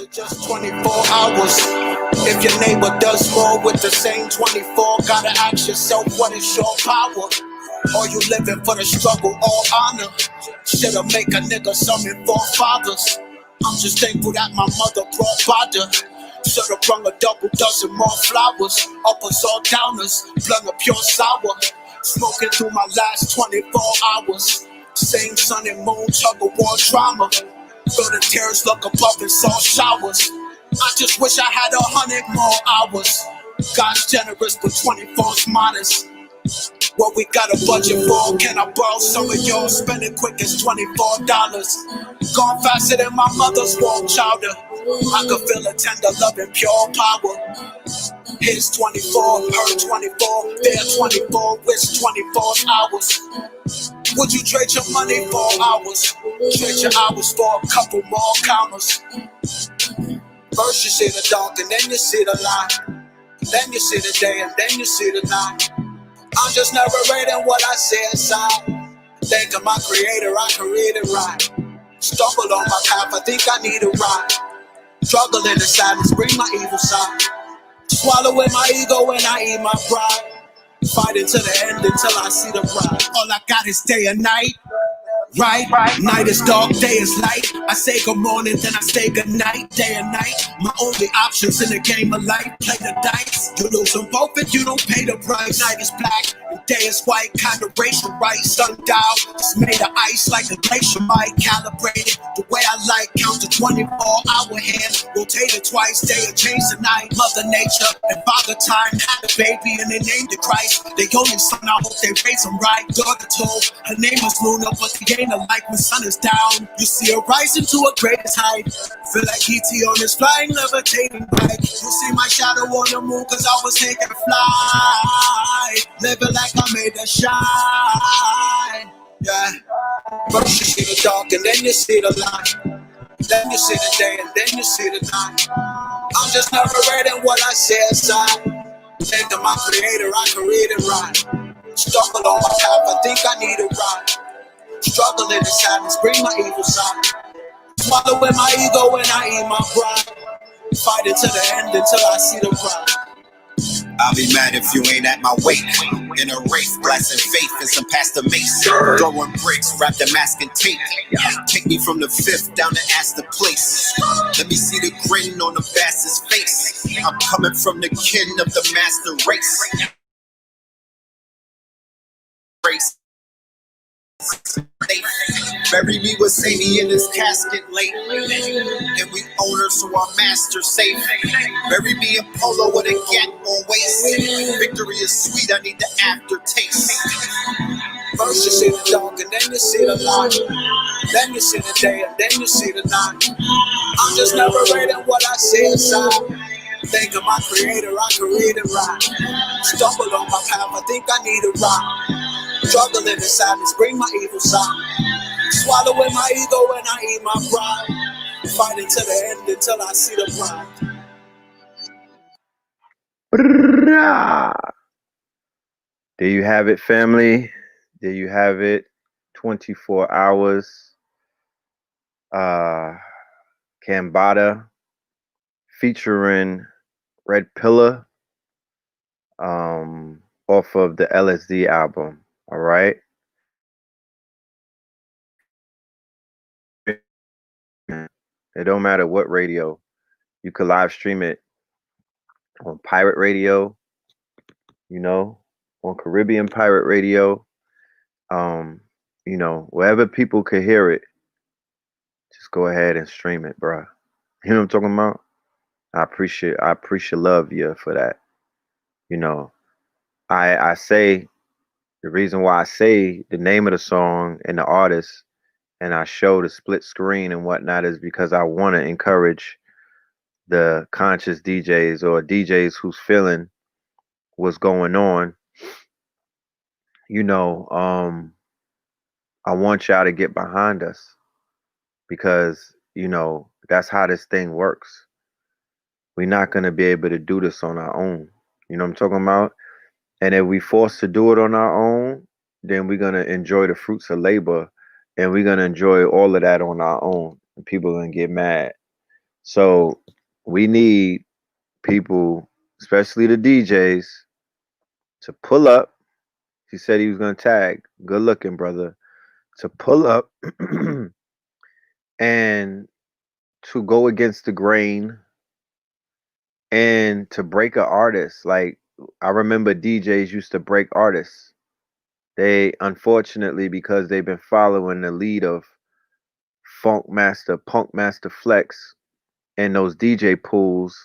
are just 24 hours. If your neighbor does more with the same 24, gotta ask yourself what is your power? Or you living for the struggle or honor? Should've make a nigga summon forefathers. I'm just thankful that my mother brought father. Should've brung a double dozen more flowers. Uppers or downers, blood of pure sour. Smoking through my last 24 hours. Same sun and moon, tug of war drama. Feel the tears look above in salt showers. I just wish I had 100 more hours. God's generous, but 24's modest. What we got a budget for? Can I borrow some of yours? Spend it quick as $24. Gone faster than my mother's warm chowder. I could feel a tender love and pure power. Here's 24, her 24, there 24, wish 24 hours. Would you trade your money for hours? Trade your hours for a couple more counters. First you see the dark and then you see the light. Then you see the day and then you see the night. I'm just narrating what I say inside. Think of my creator, I can read it right. Stumbled on my path, I think I need a ride. Struggling in sadness, bring my evil side. Swallowing my ego when I eat my pride. Fighting to the end until I see the bride. All I got is day and night. Right? Night is dark, day is light. I say good morning, then I say good night. Day and night, my only options in the game of life. Play the dice, you lose them both if you don't pay the price. Night is black, and day is white. Kind of racial right, sundial. It's made of ice like a glacier might. Calibrated the way I like. Count to 24-hour hand. Rotate it twice, day or change the night. Mother Nature and Father Time had a baby and they named it Christ. They only son, I hope they raise him right. Daughter told her name was Luna, but the ain't alike when sun is down. You see her rising to a greatest height. Feel like E.T. on his flying, levitating bright. You see my shadow on the moon cause I was taking a flight. Living like I made a shine. Yeah. First you see the dark and then you see the light. Then you see the day and then you see the night. I'm just narrating what I say inside. Think of my creator, I can read it right. Stumble on my path, I think I need a ride. Struggling in sadness, bring my evil side. Swallowing my ego when I eat my pride. Fighting to the end until I see the bride. I'll be mad if you ain't at my wake. In a race, blasting faith and some past the mace. Throwing bricks, wrapped in mask and tape. Take me from the fifth down to Astor Place. Let me see the grin on the bastard's face. I'm coming from the kin of the master race. Bury me with Sadie in his casket late. And we own her so our master's safe. Bury me in polo with a gat on waist. Victory is sweet, I need the aftertaste. First you see the dark and then you see the light. Then you see the day and then you see the night. I'm just narrating what I see inside. Think of my creator, I can read it right. Stumble on my path, I think I need a ride. Struggling in sadness, bring my evil side. Swallowing my ego when I eat my pride. Fighting to the end until I see the bride. There you have it, family. There you have it. 24 hours. Cambada featuring Red Pillar off of the LSD album. All right. It don't matter what radio. You could live stream it on pirate radio, you know, on Caribbean pirate radio. You know, wherever people could hear it, just go ahead and stream it, bro. You know what I'm talking about? I appreciate love you for that. You know, I say the reason why I say the name of the song and the artist and I show the split screen and whatnot is because I want to encourage the conscious DJs or DJs who's feeling what's going on. You know, I want y'all to get behind us because, you know, that's how this thing works. We're not going to be able to do this on our own. You know what I'm talking about? And if we forced to do it on our own, then we're going to enjoy the fruits of labor and we're going to enjoy all of that on our own. And people are going to get mad. So we need people, especially the DJs, to pull up. He said he was gonna tag. Good looking, brother. To pull up and to go against the grain and to break an artist. Like I remember DJs used to break artists. They unfortunately, because they've been following the lead of Funk Master, Punk Master Flex, and those DJ pools,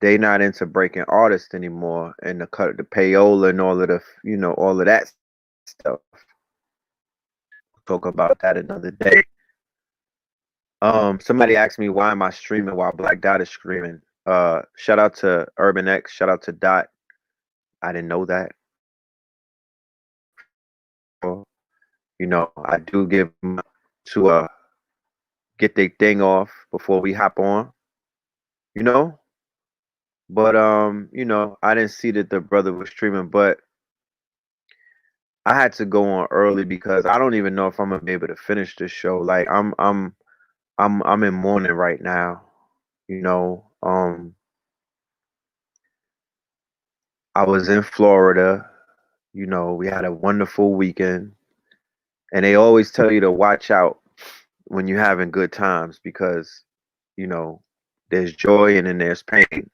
they not into breaking artists anymore, and the cut, the payola, and all of the, all of that stuff. Talk about that another day. Somebody asked me why am I streaming while Black Dot is streaming. Shout out to Urban X. Shout out to Dot. I didn't know that. I do give them to get their thing off before we hop on. You know, but I didn't see that the brother was streaming, but I had to go on early because I don't even know if I'm gonna be able to finish this show. Like I'm in mourning right now. You know, I was in Florida. We had a wonderful weekend, and they always tell you to watch out when you're having good times because you know there's joy and then there's pain.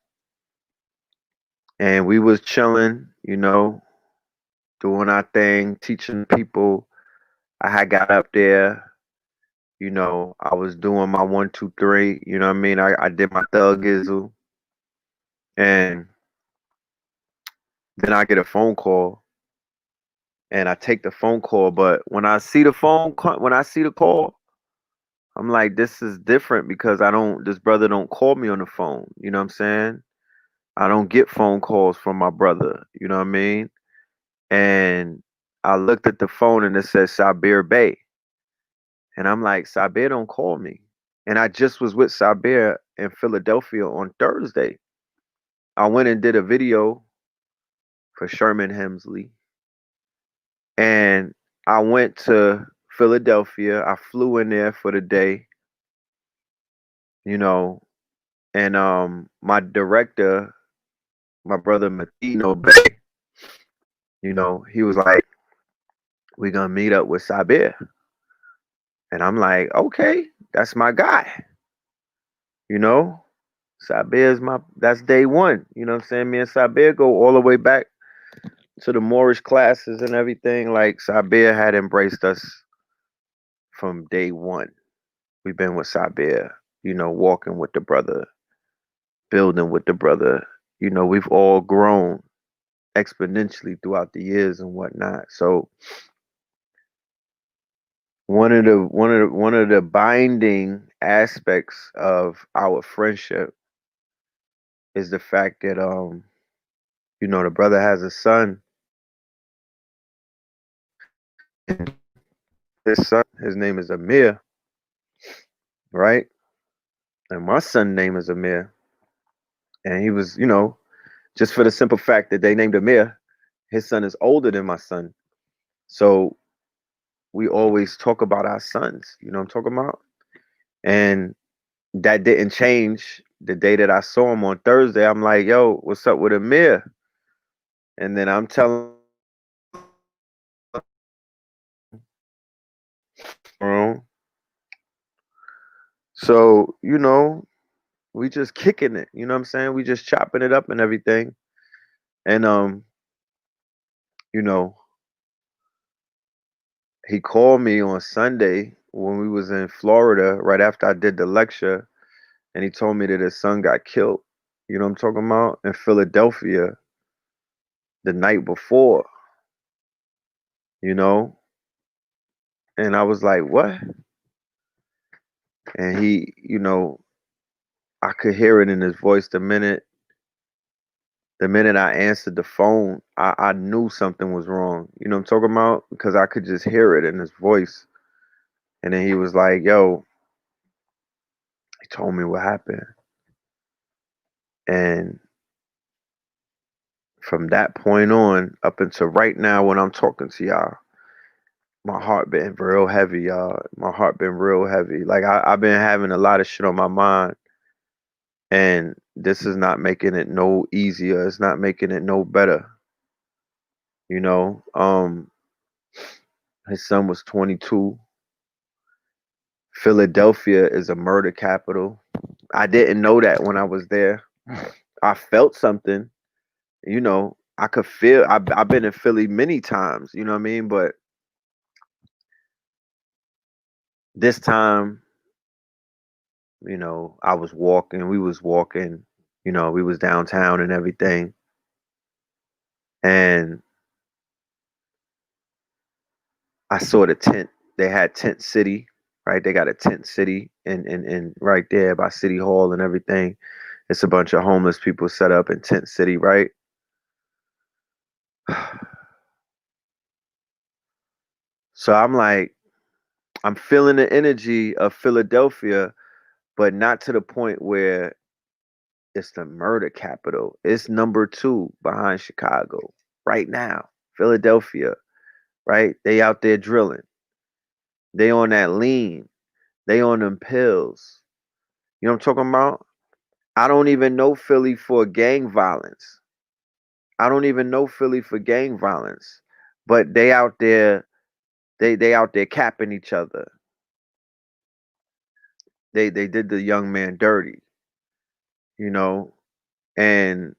And we was chilling, doing our thing, teaching people. I had got up there, I was doing my 1, 2, 3. You know what I mean? I did my thugizzle, and then I get a phone call, and I take the phone call. But when I see the when I see the call, I'm like, this is different because this brother don't call me on the phone. You know what I'm saying? I don't get phone calls from my brother. You know what I mean? And I looked at the phone and it says Sabir Bay. And I'm like, Sabir don't call me. And I just was with Sabir in Philadelphia on Thursday. I went and did a video for Sherman Hemsley. And I went to Philadelphia. I flew in there for the day, you know, and my director, my brother Matino Bay, he was like, we're gonna meet up with Sabir. And I'm like, okay, that's my guy. You know, Sabir is that's day one. You know what I'm saying? Me and Sabir go all the way back to the Moorish classes and everything. Like Sabir had embraced us from day one. We've been with Sabir, walking with the brother, building with the brother. We've all grown exponentially throughout the years and whatnot. So one of the binding aspects of our friendship is the fact that the brother has a son, and his son, his name is Amir, right? And my son's name is Amir. And he was, just for the simple fact that they named Amir, his son is older than my son. So we always talk about our sons, you know what I'm talking about? And that didn't change the day that I saw him on Thursday. I'm like, yo, what's up with Amir? And then I'm telling him, so, we just kicking it, you know what I'm saying? We just chopping it up and everything. And you know, he called me on Sunday when we was in Florida right after I did the lecture, and he told me that his son got killed. You know what I'm talking about? In Philadelphia the night before, you know? And I was like, what? And he, I could hear it in his voice the minute I answered the phone. I knew something was wrong. You know what I'm talking about? Because I could just hear it in his voice. And then he was like, yo, he told me what happened. And from that point on, up until right now when I'm talking to y'all, my heart been real heavy, y'all. My heart been real heavy. Like I've been having a lot of shit on my mind And this is not making it no easier. It's not making it no better. You know, his son was 22. Philadelphia is a murder capital. I didn't know that when I was there. I felt something, you know, I could feel. I've been in Philly many times, you know what I mean? But this time, you know, we was walking, you know, we was downtown and everything. And I saw the tent. They had Tent City, right? They got a Tent City in right there by City Hall and everything. It's a bunch of homeless people set up in Tent City, right? So I'm like, I'm feeling the energy of Philadelphia, but not to the point where it's the murder capital. It's number two behind Chicago right now. Philadelphia, right? They out there drilling. They on that lean. They on them pills. You know what I'm talking about? I don't even know Philly for gang violence. I don't even know Philly for gang violence. But they out there, they out there capping each other. They did the young man dirty, you know, and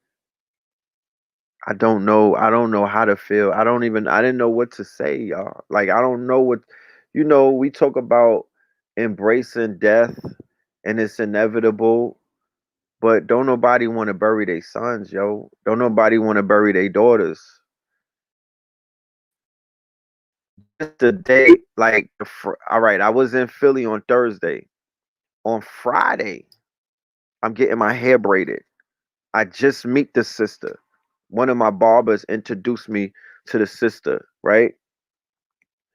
I don't know how to feel. I didn't know what to say, y'all. Like I don't know what you know, we talk about embracing death and it's inevitable, but don't nobody want to bury their sons, yo. Don't nobody want to bury their daughters. Just the day, like, all right, I was in Philly on Thursday. On Friday, I'm getting my hair braided. I just meet the sister. One of my barbers introduced me to the sister, right?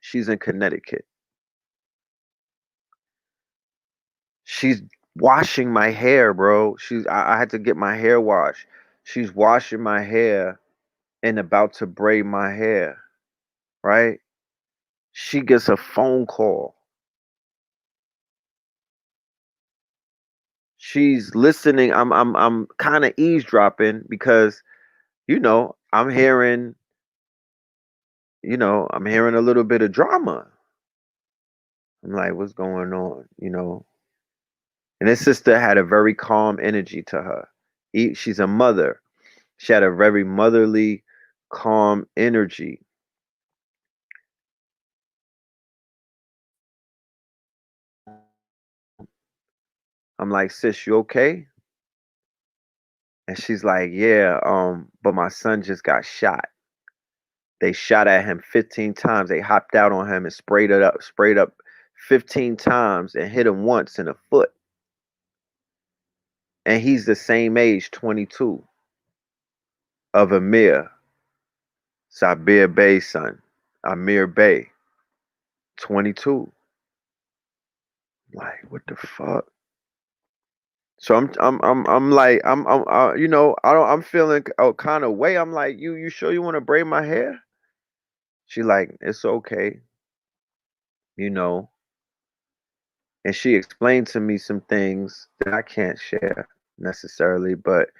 She's in Connecticut. She's washing my hair, bro. I had to get my hair washed. She's washing my hair and about to braid my hair, right? She gets a phone call. She's listening. I'm kind of eavesdropping because, you know, I'm hearing a little bit of drama. I'm like, what's going on? You know? And this sister had a very calm energy to her. She's a mother. She had a very motherly, calm energy. I'm like, sis, you okay? And she's like, yeah, but my son just got shot. They shot at him 15 times. They hopped out on him and sprayed up 15 times and hit him once in the foot. And he's the same age, 22, of Amir, Sabir Bey's son. Amir Bey, 22. Like, what the fuck? So I'm like, you know, I'm feeling a kind of way. I'm like, you sure you want to braid my hair? She like, it's okay, you know. And she explained to me some things that I can't share necessarily, but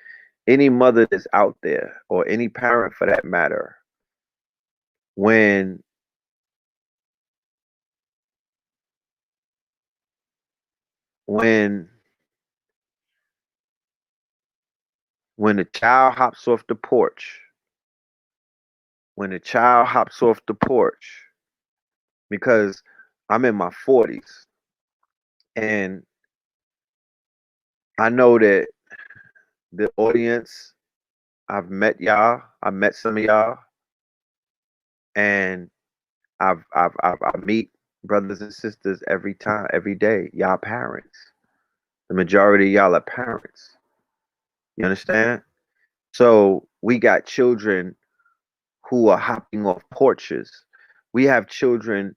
any mother that's out there, or any parent for that matter, when when when the child hops off the porch, when the child hops off the porch, because I'm in my 40s and I know that the audience, I met some of y'all, and I meet brothers and sisters every time, every day. Y'all parents. The majority of y'all are parents. You understand? So we got children who are hopping off porches. We have children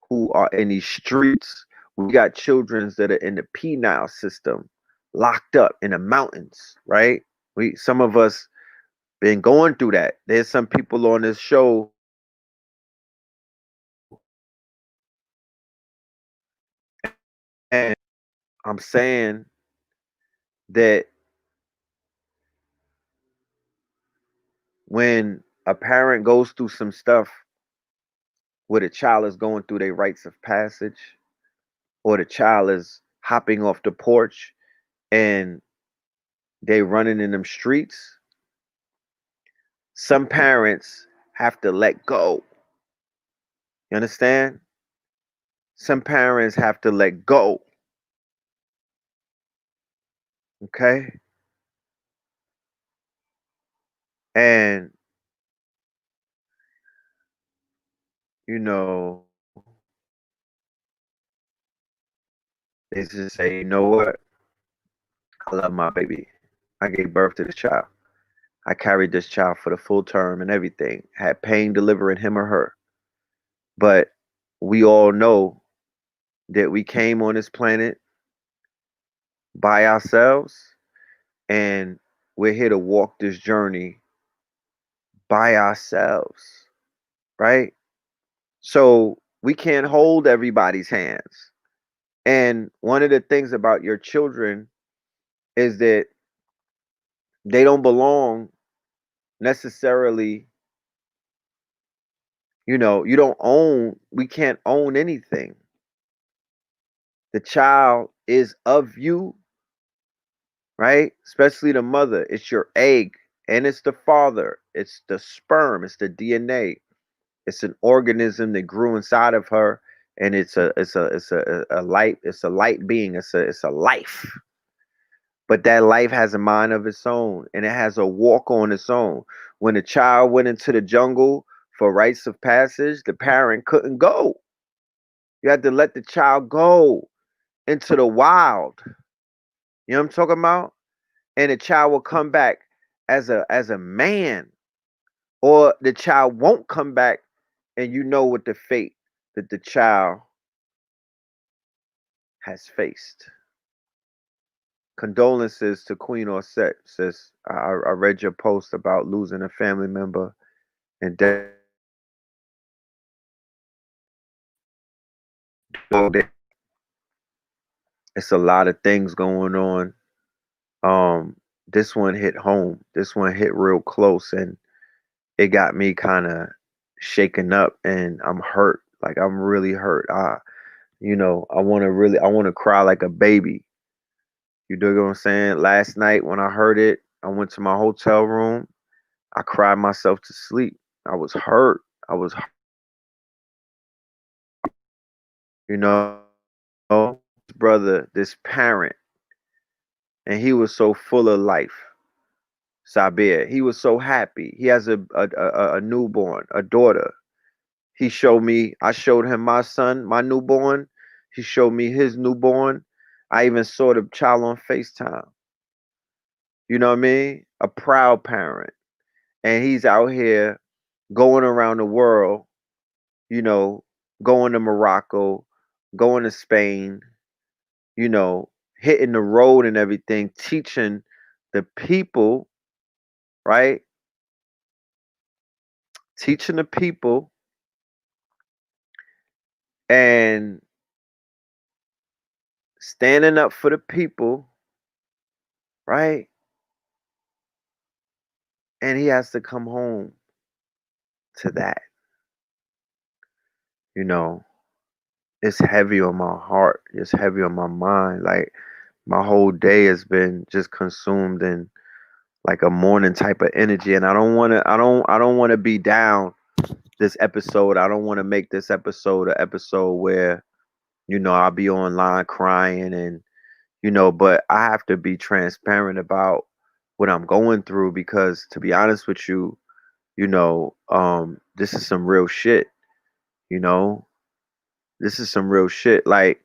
who are in these streets. We got children that are in the penile system, locked up in the mountains, right? Some of us been going through that. There's some people on this show, and I'm saying that when a parent goes through some stuff where the child is going through their rites of passage, or the child is hopping off the porch and they running in them streets, some parents have to let go. You understand? Some parents have to let go. Okay? And, you know, they just say, you know what? I love my baby. I gave birth to this child. I carried this child for the full term and everything, had pain delivering him or her. But we all know that we came on this planet by ourselves, and we're here to walk this journey by ourselves, right? So we can't hold everybody's hands. And one of the things about your children is that they don't belong necessarily, you don't own, we can't own anything. The child is of you, right? Especially the mother. It's your egg, and it's the father. It's the sperm, it's the DNA. It's an organism that grew inside of her, and it's a light, it's a light being, it's a life. But that life has a mind of its own, and it has a walk on its own. When the child went into the jungle for rites of passage, the parent couldn't go. You had to let the child go into the wild. You know what I'm talking about? And the child will come back as a man, or the child won't come back, and you know what the fate that the child has faced. Condolences to Queen Osset, sis. I read your post about losing a family member, and it's a lot of things going on. Um, this one hit home. This one hit real close, and it got me kind of shaken up, and I'm hurt. Like, I'm really hurt. I want to cry like a baby. You dig what I'm saying? Last night when I heard it, I went to my hotel room. I cried myself to sleep. I was hurt. I was, this brother, this parent, and he was so full of life. Sabir, he was so happy. He has a newborn, a daughter. I showed him my son, my newborn. He showed me his newborn. I even saw the child on FaceTime. You know what I mean? A proud parent. And he's out here going around the world, you know, going to Morocco, going to Spain, you know, hitting the road and everything, teaching the people, right? Teaching the people and standing up for the people, right? And he has to come home to that. You know, it's heavy on my heart. It's heavy on my mind. Like, my whole day has been just consumed in like a morning type of energy, and I don't want to be down this episode. I don't want to make this episode an episode where, I'll be online crying, and but I have to be transparent about what I'm going through, because, to be honest with you, this is some real shit. you know this is some real shit. Like,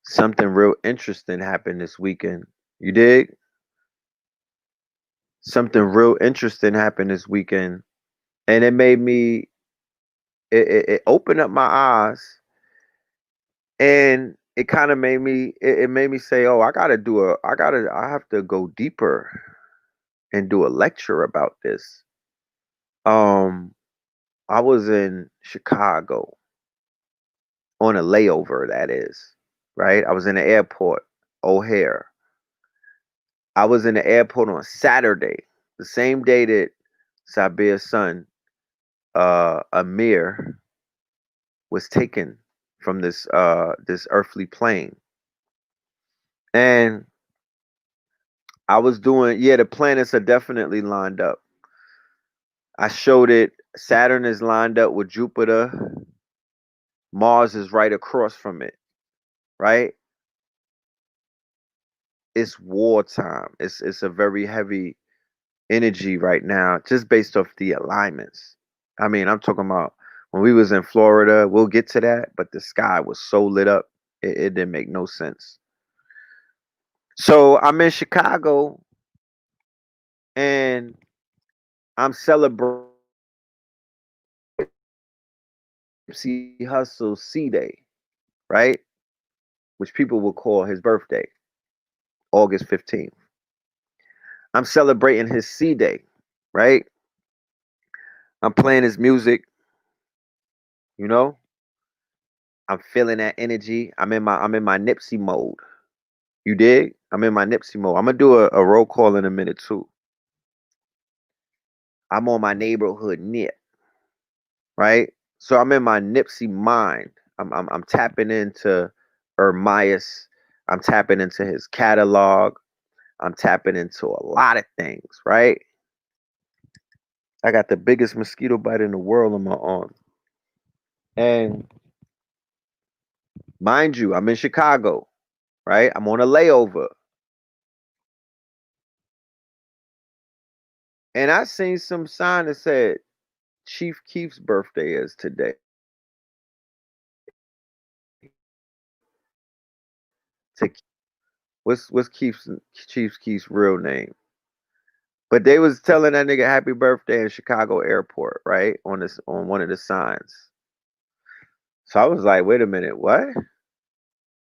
something real interesting happened this weekend. You dig? Something real interesting happened this weekend, and it opened up my eyes, and it kind of made me say, oh, I have to go deeper and do a lecture about this. um I was in Chicago on a layover, that is, right? I was in the airport, O'Hare. I was in the airport on Saturday. the same day that Sabir's son, Amir, was taken from this earthly plane. And I was doing, yeah, the planets are definitely lined up. I showed it. Saturn is lined up with Jupiter. Mars is right across from it, right? It's wartime. It's a very heavy energy right now, just based off the alignments. I mean, I'm talking about when we was in Florida. We'll get to that, but the sky was so lit up, it didn't make no sense. So I'm in Chicago and I'm celebrating Nipsey Hussle's C Day, right? Which people will call his birthday, August 15th. I'm celebrating his C Day, right? I'm playing his music, you know? I'm feeling that energy. I'm in my Nipsey mode. You dig? I'm in my Nipsey mode. I'm gonna do a roll call in a minute too. I'm on my neighborhood nip, right? So I'm in my Nipsey mind. I'm tapping into Ermias. I'm tapping into his catalog. I'm tapping into a lot of things, right? I got the biggest mosquito bite in the world on my arm. And mind you, I'm in Chicago, right? I'm on a layover. And I seen some sign that said Chief Keef's birthday is today. To what's Chief Keef's real name? But they was telling that nigga happy birthday in Chicago airport, right? On one of the signs. So I was like, wait a minute, what?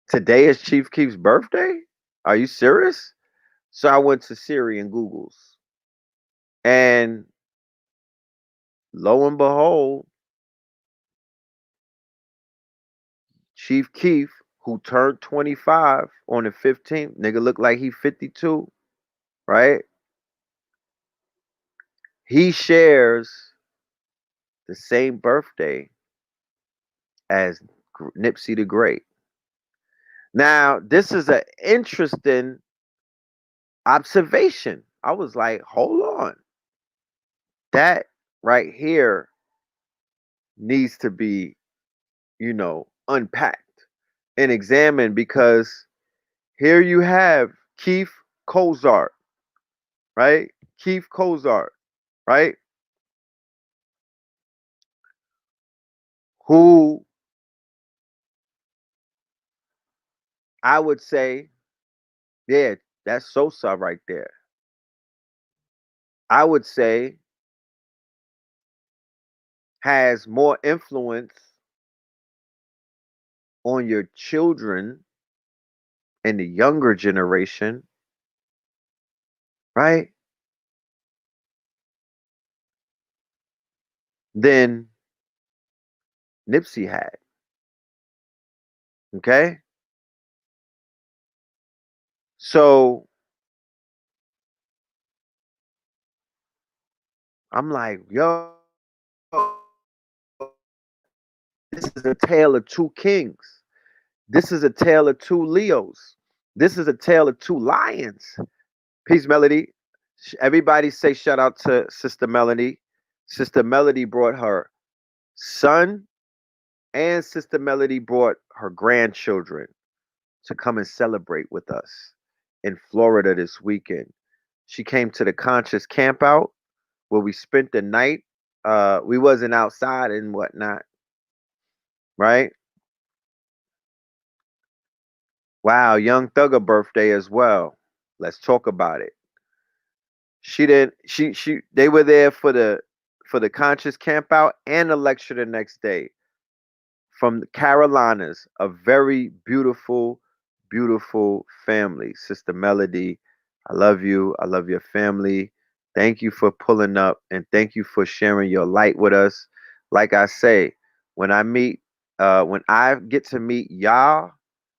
Today is Chief Keef's birthday? Are you serious? So I went to Siri and Google's. And lo and behold, Chief Keef, who turned 25 on the 15th, nigga looked like he 52, right? He shares the same birthday as Nipsey the Great. Now, this is an interesting observation. I was like, hold on. That right here needs to be, unpacked and examined because here you have Keith Cozart, right? Keith Cozart, right? Who I would say, yeah, that's Sosa right there. I would say has more influence on your children and the younger generation, right? Than Nipsey had. Okay? So I'm like, yo, this is a tale of two kings. This is a tale of two Leos. This is a tale of two lions. Peace, Melody. Everybody say shout out to Sister Melody. Sister Melody brought her son, and Sister Melody brought her grandchildren to come and celebrate with us in Florida this weekend. She came to the Conscious Camp Out where we spent the night. We wasn't outside and whatnot, right? Wow, Young Thugger birthday as well. Let's talk about it. She didn't. She. They were there for the Conscious Camp Out and the lecture the next day from the Carolinas. A very beautiful, beautiful family. Sister Melody, I love you. I love your family. Thank you for pulling up and thank you for sharing your light with us. Like I say, when when I get to meet y'all,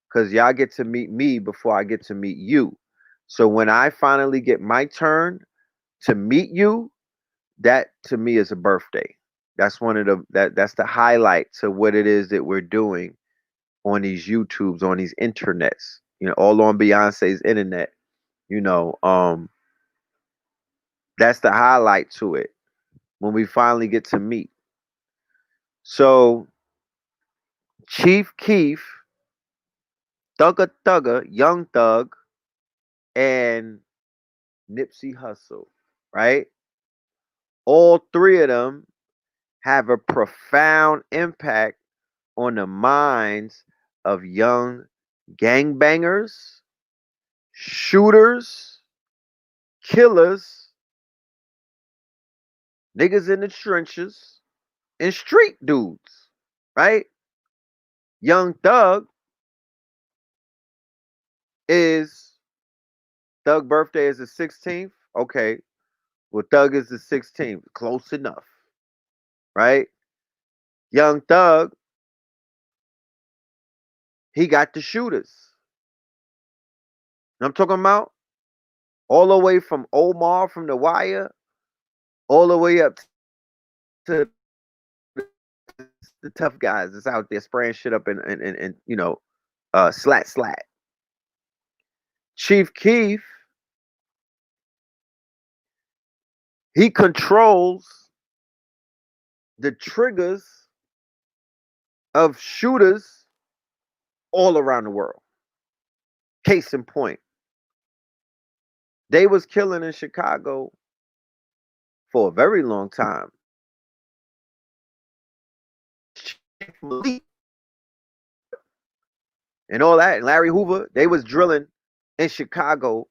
because y'all get to meet me before I get to meet you. So when I finally get my turn, to meet you, that to me is a birthday. That's one of that's the highlight to what it is that we're doing on these YouTubes, on these internets, all on Beyonce's internet. You know, that's the highlight to it when we finally get to meet. So Chief Keef, Thugger Thugger, Young Thug, and Nipsey Hussle, right? All three of them have a profound impact on the minds of young gangbangers, shooters, killers, niggas in the trenches, and street dudes, right? Young Thug is Thug birthday is the 16th. Okay. Well, Thug is the 16th. Close enough, right? Young Thug, he got the shooters. I'm talking about all the way from Omar from The Wire, all the way up to the tough guys that's out there spraying shit up and slat slat. Chief Keef, he controls the triggers of shooters all around the world. Case in point, they was killing in Chicago for a very long time. And all that, and Larry Hoover, they was drilling in Chicago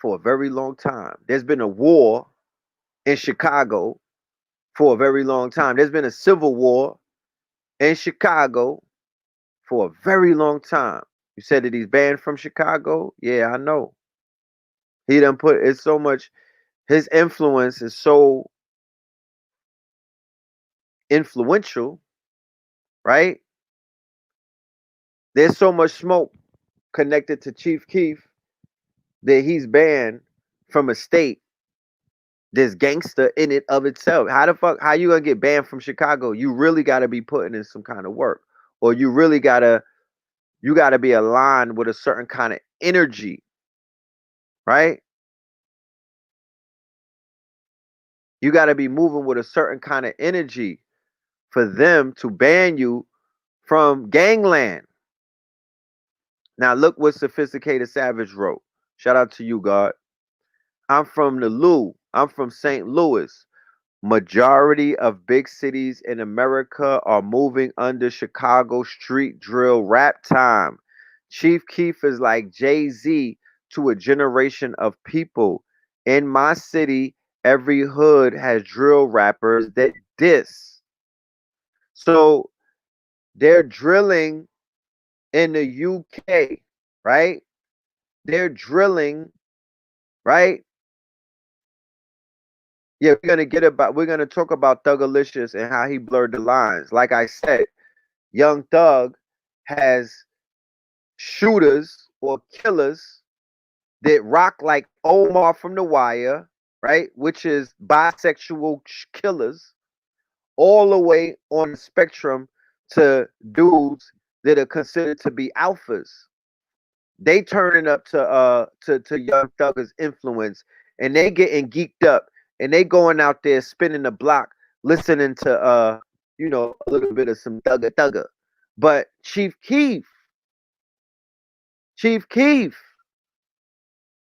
for a very long time. There's been a war in Chicago for a very long time. There's been a civil war in Chicago for a very long time. You said that he's banned from Chicago? Yeah, I know. He done put it's so much, his influence is so influential, right? There's so much smoke connected to Chief Keef that he's banned from a state that's gangster in it of itself. How you gonna get banned from Chicago? You really gotta be putting in some kind of work. Or you gotta be aligned with a certain kind of energy, right? You gotta be moving with a certain kind of energy for them to ban you from gangland. Now look what Sophisticated Savage wrote. Shout out to you, God. I'm from the Lou. I'm from St. Louis. Majority of big cities in America are moving under Chicago street drill rap time. Chief Keef is like Jay-Z to a generation of people. In my city, every hood has drill rappers that diss. So they're drilling in the UK, right? They're drilling, right? Yeah, we're gonna talk about Thugalicious and how he blurred the lines. Like I said, Young Thug has shooters or killers that rock like Omar from The Wire, right? Which is bisexual killers, all the way on the spectrum to dudes that are considered to be alphas. They turning up to Young Thugger's influence, and they getting geeked up, and they going out there spinning the block, listening to a little bit of some Thugger Thugger. But Chief Keef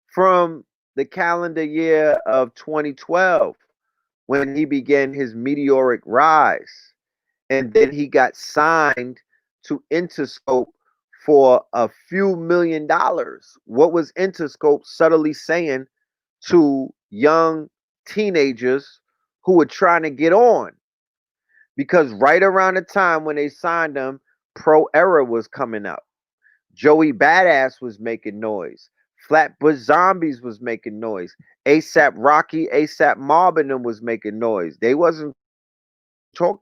from the calendar year of 2012, when he began his meteoric rise, and then he got signed to Interscope for a few $1,000,000. What was Interscope subtly saying to young teenagers who were trying to get on? Because right around the time when they signed him, Pro Era was coming up. Joey Badass was making noise. Flatbush Zombies was making noise. ASAP Rocky, ASAP Mob and them was making noise. They wasn't talking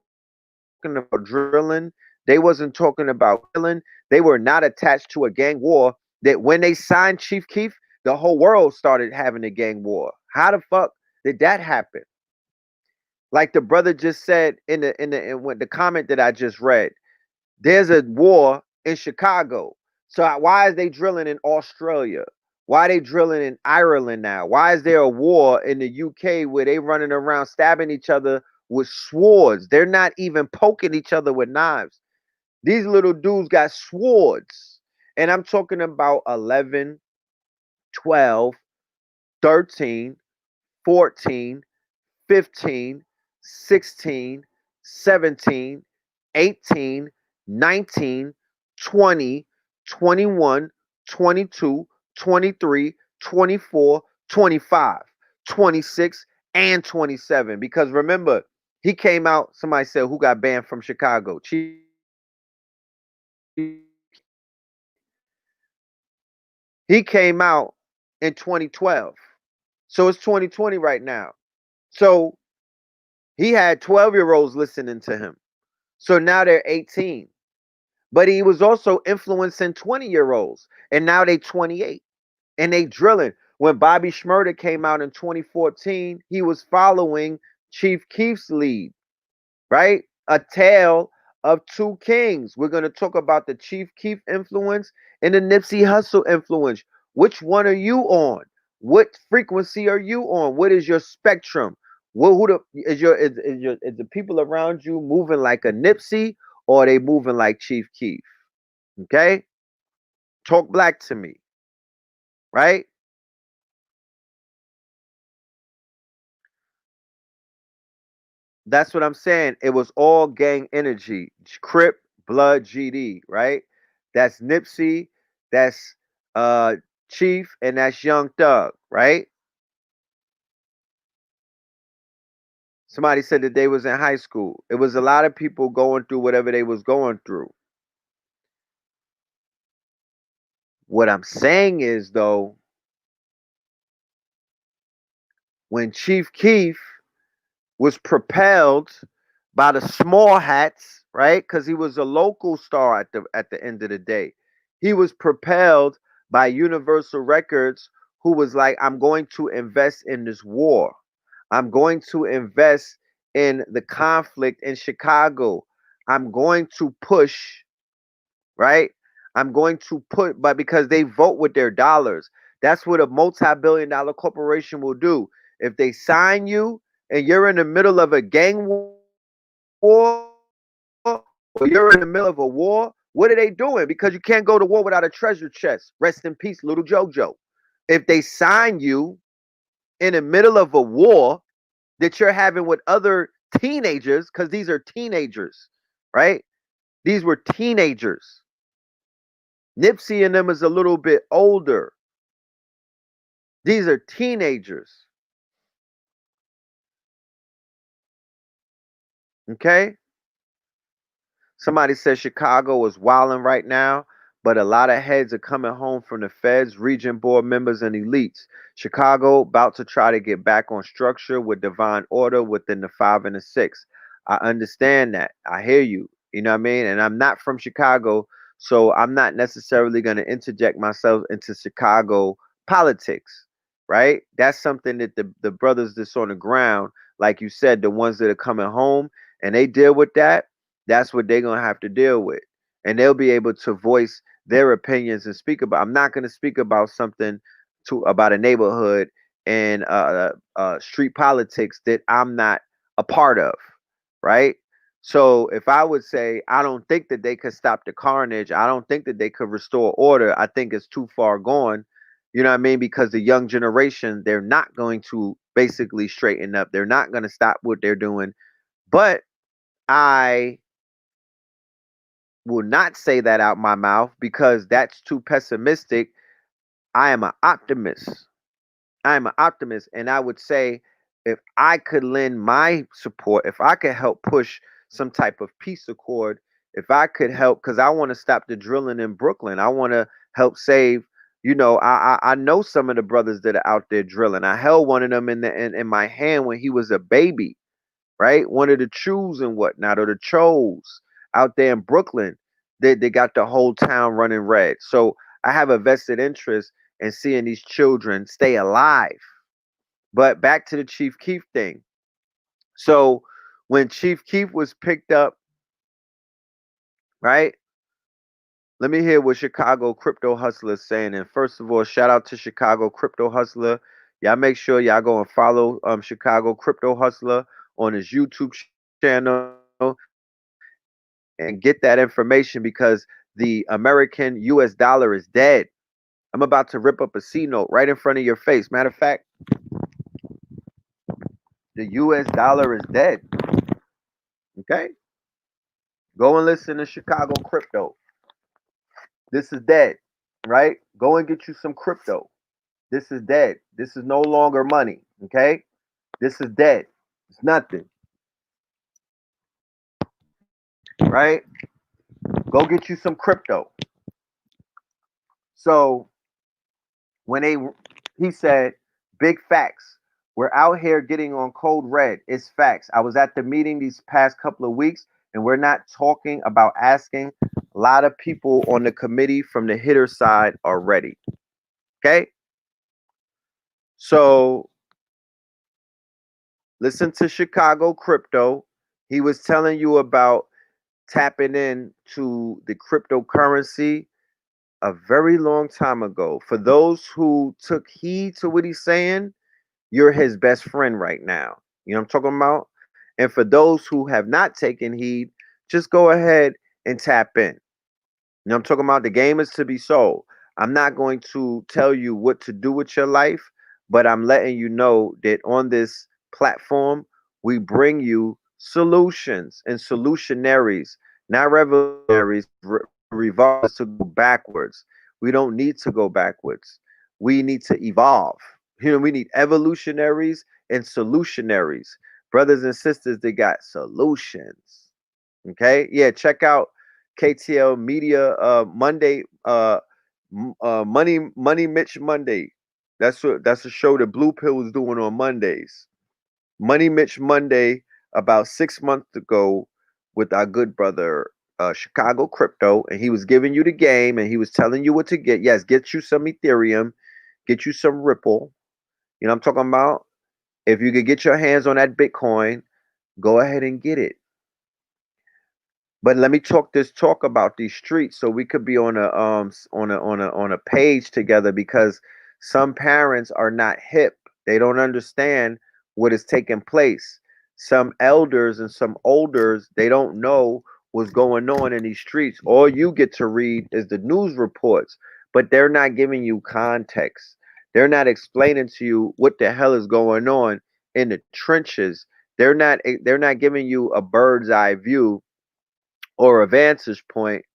about drilling. They wasn't talking about killing. They were not attached to a gang war. That when they signed Chief Keef, the whole world started having a gang war. How the fuck? Did that happen? Like the brother just said in the comment that I just read, there's a war in Chicago. So why is they drilling in Australia? Why are they drilling in Ireland now? Why is there a war in the UK where they running around stabbing each other with swords? They're not even poking each other with knives. These little dudes got swords. And I'm talking about 11, 12, 13, 14, 15, 16, 17, 18, 19, 20, 21, 22, 23, 24, 25, 26, and 27. Because remember, he came out, somebody said, who got banned from Chicago? Chief He came out in 2012. So it's 2020 right now. So he had 12-year-olds listening to him. So now they're 18. But he was also influencing 20-year-olds. And now they 28. And they drilling. When Bobby Shmurda came out in 2014, he was following Chief Keef's lead, right? A tale of two kings. We're going to talk about the Chief Keef influence and the Nipsey Hussle influence. Which one are you on? What frequency are you on? What is your spectrum? Is the people around you moving like a Nipsey, or are they moving like Chief Keef? Okay? Talk black to me, right? That's what I'm saying. It was all gang energy. Crip, Blood, GD, right? That's Nipsey, that's uh Chief, and that's Young Thug, right? Somebody said that they was in high school. It was a lot of people going through whatever they was going through. What I'm saying is though, when Chief Keef was propelled by the small hats, right? Because he was a local star at the end of the day. He was propelled by Universal Records, who was like, I'm going to invest in this war. I'm going to invest in the conflict in Chicago. I'm going to push, right? I'm going to put, but because they vote with their dollars. That's what a multi-billion-dollar corporation will do. If they sign you and you're in the middle of a gang war, or you're in the middle of a war, what are they doing? Because you can't go to war without a treasure chest. Rest in peace, little JoJo. If they sign you in the middle of a war that you're having with other teenagers, because these are teenagers, right? These were teenagers. Nipsey and them is a little bit older. These are teenagers. Okay? Somebody says Chicago is wilding right now, but a lot of heads are coming home from the feds, region board members, and elites. Chicago about to try to get back on structure with divine order within the 5 and the 6. I understand that. I hear you. You know what I mean? And I'm not from Chicago, so I'm not necessarily going to interject myself into Chicago politics, right? That's something that the brothers that's on the ground, like you said, the ones that are coming home and they deal with that, that's what they're gonna have to deal with, and they'll be able to voice their opinions and speak about. I'm not gonna speak about something to about a neighborhood and street politics that I'm not a part of, right? So if I would say I don't think that they could stop the carnage, I don't think that they could restore order. I think it's too far gone. You know what I mean? Because the young generation, they're not going to basically straighten up. They're not going to stop what they're doing. But I will not say that out my mouth because that's too pessimistic. I am an optimist. I am an optimist. And I would say if I could lend my support, if I could help push some type of peace accord, if I could help, because I want to stop the drilling in Brooklyn. I want to help save. I know some of the brothers that are out there drilling. I held one of them in my hand when he was a baby, right? One of the Chews and whatnot, or the Chos out there in Brooklyn. They got the whole town running red. So I have a vested interest in seeing these children stay alive, But back to the Chief Keef thing. So when Chief Keef was picked up, right? Let me hear what Chicago Crypto Hustler is saying. And first of all, shout out to Chicago Crypto Hustler. Y'all make sure y'all go and follow Chicago Crypto Hustler on his YouTube channel and get that information because the American US dollar is dead. I'm about to rip up a C note right in front of your face. Matter of fact, the US dollar is dead. Okay? Go and listen to Chicago Crypto. This is dead, right? Go and get you some crypto. This is dead. This is no longer money. Okay? This is dead. It's nothing. Right? Go get you some crypto. So when he said, big facts. We're out here getting on code red. It's facts. I was at the meeting these past couple of weeks, and we're not talking about asking. A lot of people on the committee from the hitter side are ready. Okay? So listen to Chicago Crypto. He was telling you about tapping in to the cryptocurrency a very long time ago. For those who took heed to what he's saying, you're his best friend right now. You know what I'm talking about? And for those who have not taken heed, just go ahead and tap in. You know what I'm talking about? The game is to be sold. I'm not going to tell you what to do with your life, but I'm letting you know that on this platform, we bring you solutions and solutionaries, not revolutionaries, revolve to go backwards. We don't need to go backwards. We need to evolve. You know, we need evolutionaries and solutionaries. Brothers and sisters, they got solutions. Okay? Yeah, check out KTL Media Monday Money Mitch Monday. That's a show that Blue Pill is doing on Mondays. Money Mitch Monday about 6 months ago with our good brother Chicago Crypto, and he was giving you the game and he was telling you what to get. Yes, get you some Ethereum, get you some Ripple. You know what I'm talking about? If you could get your hands on that Bitcoin, go ahead and get it. But let me talk this talk about these streets so we could be on a page together because some parents are not hip. They don't understand what is taking place. Some elders and some olders, they don't know what's going on in these streets. All you get to read is the news reports, but they're not giving you context. They're not explaining to you what the hell is going on in the trenches. They're not giving you a bird's eye view or a vantage point,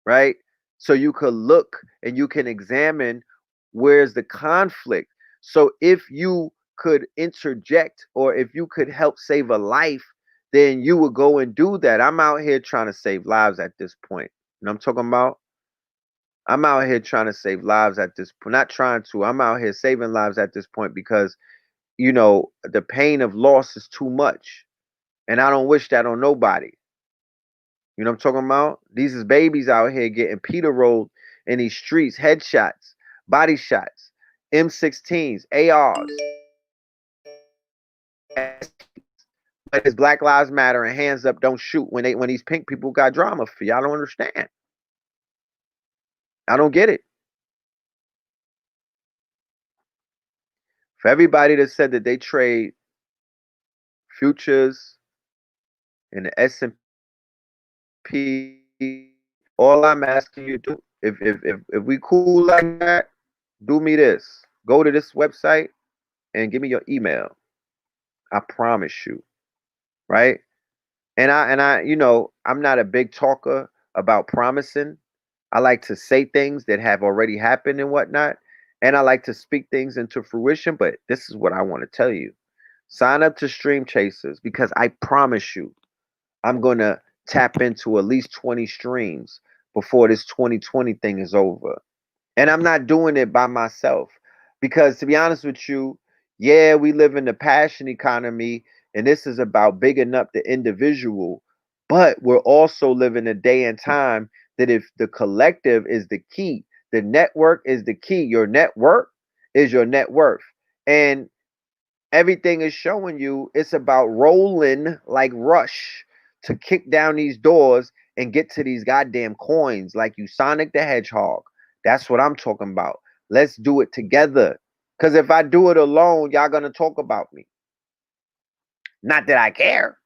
right? So you could look and you can examine where's the conflict. So if you could interject or if you could help save a life, then you would go and do that. I'm out here trying to save lives at this point. You know what I'm talking about? I'm out here trying to save lives at this point. Not trying to. I'm out here saving lives at this point because, the pain of loss is too much. And I don't wish that on nobody. You know what I'm talking about? These is babies out here getting Peter rolled in these streets, headshots, body shots, M16s, ARs, but it's Black Lives Matter and hands up, don't shoot when these pink people got drama for you. I don't understand. I don't get it. For everybody that said that they trade futures in the S&P, all I'm asking you to do, if we cool like that, do me this. Go to this website and give me your email. I promise you, right? And I, I'm not a big talker about promising. I like to say things that have already happened and whatnot, and I like to speak things into fruition. But this is what I want to tell you: sign up to Stream Chasers because I promise you, I'm gonna tap into at least 20 streams before this 2020 thing is over. And I'm not doing it by myself because, to be honest with you, yeah, we live in the passion economy and this is about bigging up the individual, but we're also living a day and time that if the collective is the key, the network is the key. Your network is your net worth. And Everything is showing you it's about rolling like Rush to kick down these doors and get to these goddamn coins like you Sonic the Hedgehog. That's what I'm talking about. Let's do it together. Because if I do it alone, y'all going to talk about me. Not that I care.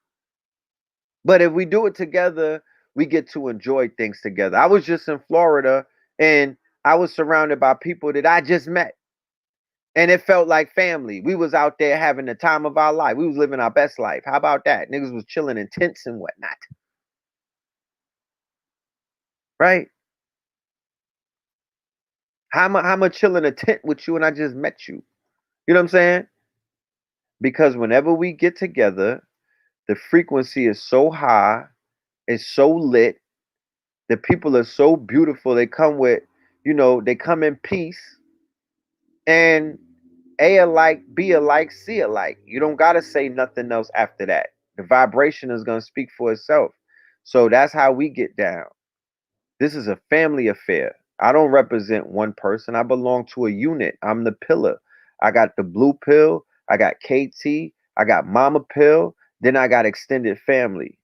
But if we do it together, we get to enjoy things together. I was just in Florida and I was surrounded by people that I just met. And it felt like family. We was out there having the time of our life. We was living our best life. How about that? Niggas was chilling in tents and whatnot. Right? How am I chill in a tent with you and I just met you? You know what I'm saying? Because whenever we get together, the frequency is so high, it's so lit, the people are so beautiful. They come with, they come in peace and A alike, B alike, C alike. You don't gotta say nothing else after that. The vibration is gonna speak for itself. So that's how we get down. This is a family affair. I don't represent one person. I belong to a unit. I'm the pillar. I got the blue pill. I got KT. I got mama pill. Then I got extended family.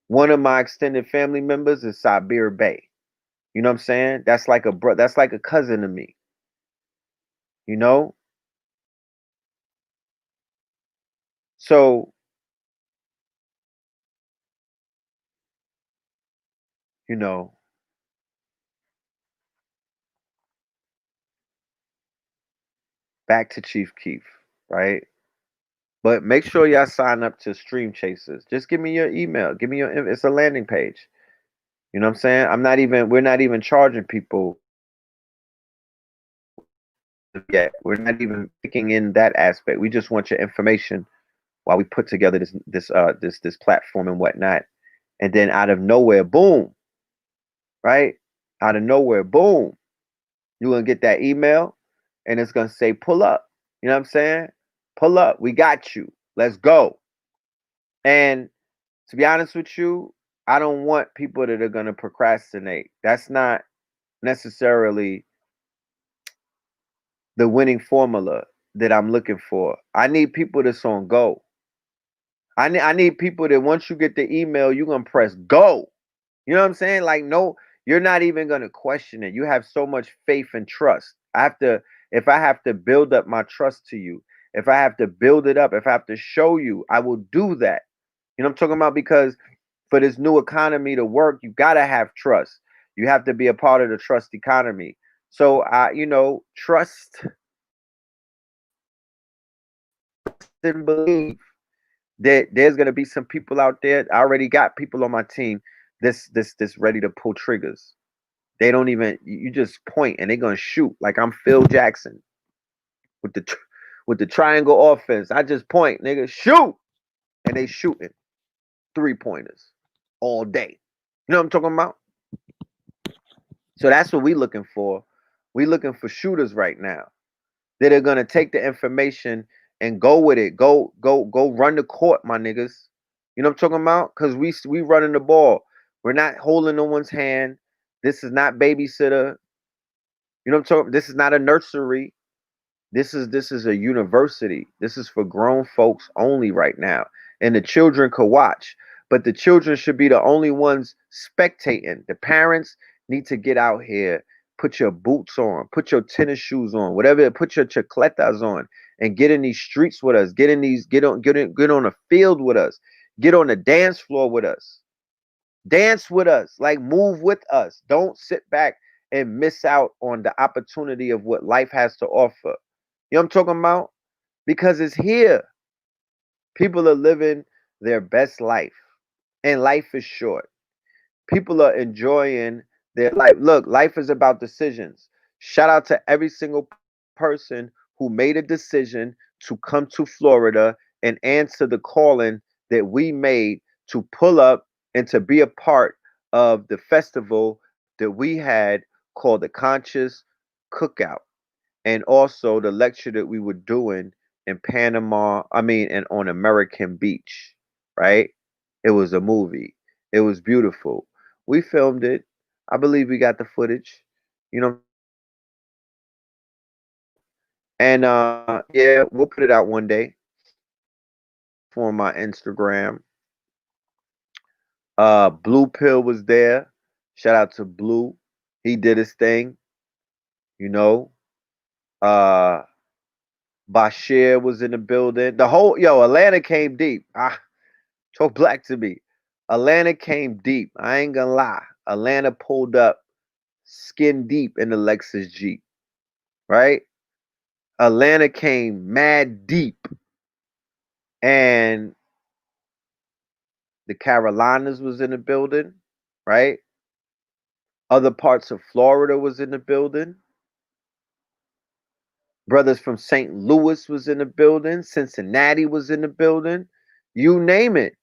One of my extended family members is Sabir Bey. You know what I'm saying? That's like a that's like a cousin to me. You know? So, you know, back to Chief Keef, right? But make sure y'all sign up to Stream Chasers. Just give me your email. Give me your. It's a landing page. You know what I'm saying? We're not even charging people yet. We're not even picking in that aspect. We just want your information while we put together this platform and whatnot. And then out of nowhere, boom, right? Out of nowhere, boom, you're gonna get that email and it's gonna say pull up. You know what I'm saying? Pull up. We got you. Let's go. And to be honest with you, I don't want people that are gonna procrastinate. That's not necessarily the winning formula that I'm looking for. I need people that's on go. I need people that once you get the email, you're gonna press go. You know what I'm saying? Like, no, you're not even gonna question it. You have so much faith and trust. If I have to build up my trust to you, if I have to build it up, if I have to show you, I will do that. You know what I'm talking about? Because for this new economy to work, you gotta have trust. You have to be a part of the trust economy. So trust and believe that there's gonna be some people out there. I already got people on my team this ready to pull triggers. They don't even you just point and they're gonna shoot like I'm Phil Jackson with the triangle offense. I just point, nigga, shoot, and they shooting 3-pointers all day. You know what I'm talking about? So that's what we looking for. We looking for shooters right now that are gonna take the information and go with it. Go run the court, my niggas. You know what I'm talking about? Cause we running the ball. We're not holding no one's hand. This is not babysitter. You know what I'm talking? This is not a nursery. This is a university. This is for grown folks only right now. And the children could watch. But the children should be the only ones spectating. The parents need to get out here, put your boots on, put your tennis shoes on, whatever, put your chacletas on and get in these streets with us. Get on the field with us. Get on the dance floor with us. Dance with us, like move with us. Don't sit back and miss out on the opportunity of what life has to offer. You know what I'm talking about? Because it's here. People are living their best life, and life is short. People are enjoying their life. Look, life is about decisions. Shout out to every single person who made a decision to come to Florida and answer the calling that we made to pull up and to be a part of the festival that we had called the Conscious Cookout, and also the lecture that we were doing in Panama, and on American Beach, right? It was a movie. It was beautiful. We filmed it. I believe we got the footage. You know what I'm saying? And yeah, we'll put it out one day for my Instagram. Blue Pill was there. Shout out to Blue. He did his thing, you know. Uh Bashir was in the building. The whole Atlanta came deep. Talk black to me. Atlanta came deep. I ain't gonna lie. Atlanta pulled up skin deep in the Lexus Jeep, right? Atlanta came mad deep. And the Carolinas was in the building, right? Other parts of Florida was in the building. Brothers from St. Louis was in the building. Cincinnati was in the building. You name it.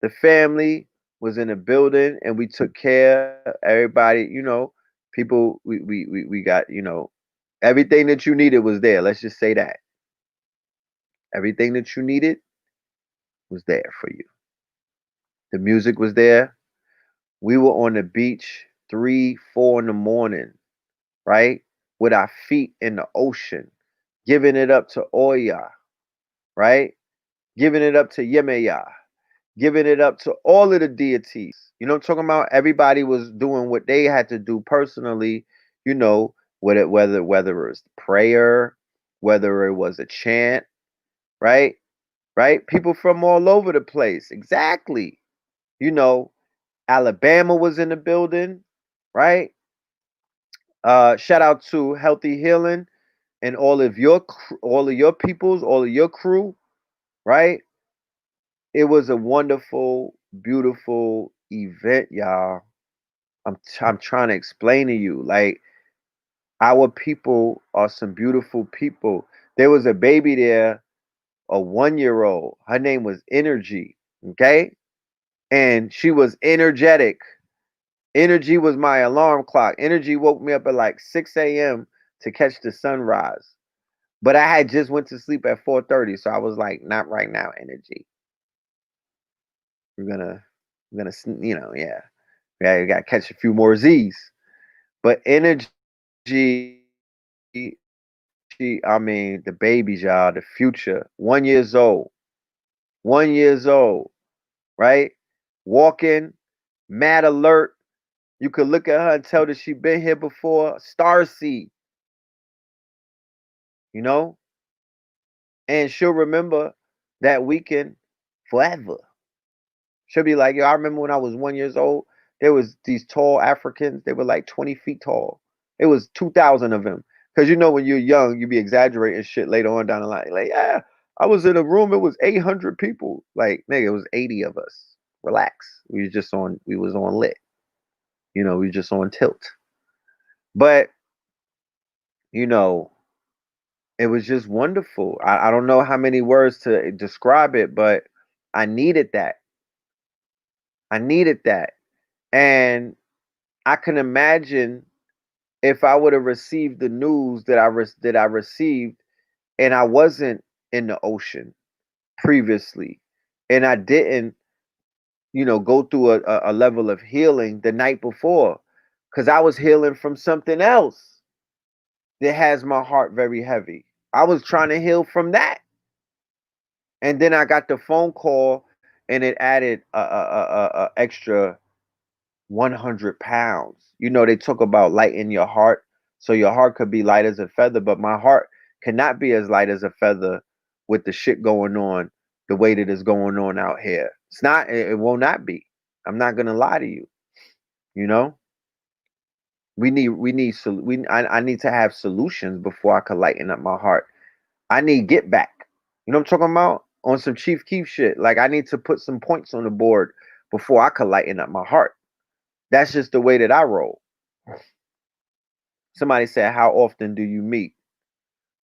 The family was in the building and we took care of everybody, people we got, everything that you needed was there. Let's just say that. Everything that you needed was there for you. The music was there. We were on the beach 3, 4 in the morning, right? With our feet in the ocean, giving it up to Oya, right? Giving it up to Yemeya, giving it up to all of the deities. You know what I'm talking about? Everybody was doing what they had to do personally, whether it was prayer, whether it was a chant, right? Right? People from all over the place. Exactly. You know, Alabama was in the building, right? Shout out to Healthy Healing and all of your peoples, all of your crew, right? It was a wonderful, beautiful event, y'all. I'm trying to explain to you, like our people are some beautiful people. There was a baby there, a 1 year old. Her name was Energy, okay, and she was energetic. Energy was my alarm clock. Energy woke me up at like 6 a.m. to catch the sunrise. But I had just went to sleep at 4:30, so I was like, not right now, Energy. We're gonna, yeah. Yeah, you gotta catch a few more Z's. But Energy, I mean, the babies, y'all, the future. 1 years old. 1 years old, right? Walking, mad alert. You could look at her and tell that she been here before. Starseed, you know? And she'll remember that weekend forever. She'll be like, yo, I remember when I was 1 years old, there was these tall Africans. They were like 20 feet tall. It was 2,000 of them. Because when you're young, you be exaggerating shit later on down the line. Like, yeah, I was in a room, it was 800 people. Like, nigga, it was 80 of us. Relax. We was on lit. We was just on tilt. But, you know, it was just wonderful. I don't know how many words to describe it, but I needed that. I needed that. And I can imagine if I would have received the news that I received and I wasn't in the ocean previously and I didn't, go through a level of healing the night before because I was healing from something else that has my heart very heavy. I was trying to heal from that. And then I got the phone call and it added a extra 100 pounds. They talk about light in your heart. So your heart could be light as a feather, but my heart cannot be as light as a feather with the shit going on the way that it's going on out here. It's not, it will not be. I'm not going to lie to you. You know, I need to have solutions before I can lighten up my heart. I need get back. You know what I'm talking about? On some Chief Keef shit. Like I need to put some points on the board before I can lighten up my heart. That's just the way that I roll. Somebody said, how often do you meet?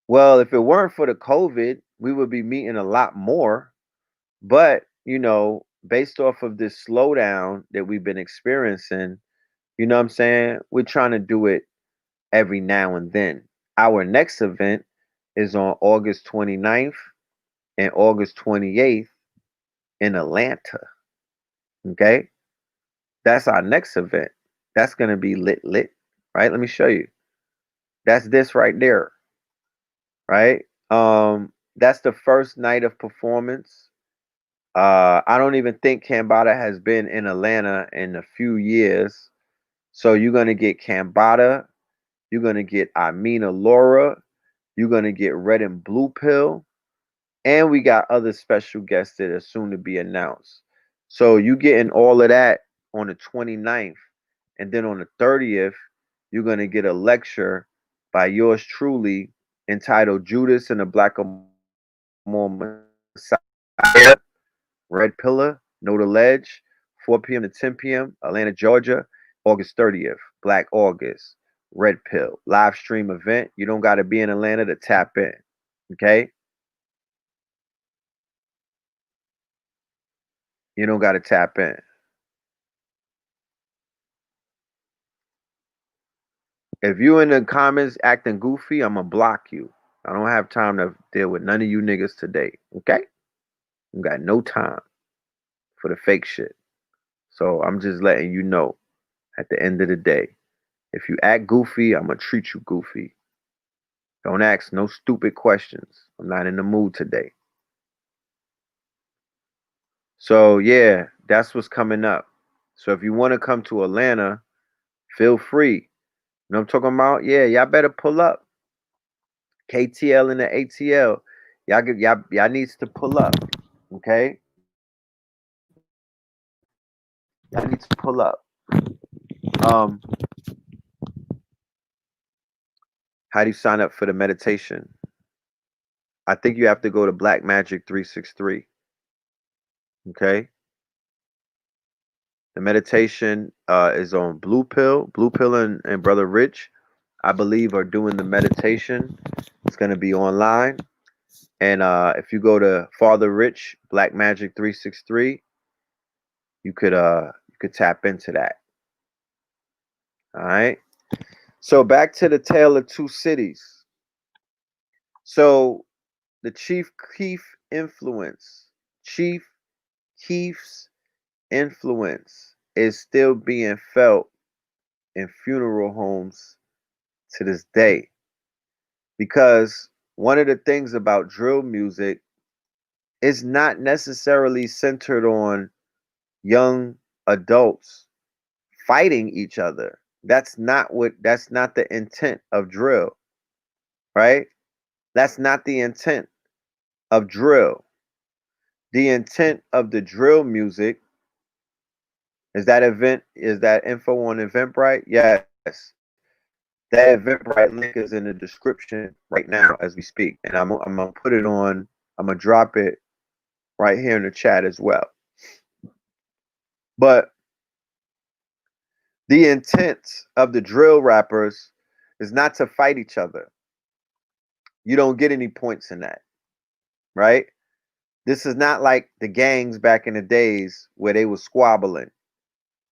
Well, if it weren't for the COVID, we would be meeting a lot more. But, based off of this slowdown that we've been experiencing, you know what I'm saying? We're trying to do it every now and then. Our next event is on August 29th and August 28th in Atlanta. Okay? That's our next event. That's going to be lit, right? Let me show you. That's this right there. right? That's the first night of performance. I don't even think Cambada has been in Atlanta in a few years. So you're gonna get Cambada, you're gonna get Amina Laura, you're gonna get Red and Blue Pill, and we got other special guests that are soon to be announced. So you getting all of that on the 29th, and then on the 30th, you're gonna get a lecture by yours truly entitled Judas and the Black Messiah, Red Pillar, Know the Ledge, 4 p.m. to 10 p.m., Atlanta, Georgia, August 30th, Black August, Red Pill, live stream event. You don't got to be in Atlanta to tap in. Okay? You don't got to tap in. If you in the comments acting goofy, I'm going to block you. I don't have time to deal with none of you niggas today. Okay? You got no time for the fake shit. So I'm just letting you know at the end of the day, if you act goofy, I'm going to treat you goofy. Don't ask no stupid questions. I'm not in the mood today. So yeah, that's what's coming up. So if you want to come to Atlanta, feel free. You know what I'm talking about? Yeah, y'all better pull up. KTL and the ATL. Y'all needs to pull up. Okay? Y'all need to pull up. Um, how do you sign up for the meditation? I think you have to go to Black Magic 363. Okay? The meditation is on Blue Pill. Blue Pill and Brother Rich, I believe, are doing the meditation. It's going to be online. And if you go to Father Rich, Black Magic 363, you could tap into that. All right. So back to the Tale of Two Cities. So the Chief Keef's influence is still being felt in funeral homes to this day. Because one of the things about drill music is not necessarily centered on young adults fighting each other. That's not the intent of drill, right? That's not the intent of drill. The intent of the drill music is that info on Eventbrite? Yes. That Eventbrite link is in the description right now as we speak. And I'm gonna put it on, I'm gonna drop it right here in the chat as well. But the intent of the drill rappers is not to fight each other. You don't get any points in that, right? This is not like the gangs back in the days where they were squabbling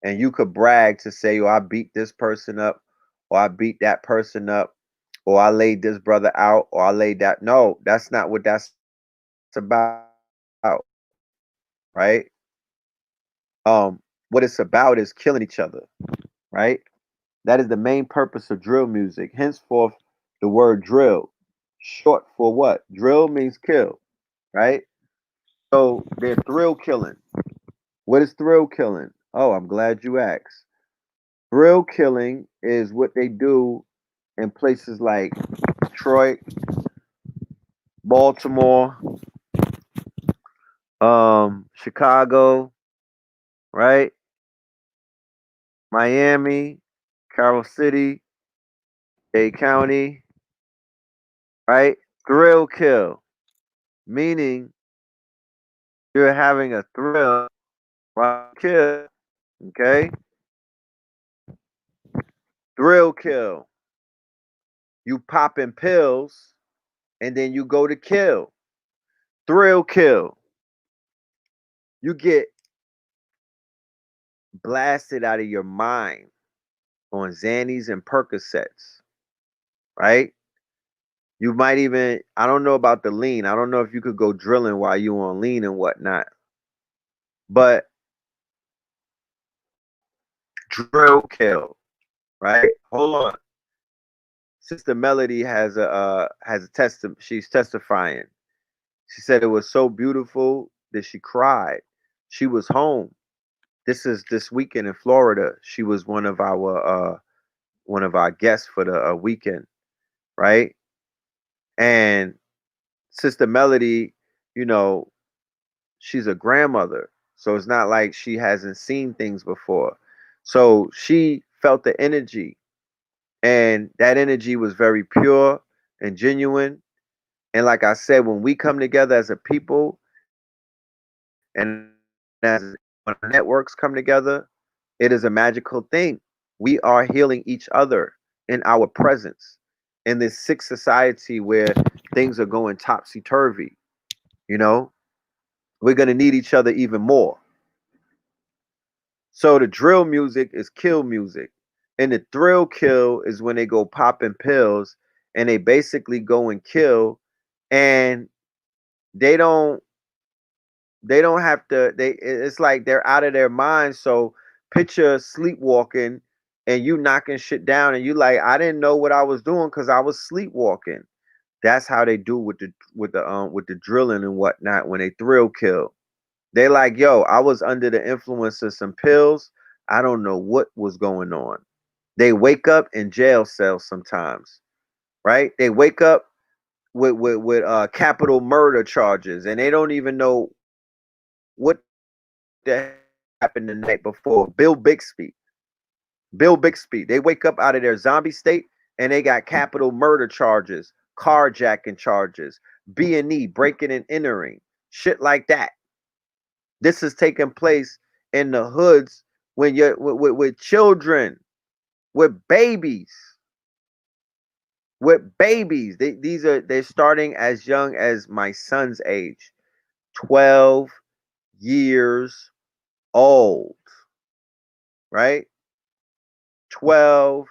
and you could brag to say, oh, I beat this person up, or I beat that person up, or I laid this brother out, or I laid that. No, that's not what that's about, right? What it's about is killing each other, right? That is the main purpose of drill music. Henceforth, the word drill, short for what? Drill means kill, right? So they're thrill killing. What is thrill killing? Oh, I'm glad you asked. Thrill killing is what they do in places like Detroit, Baltimore, Chicago, right? Miami, Carroll City, Dade County, right? Thrill kill, meaning you're having a thrill while you kill, okay? Thrill kill. You popping pills and then you go to kill. Thrill kill. You get blasted out of your mind on Xannies and Percocets, right? You might even, I don't know about the lean. I don't know if you could go drilling while you on lean and whatnot. But drill kill, right? Hold on. Sister Melody has a she's testifying. She said it was so beautiful that she cried. She was home. This is this weekend in Florida. She was one of our guests for the weekend, right? And Sister Melody, you know, she's a grandmother, so it's not like she hasn't seen things before. So she felt the energy, and that energy was very pure and genuine. And like I said, when we come together as a people and as when our networks come together, it is a magical thing. We are healing each other in our presence in this sick society where things are going topsy turvy. You know, we're gonna need each other even more. So the drill music is kill music. And the thrill kill is when they go popping pills and they basically go and kill, and they don't they don't have to it's like they're out of their minds. So picture sleepwalking and you knocking shit down and you like, I didn't know what I was doing because I was sleepwalking. That's how they do with the drilling and whatnot when they thrill kill. They like, yo, I was under the influence of some pills. I don't know what was going on. They wake up in jail cells sometimes, right? They wake up with capital murder charges, and they don't even know what the hell happened the night before. Bill Bixby. They wake up out of their zombie state and they got capital murder charges, carjacking charges, B&E, breaking and entering, shit like that. This is taking place in the hoods when you're with children, with babies, they're starting as young as my son's age, 12 years old, right? 12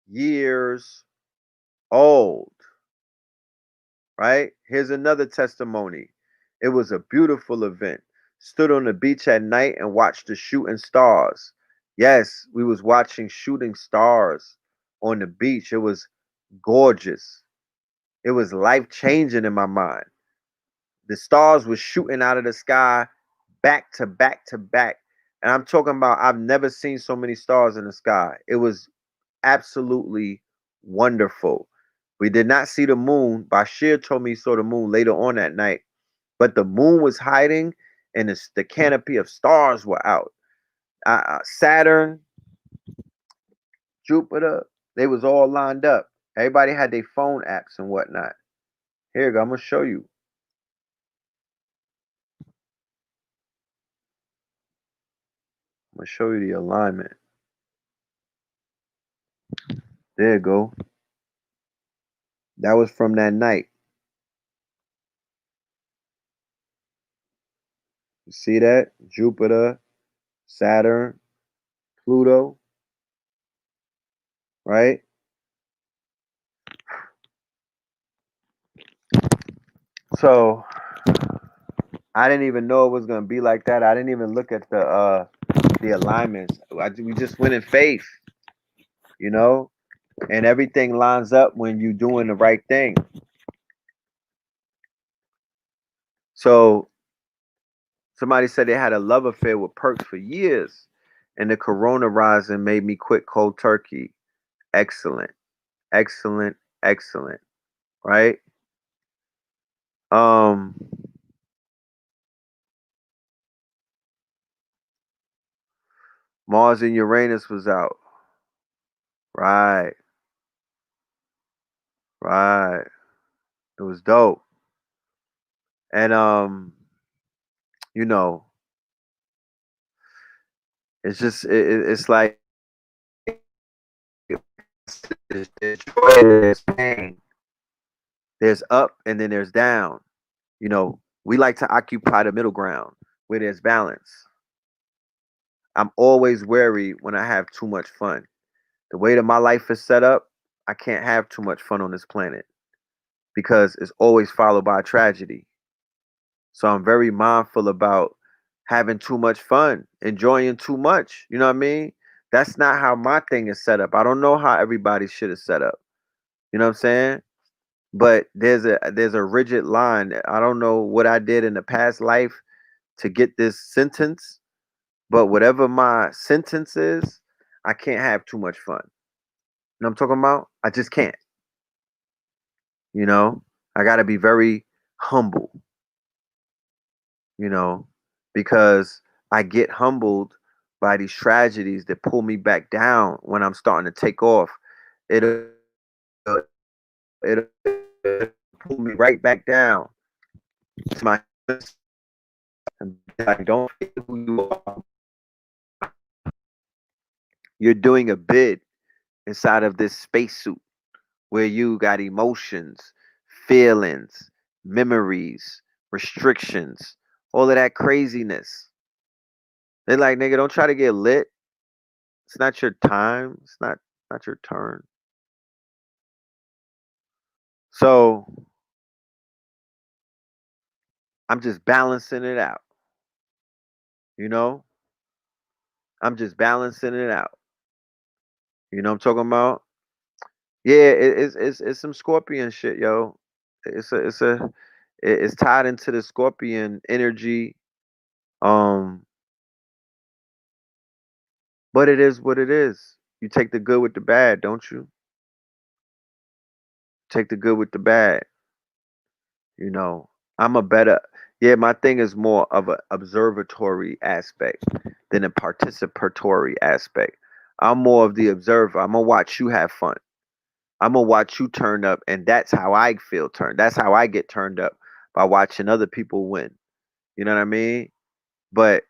years old, right? Here's another testimony. It was a beautiful event. Stood on the beach at night and watched the shooting stars. Yes, we was watching shooting stars on the beach. It was gorgeous. It was life changing in my mind. The stars were shooting out of the sky back to back to back. And I'm talking about I've never seen so many stars in the sky. It was absolutely wonderful. We did not see the moon. Bashir told me he saw the moon later on that night, but the moon was hiding and the canopy of stars were out. Saturn, Jupiter, they was all lined up. Everybody had their phone apps and whatnot. Here you go. I'm gonna show you. I'm gonna show you the alignment. There you go. That was from that night. You see that? Jupiter, Saturn, Pluto, right? So I didn't even know it was gonna be like that. I didn't even look at the alignments. We just went in faith, you know, and everything lines up when you're doing the right thing. So somebody said they had a love affair with perks for years, and the corona rising made me quit cold turkey. Excellent, excellent, excellent. Right? Um, Mars and Uranus was out. Right, right. It was dope. And you know, it's just it's like there's joy, there's pain, there's up, and then there's down. You know, we like to occupy the middle ground where there's balance. I'm always wary when I have too much fun. The way that my life is set up, I can't have too much fun on this planet because it's always followed by tragedy. So I'm very mindful about having too much fun, enjoying too much. You know what I mean? That's not how my thing is set up. I don't know how everybody's shit is set up. You know what I'm saying? But there's a rigid line. I don't know what I did in the past life to get this sentence, but whatever my sentence is, I can't have too much fun. You know what I'm talking about? I just can't. You know, I got to be very humble, you know, because I get humbled by these tragedies that pull me back down when I'm starting to take off. It'll, it'll pull me right back down to my and be like, don't forget who you are. You're doing a bid inside of this spacesuit where you got emotions, feelings, memories, restrictions, all of that craziness. They're like, nigga, don't try to get lit. It's not your time. It's not your turn. So I'm just balancing it out. You know, I'm just balancing it out. You know what I'm talking about? Yeah, it's some scorpion shit, yo. It's tied into the scorpion energy. Um, but it is what it is. You take the good with the bad, don't you? Take the good with the bad. You know, I'm a better. Yeah, my thing is more of an observatory aspect than a participatory aspect. I'm more of the observer. I'm gonna watch you have fun. I'm gonna watch you turn up, and that's how I feel turned. That's how I get turned up by watching other people win. You know what I mean? But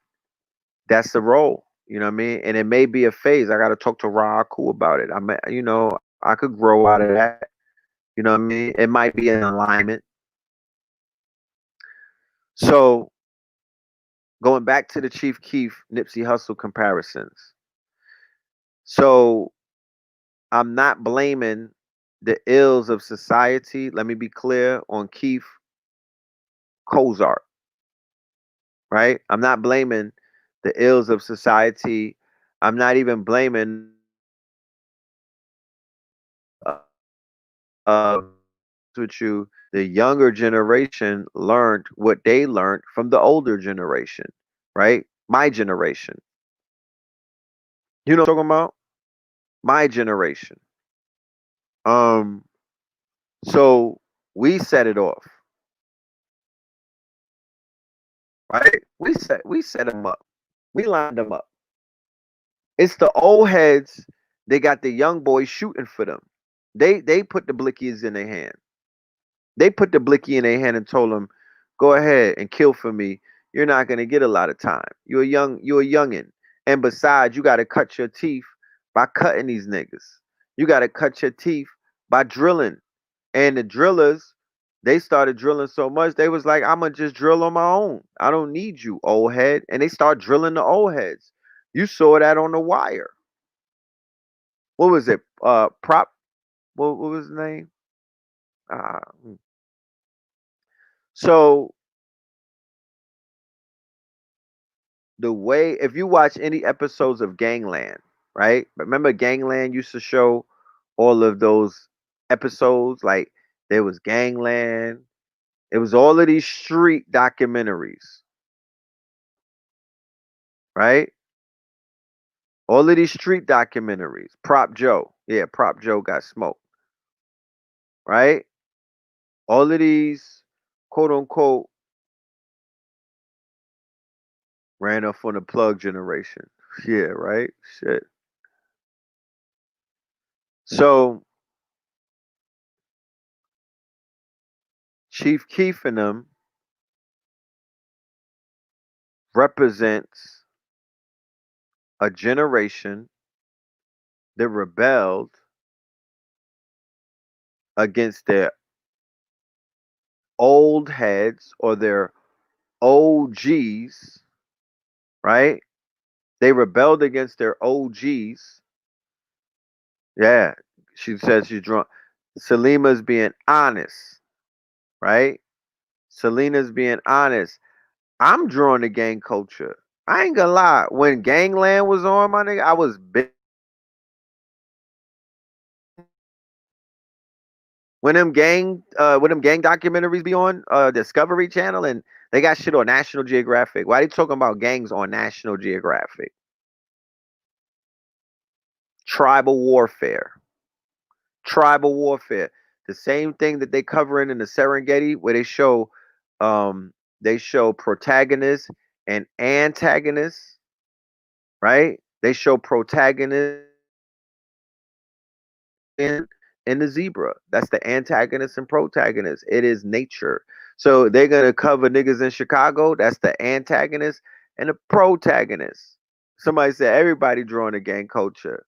that's the role. You know what I mean? And it may be a phase. I got to talk to Ra Cool about it. I could grow out of that. You know what I mean? It might be an alignment. So going back to the Chief Keef Nipsey Hussle comparisons. So I'm not blaming the ills of society. Let me be clear on Keith Kozart, right? I'm not blaming the ills of society. I'm not even blaming with you. The younger generation learned what they learned from the older generation, right? My generation. You know what I'm talking about? My generation. Um, so we set it off, right? We set them up. We lined them up. It's the old heads. They got the young boys shooting for them. They put the blickies in their hand. They put the blicky in their hand and told them, "Go ahead and kill for me. You're not gonna get a lot of time. You're a youngin. And besides, you gotta cut your teeth by cutting these niggas. You gotta cut your teeth by drilling." And the drillers, they started drilling so much, they was like, "I'ma just drill on my own. I don't need you, old head." And they start drilling the old heads. You saw that on the wire. What was it? Prop. What was his name? Uh, so the way, if you watch any episodes of Gangland, right? Remember Gangland used to show all of those episodes. Like there was Gangland. It was all of these street documentaries, right? All of these street documentaries. Prop Joe. Yeah, Prop Joe got smoked, right? All of these quote unquote ran up on the plug generation. Yeah, right? Shit. So Chief Keef and them represents a generation that rebelled against their old heads or their OGs, right? They rebelled against their OGs. Yeah, she says she's drunk. Selima's being honest, right? Selena's being honest. I'm drawing the gang culture. I ain't gonna lie. When Gangland was on, my nigga, I was big when them gang documentaries be on Discovery Channel and they got shit on National Geographic. Why they talking about gangs on National Geographic? Tribal warfare. Tribal warfare. The same thing that they covering in the Serengeti, where they show protagonists and antagonists, right? They show protagonists in the zebra. That's the antagonist and protagonist. It is nature. So they're gonna cover niggas in Chicago. That's the antagonist and the protagonist. Somebody said everybody drawing a gang culture.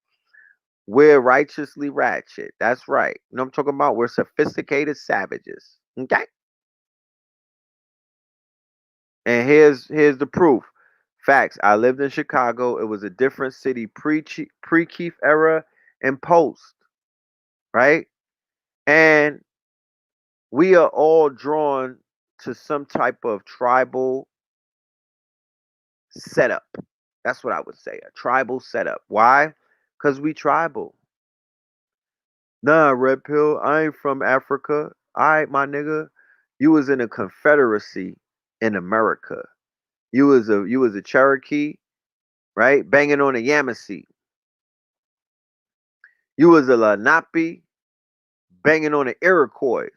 We're righteously ratchet. That's right. You know what I'm talking about? We're sophisticated savages. Okay. And here's the proof. Facts. I lived in Chicago. It was a different city pre Keith era and post, right? And we are all drawn to some type of tribal setup. That's what I would say. A tribal setup. Why? Because we tribal. Nah, Red Pill, I ain't from Africa. Alright, my nigga. You was in a confederacy in America. You was a Cherokee, right? Banging on a Yamasee. You was a Lenape banging on the Iroquois.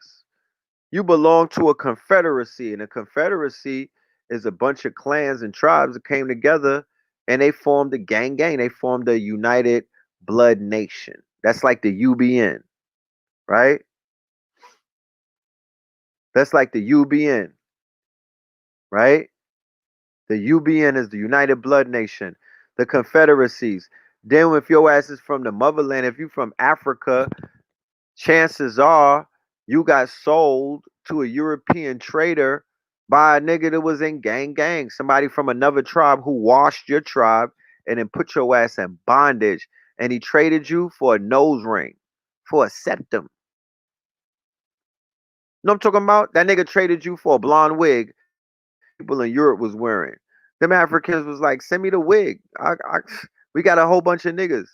You belong to a confederacy, and a confederacy is a bunch of clans and tribes that came together and they formed a gang. They formed a United Blood Nation. That's like the UBN, right? That's like the UBN, right? The UBN is the United Blood Nation. The confederacies. Then if your ass is from the motherland, if you from Africa, chances are you got sold to a European trader by a nigga that was in gang. Somebody from another tribe who washed your tribe and then put your ass in bondage. And he traded you for a nose ring, for a septum. You know what I'm talking about? That nigga traded you for a blonde wig people in Europe was wearing. Them Africans was like, send me the wig. We got a whole bunch of niggas.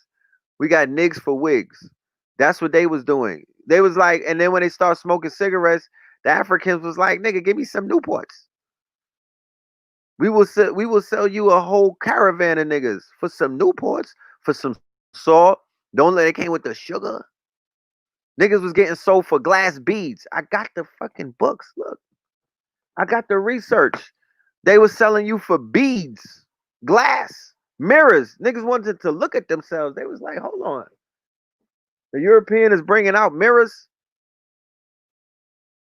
We got niggas for wigs. That's what they was doing. They was like, and then when they start smoking cigarettes, the Africans was like, nigga, give me some Newports. We will sell you a whole caravan of niggas for some Newports, for some salt. Don't let it came with the sugar. Niggas was getting sold for glass beads. I got the fucking books. Look, I got the research. They was selling you for beads, glass, mirrors. Niggas wanted to look at themselves. They was like, hold on. The European is bringing out mirrors.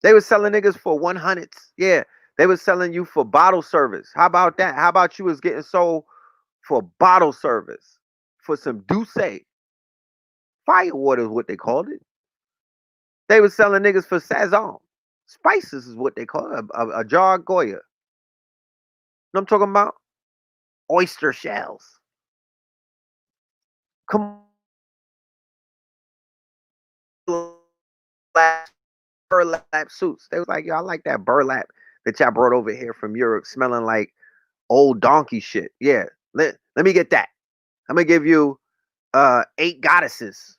They was selling niggas for 100s. Yeah, they was selling you for bottle service. How about that? How about you was getting sold for bottle service for some Douce? Firewater is what they called it. They was selling niggas for Sazon. Spices is what they call it. A jar of Goya. You know what I'm talking about? Oyster shells. Come burlap suits. They was like, yo, I like that burlap that y'all brought over here from Europe, smelling like old donkey shit. Yeah, let me get that. I'm gonna give you 8 goddesses.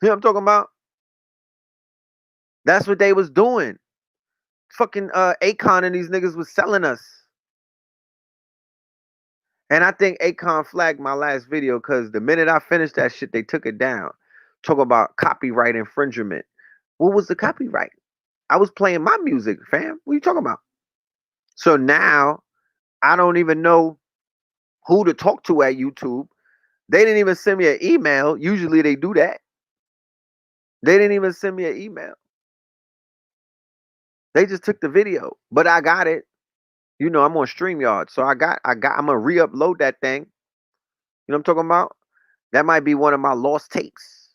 You know what I'm talking about? That's what they was doing. Fucking Akon and these niggas was selling us. And I think Akon flagged my last video because the minute I finished that shit, they took it down. Talk about copyright infringement. What was the copyright? I was playing my music, fam. What are you talking about? So now I don't even know who to talk to at YouTube. They didn't even send me an email. Usually they do that. They didn't even send me an email. They just took the video, but I got it. You know, I'm on StreamYard, so I'm gonna re-upload that thing. You know what I'm talking about? That might be one of my lost tapes.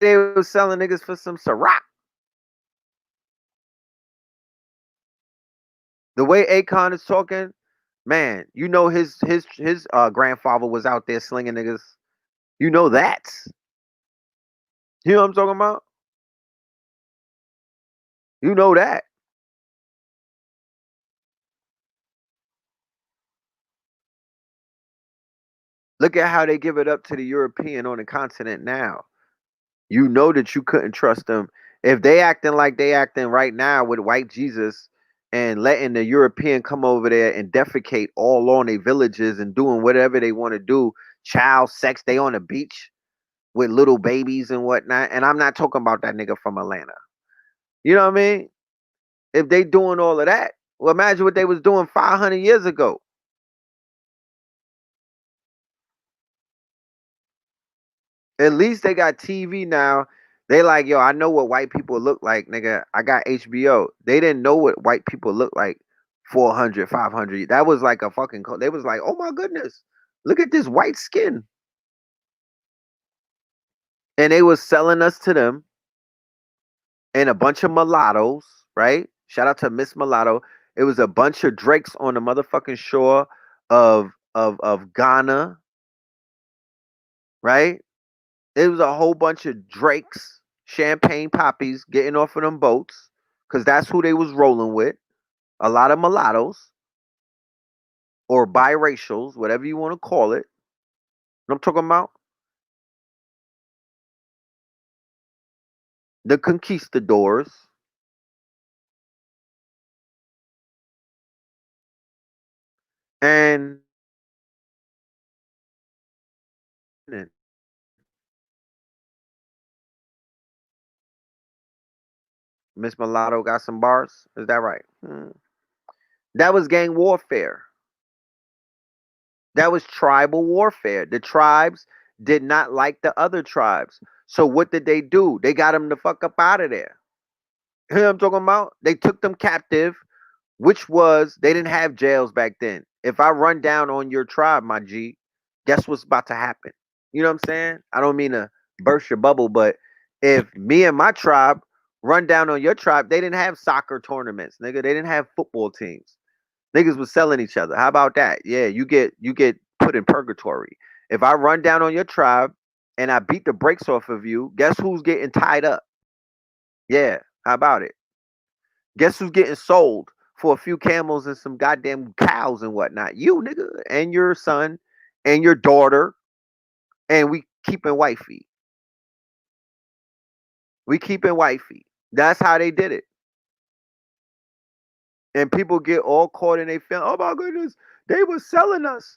They were selling niggas for some Ciroc. The way Akon is talking, man, you know his grandfather was out there slinging niggas. You know that. You know what I'm talking about? You know that. Look at how they give it up to the European on the continent now. You know that you couldn't trust them. If they acting like they acting right now with white Jesus and letting the European come over there and defecate all on their villages and doing whatever they want to do, child sex, they on the beach with little babies and whatnot. And I'm not talking about that nigga from Atlanta. You know what I mean? If they doing all of that, well, imagine what they was doing 500 years ago. At least they got TV now. They like, yo, I know what white people look like, nigga. I got HBO. They didn't know what white people look like 400, 500. That was like a fucking, they was like, oh my goodness, look at this white skin. And they was selling us to them and a bunch of mulattoes, right? Shout out to Miss Mulatto. It was a bunch of Drakes on the motherfucking shore of Ghana, right? It was a whole bunch of Drakes, champagne poppies getting off of them boats because that's who they was rolling with. A lot of mulattoes or biracials, whatever you want to call it. What I'm talking about? The conquistadors. And Miss Mulatto got some bars. Is that right? That was gang warfare. That was tribal warfare. The tribes did not like the other tribes. So what did they do? They got them the fuck up out of there. You know what I'm talking about? They took them captive, which was, they didn't have jails back then. If I run down on your tribe, my G, guess what's about to happen? You know what I'm saying? I don't mean to burst your bubble, but if me and my tribe run down on your tribe, they didn't have soccer tournaments, nigga. They didn't have football teams. Niggas was selling each other. How about that? Yeah, you get put in purgatory. If I run down on your tribe and I beat the brakes off of you, guess who's getting tied up? Yeah, how about it? Guess who's getting sold for a few camels and some goddamn cows and whatnot? You, nigga, and your son and your daughter, and we keeping wifey. We keeping wifey. That's how they did it. And people get all caught in they feeling, oh my goodness, they was selling us.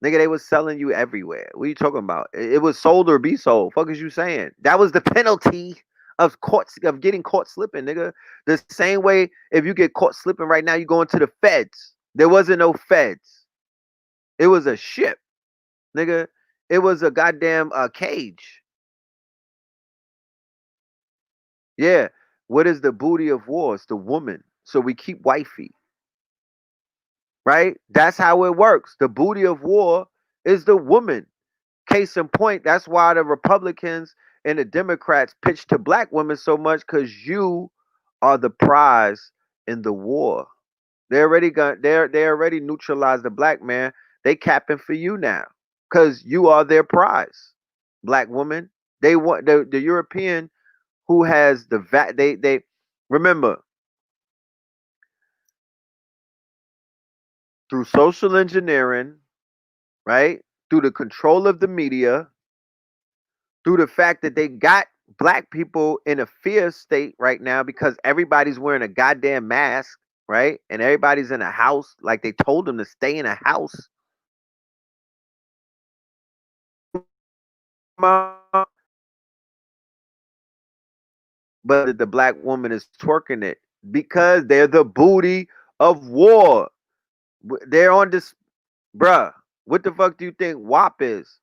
Nigga, they was selling you everywhere. What are you talking about? It was sold or be sold. Fuck is you saying? That was the penalty of getting caught slipping, nigga. The same way if you get caught slipping right now, you going to the feds. There wasn't no feds. It was a ship, nigga. It was a goddamn cage. Yeah. What is the booty of war? It's the woman. So we keep wifey. Right? That's how it works. The booty of war is the woman. Case in point, that's why the Republicans and the Democrats pitch to black women so much because you are the prize in the war. They already neutralized the black man. They capping for you now because you are their prize. Black woman. They want the European who has they remember through social engineering, right? Through the control of the media, through the fact that they got black people in a fear state right now because everybody's wearing a goddamn mask, right? And everybody's in a house like they told them to stay in a house. But the black woman is twerking it because they're the booty of war. They're on this, bruh. What the fuck do you think WAP is?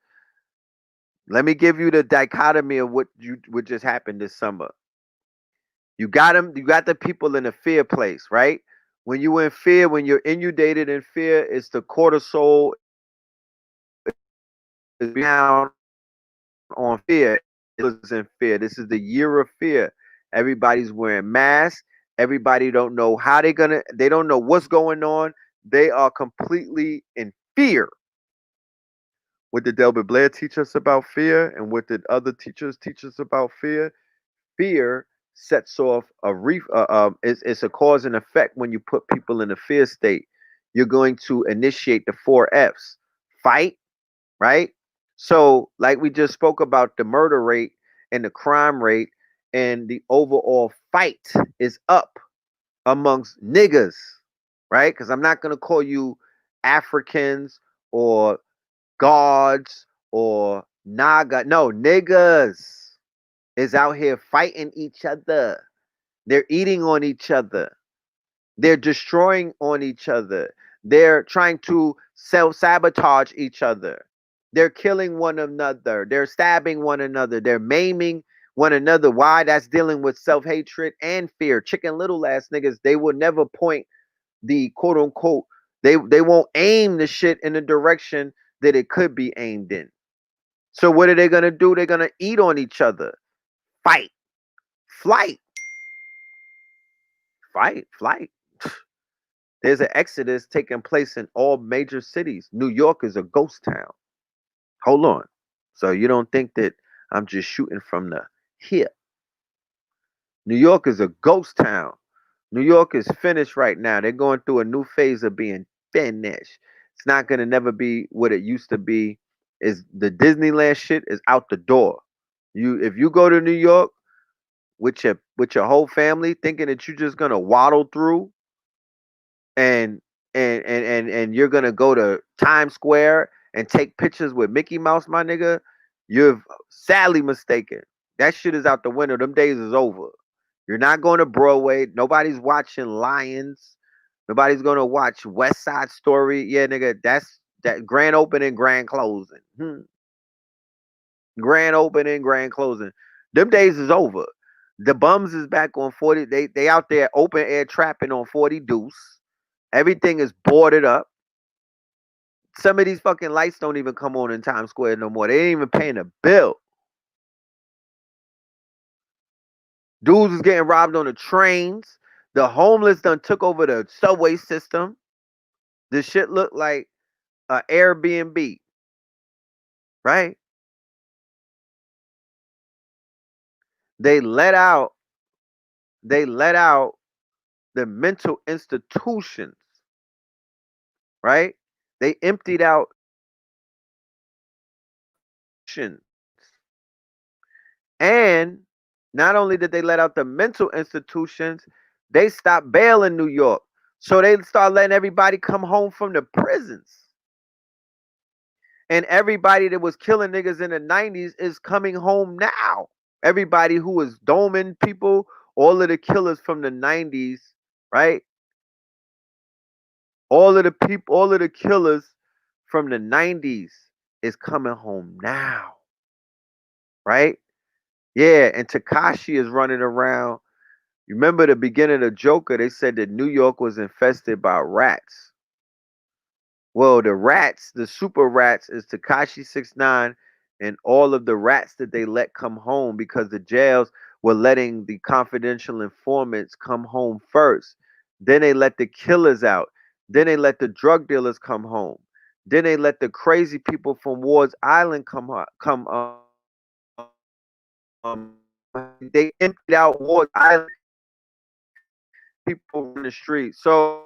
Let me give you the dichotomy of what just happened this summer. You got them. You got the people in a fear place, right? When you in fear, when you're inundated in fear, it's the cortisol is down on fear. It was in fear. This is the year of fear. Everybody's wearing masks. Everybody don't know how they're gonna. They don't know what's going on. They are completely in fear. What did Delbert Blair teach us about fear, and what did other teachers teach us about fear? Fear sets off it's a cause and effect when you put people in a fear state. You're going to initiate the four F's: fight, right? So, like we just spoke about the murder rate and the crime rate and the overall fight is up amongst niggas, right? Because I'm not gonna call you Africans or gods or naga. No, niggas is out here fighting each other. They're eating on each other. They're destroying on each other. They're trying to self sabotage each other. They're killing one another. They're stabbing one another. They're maiming one another. Why? That's dealing with self hatred and fear. Chicken little ass niggas, they will never point the quote unquote, they won't aim the shit in the direction that it could be aimed in. So what are they gonna do? They're gonna eat on each other. Fight. Flight. Flight. There's an exodus taking place in all major cities. New York is a ghost town. Hold on. So you don't think that I'm just shooting from the hip. New York is a ghost town. New York is finished right now. They're going through a new phase of being finished. It's not gonna never be what it used to be. Is the Disneyland shit is out the door. You if you go to New York with your whole family thinking that you're just gonna waddle through and and you're gonna go to Times Square and take pictures with Mickey Mouse, my nigga, you're sadly mistaken. That shit is out the window. Them days is over. You're not going to Broadway. Nobody's watching Lions. Nobody's gonna watch West Side Story. Yeah, nigga, that's that grand opening, grand closing. Grand opening, grand closing. Them days is over. The bums is back on 40. They out there open air trapping on 40 Deuce. Everything is boarded up. Some of these fucking lights don't even come on in Times Square no more. They ain't even paying a bill. Dudes is getting robbed on the trains. The homeless done took over the subway system. This shit look like a Airbnb, right? They let out they let out the mental institutions, right? They emptied out and not only did they let out the mental institutions, they stopped bail in New York. So they start letting everybody come home from the prisons. And everybody that was killing niggas in the 90s is coming home now. Everybody who was doming people, all of the killers from the 90s, right? All of the killers from the 90s is coming home now, right? Yeah, and Takashi is running around. You remember the beginning of Joker? They said that New York was infested by rats. Well, the rats, the super rats, is Takashi 69 and all of the rats that they let come home because the jails were letting the confidential informants come home first. Then they let the killers out. Then they let the drug dealers come home. Then they let the crazy people from Ward's Island come they emptied out Ward's Island. People in the street. So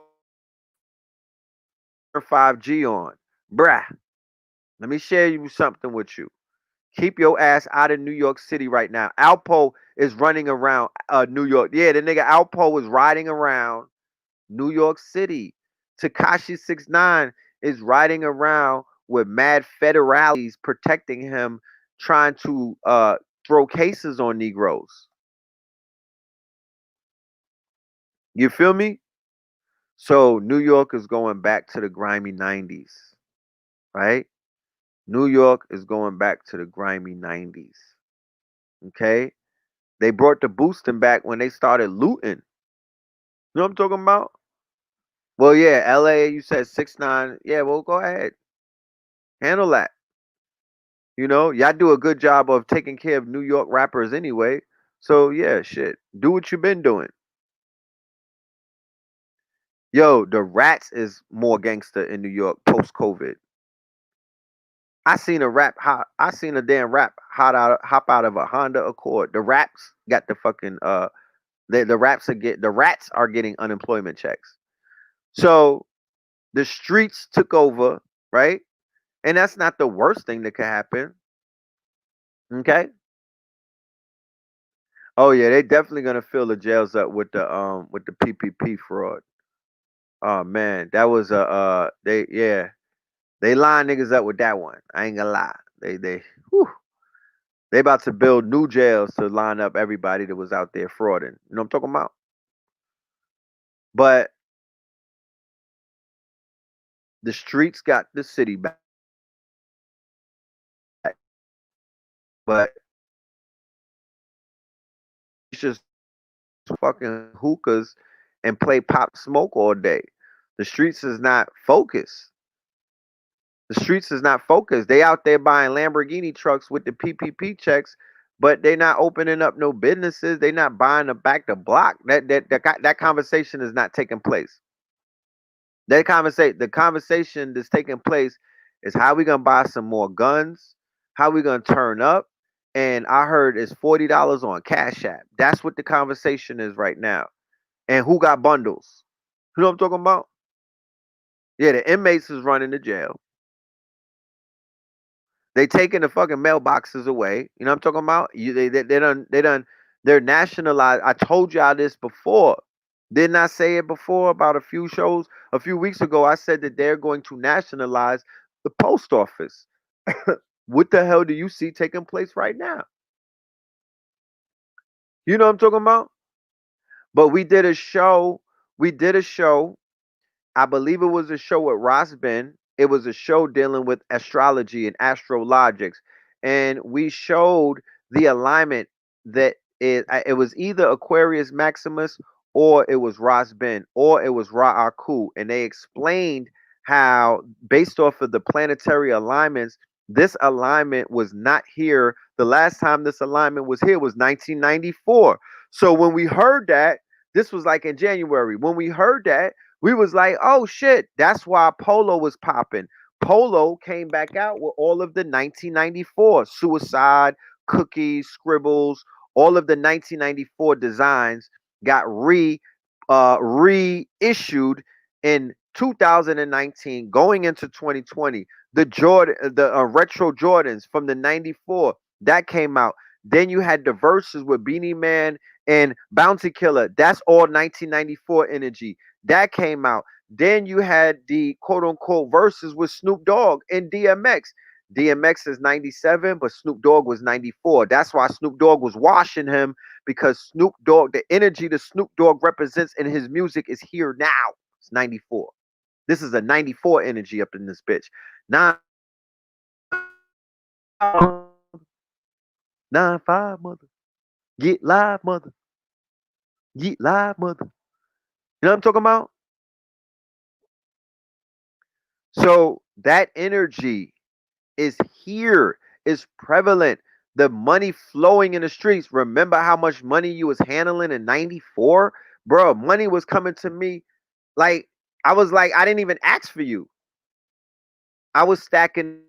5G on. Bruh, let me share you something with you. Keep your ass out of New York City right now. Alpo is running around New York. Yeah, the nigga Alpo is riding around New York City. Takashi 69 is riding around with mad federales protecting him, trying to throw cases on Negroes. You feel me? So New York is going back to the grimy 90s, right? New York is going back to the grimy 90s. Okay? They brought the boosting back when they started looting. You know what I'm talking about? Well, yeah, LA, you said 6ix9ine. Yeah, well, go ahead. Handle that. You know, y'all do a good job of taking care of New York rappers anyway. So, yeah, shit. Do what you been doing. Yo, the Rats is more gangster in New York post COVID. I seen a damn rap hop out of a Honda Accord. The Raps got the fucking the Rats are getting unemployment checks. So the streets took over, right? And that's not the worst thing that could happen. Okay. Oh yeah, they definitely gonna fill the jails up with the PPP fraud. Oh man, that was a they line niggas up with that one. I ain't gonna lie. Whew, they about to build new jails to line up everybody that was out there frauding. You know what I'm talking about? But the streets got the city back. But it's just fucking hookahs and play pop smoke all day. The streets is not focused. The streets is not focused. They out there buying Lamborghini trucks with the PPP checks, but they not opening up no businesses. They not buying back the block. That conversation is not taking place. The conversation that's taking place is how we gonna buy some more guns, how we gonna turn up, and I heard it's $40 on Cash App. That's what the conversation is right now. And who got bundles? You know what I'm talking about? Yeah, the inmates is running the jail. They taking the fucking mailboxes away. You know what I'm talking about? They're nationalized. I told y'all this before. Didn't I say it before about a few shows? A few weeks ago, I said that they're going to nationalize the post office. What the hell do you see taking place right now? You know what I'm talking about? But we did a show. We did a show. I believe it was a show with Ross Ben. It was a show dealing with astrology and astrologics. And we showed the alignment that it was either Aquarius Maximus or it was Ross Ben or it was Ra Aku. And they explained how, based off of the planetary alignments, this alignment was not here. The last time this alignment was here was 1994. So when we heard that, this was like in January. When we heard that, we was like, oh shit, that's why Polo was popping. Polo came back out with all of the 1994 suicide, cookies, scribbles, all of the 1994 designs got reissued in 2019 going into 2020. The retro Jordans from the 94 that came out. Then you had the verses with Beanie Man and Bounty Killer. That's all 1994 energy. That came out. Then you had the quote unquote verses with Snoop Dogg and DMX. DMX is 97, but Snoop Dogg was 94. That's why Snoop Dogg was washing him, because Snoop Dogg, the energy that Snoop Dogg represents in his music is here now. It's 94. This is a 94 energy up in this bitch. 9-5, mother. Get live, mother. Get live, mother. You know what I'm talking about? So that energy is here, is prevalent. The money flowing in the streets. Remember how much money you was handling in 94? Bro, money was coming to me like I was like, I didn't even ask for you. I was stacking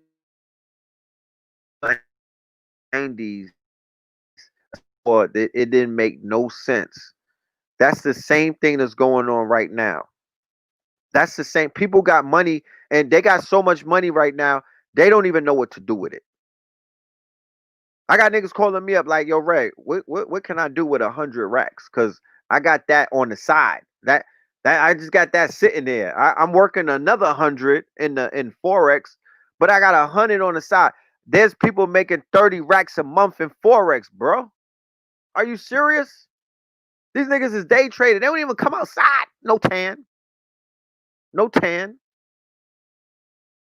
90s, or it didn't make no sense. That's the same thing that's going on right now. That's the same. People got money and they got so much money right now, they don't even know what to do with it. I got niggas calling me up like, yo, Ray, what can I do with 100 racks? Cause I got that on the side. That I just got that sitting there. I'm working another 100 in Forex, but I got 100 on the side. There's people making 30 racks a month in Forex, bro. Are you serious? These niggas is day trading. They don't even come outside. No tan. No tan.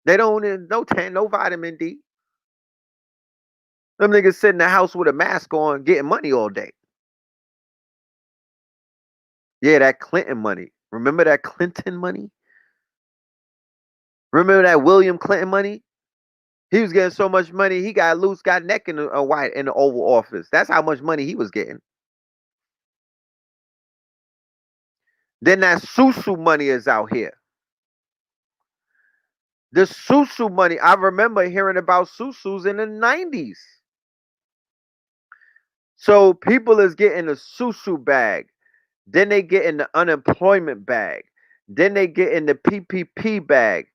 They don't no tan, no vitamin D. Them niggas sit in the house with a mask on, getting money all day. Yeah, that Clinton money. Remember that Clinton money? Remember that William Clinton money? He was getting so much money, he got loose, got neck in a white in the Oval Office. That's how much money he was getting. Then that Susu money is out here. The Susu money, I remember hearing about Susus in the 90s. So people is getting the Susu bag. Then they get in the unemployment bag. Then they get in the PPP bag.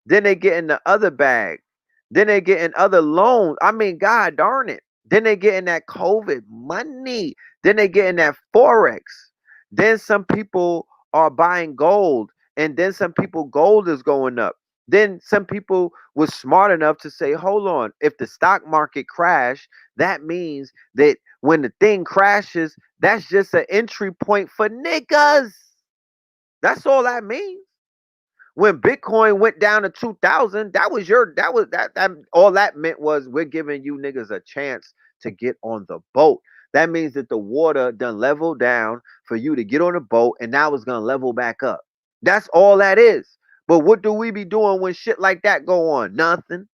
Then they get in the other bag. Then they getting other loans. I mean, God darn it. Then they getting that COVID money. Then they getting that Forex. Then some people are buying gold. And then some people gold is going up. Then some people was smart enough to say, hold on, if the stock market crash, that means that when the thing crashes, that's just an entry point for niggas. That's all that means. When Bitcoin went down to 2000, that all that meant was we're giving you niggas a chance to get on the boat. That means that the water done leveled down for you to get on the boat, and now it's gonna level back up. That's all that is. But what do we be doing when shit like that go on? Nothing.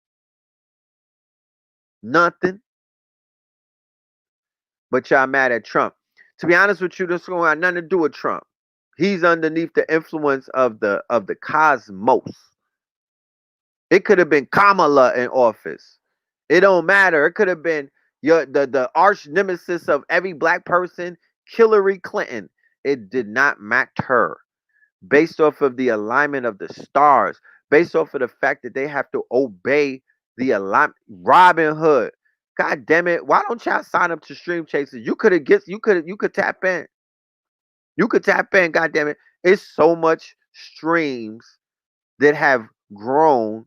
Nothing. But y'all mad at Trump. To be honest with you, this don't have nothing to do with Trump. He's underneath the influence of the cosmos. It could have been Kamala in office. It don't matter. It could have been the arch nemesis of every black person, Hillary Clinton. It did not matter. Based off of the alignment of the stars, based off of the fact that they have to obey the alignment. Robin Hood. God damn it. Why don't y'all sign up to Stream Chasers? You could tap in. You could tap in, god damn it. It's so much streams that have grown.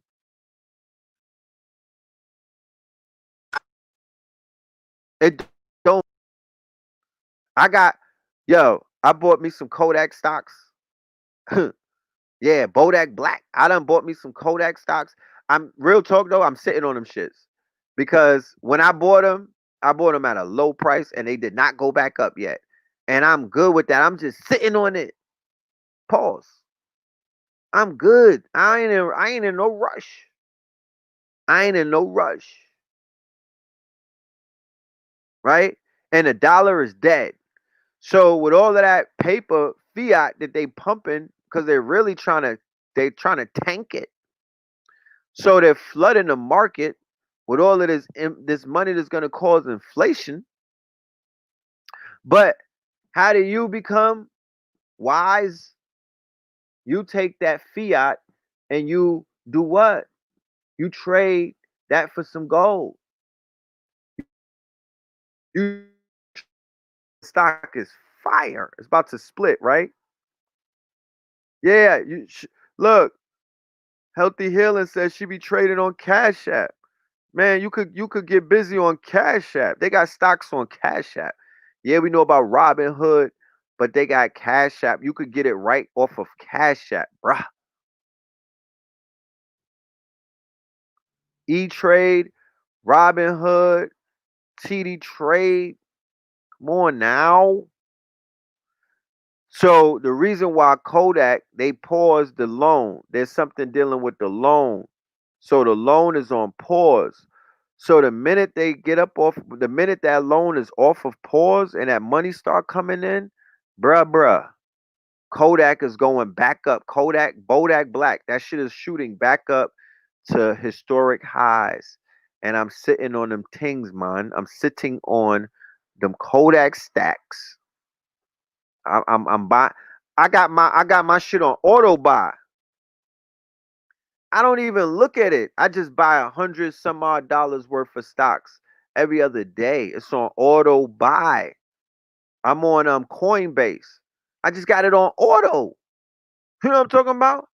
It don't. I got, yo, I bought me some Kodak stocks. Yeah, Bodak Black. I done bought me some Kodak stocks. I'm real talk though. I'm sitting on them shits because when I bought them at a low price and they did not go back up yet. And I'm good with that. I'm just sitting on it. Pause. I'm good. I ain't in no rush. I ain't in no rush. Right? And the dollar is dead. So with all of that paper fiat that they pumping, because they trying to tank it. So they're flooding the market with all of this money that's going to cause inflation. But how do you become wise? You take that fiat and you do what? You trade that for some gold. You stock is fire. It's about to split, right? Yeah. Look. Healthy Healing says she be trading on Cash App. Man, you could get busy on Cash App. They got stocks on Cash App. Yeah, we know about Robin Hood, but they got Cash App. You could get it right off of Cash App, bruh. E Trade, Robin Hood, TD Trade. Come on now. So the reason why Kodak they paused the loan, there's something dealing with the loan. So the loan is on pause. So the minute that loan is off of pause and that money start coming in, bruh, Kodak is going back up. Bodak Black, that shit is shooting back up to historic highs. And I'm sitting on them things, man. I'm sitting on them Kodak stacks. I'm buying. I got my shit on auto buy. I don't even look at it. I just buy 100 some odd dollars worth of stocks every other day. It's on auto buy. I'm on Coinbase. I just got it on auto. You know what I'm talking about?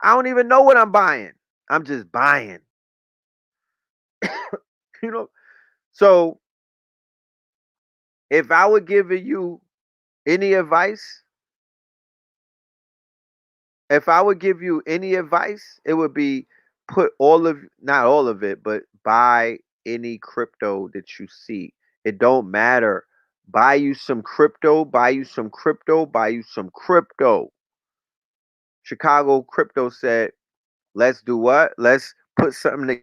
I don't even know what I'm buying. I'm just buying. You know. So if I would give you any advice, if I would give you any advice, it would be put not all of it, but buy any crypto that you see. It don't matter. Buy you some crypto, buy you some crypto, buy you some crypto. Chicago crypto said, let's do what? Let's put something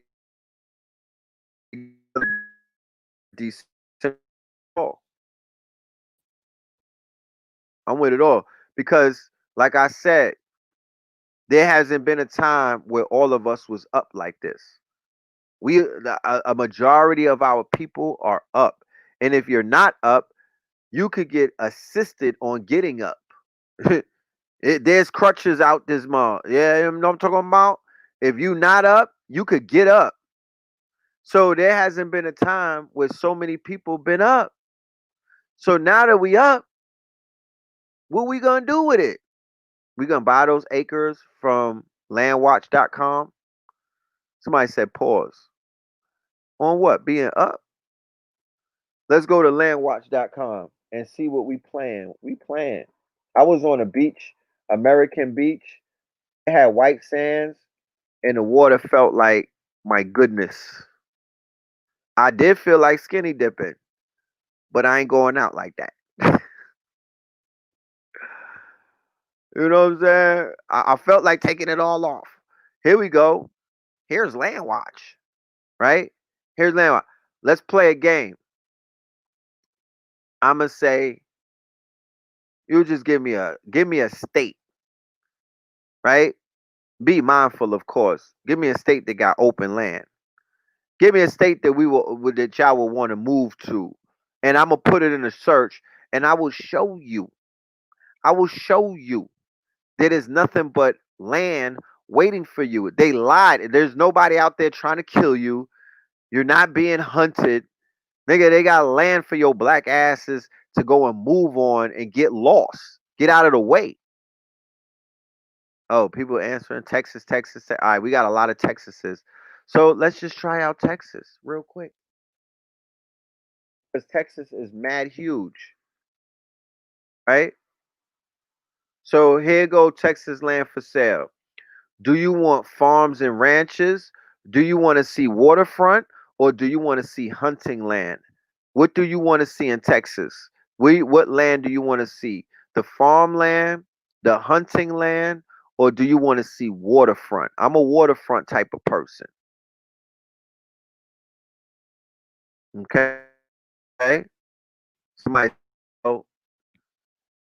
together. I'm with it all. Because like I said, there hasn't been a time where all of us was up like this. A majority of our people are up, and if you're not up, you could get assisted on getting up. There's crutches out this month. Yeah, you know what I'm talking about. If you not up, you could get up. So there hasn't been a time where so many people been up. So now that we up, what we gonna do with it? We gonna buy those acres from landwatch.com? Somebody said pause. On what? Being up? Let's go to landwatch.com and see what we plan. We plan. I was on a beach, American beach. It had white sands and the water felt like, my goodness. I did feel like skinny dipping, but I ain't going out like that. You know what I'm saying? I felt like taking it all off. Here we go. Here's Landwatch, right? Here's Landwatch. Let's play a game. I'ma say you just give me a state, right? Be mindful, of course. Give me a state that got open land. Give me a state that that y'all will want to move to, and I'm gonna put it in a search, and I will show you. I will show you that is nothing but land waiting for you. They lied. There's nobody out there trying to kill you. You're not being hunted. Nigga, they got land for your black asses to go and move on and get lost. Get out of the way. Oh, people answering Texas, Texas. All right, we got a lot of Texases. So let's just try out Texas real quick. Because Texas is mad huge, right? So here go Texas land for sale. Do you want farms and ranches? Do you want to see waterfront or do you want to see hunting land? What do you want to see in Texas? What land do you want to see? The farmland, the hunting land, or do you want to see waterfront? I'm a waterfront type of person. Okay. Somebody, oh,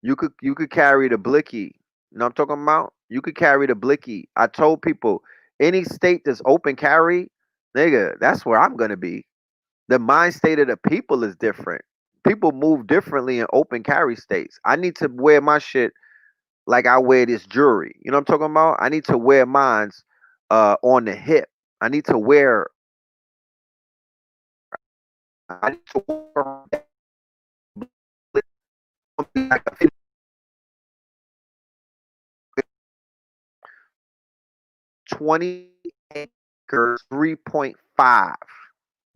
you could carry the blicky. You know what I'm talking about? You could carry the blicky. I told people any state that's open carry, nigga, that's where I'm gonna be. The mind state of the people is different. People move differently in open carry states. I need to wear my shit like I wear this jewelry. You know what I'm talking about? I need to wear mines on the hip. I need to wear. I need to wear like a 20 acres, 3.5.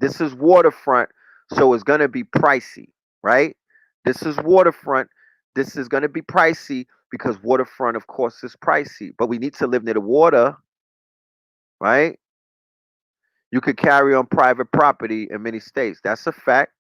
This is waterfront, so it's gonna be pricey, right? This is waterfront. This is gonna be pricey because waterfront, of course, is pricey. But we need to live near the water, right? You could carry on private property in many states. That's a fact.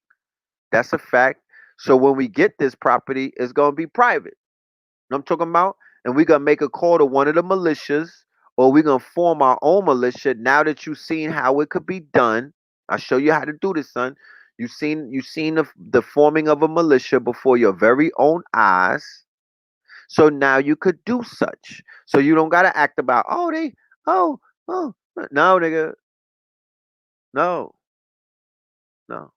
That's a fact. So when we get this property, it's gonna be private. You know what I'm talking about? And we're gonna make a call to one of the militias, or we're gonna form our own militia. Now that you've seen how it could be done, I'll show you how to do this, son. You've seen the forming of a militia before your very own eyes. So now you could do such. So you don't gotta act about, oh, they, oh, oh, no, nigga, no, no,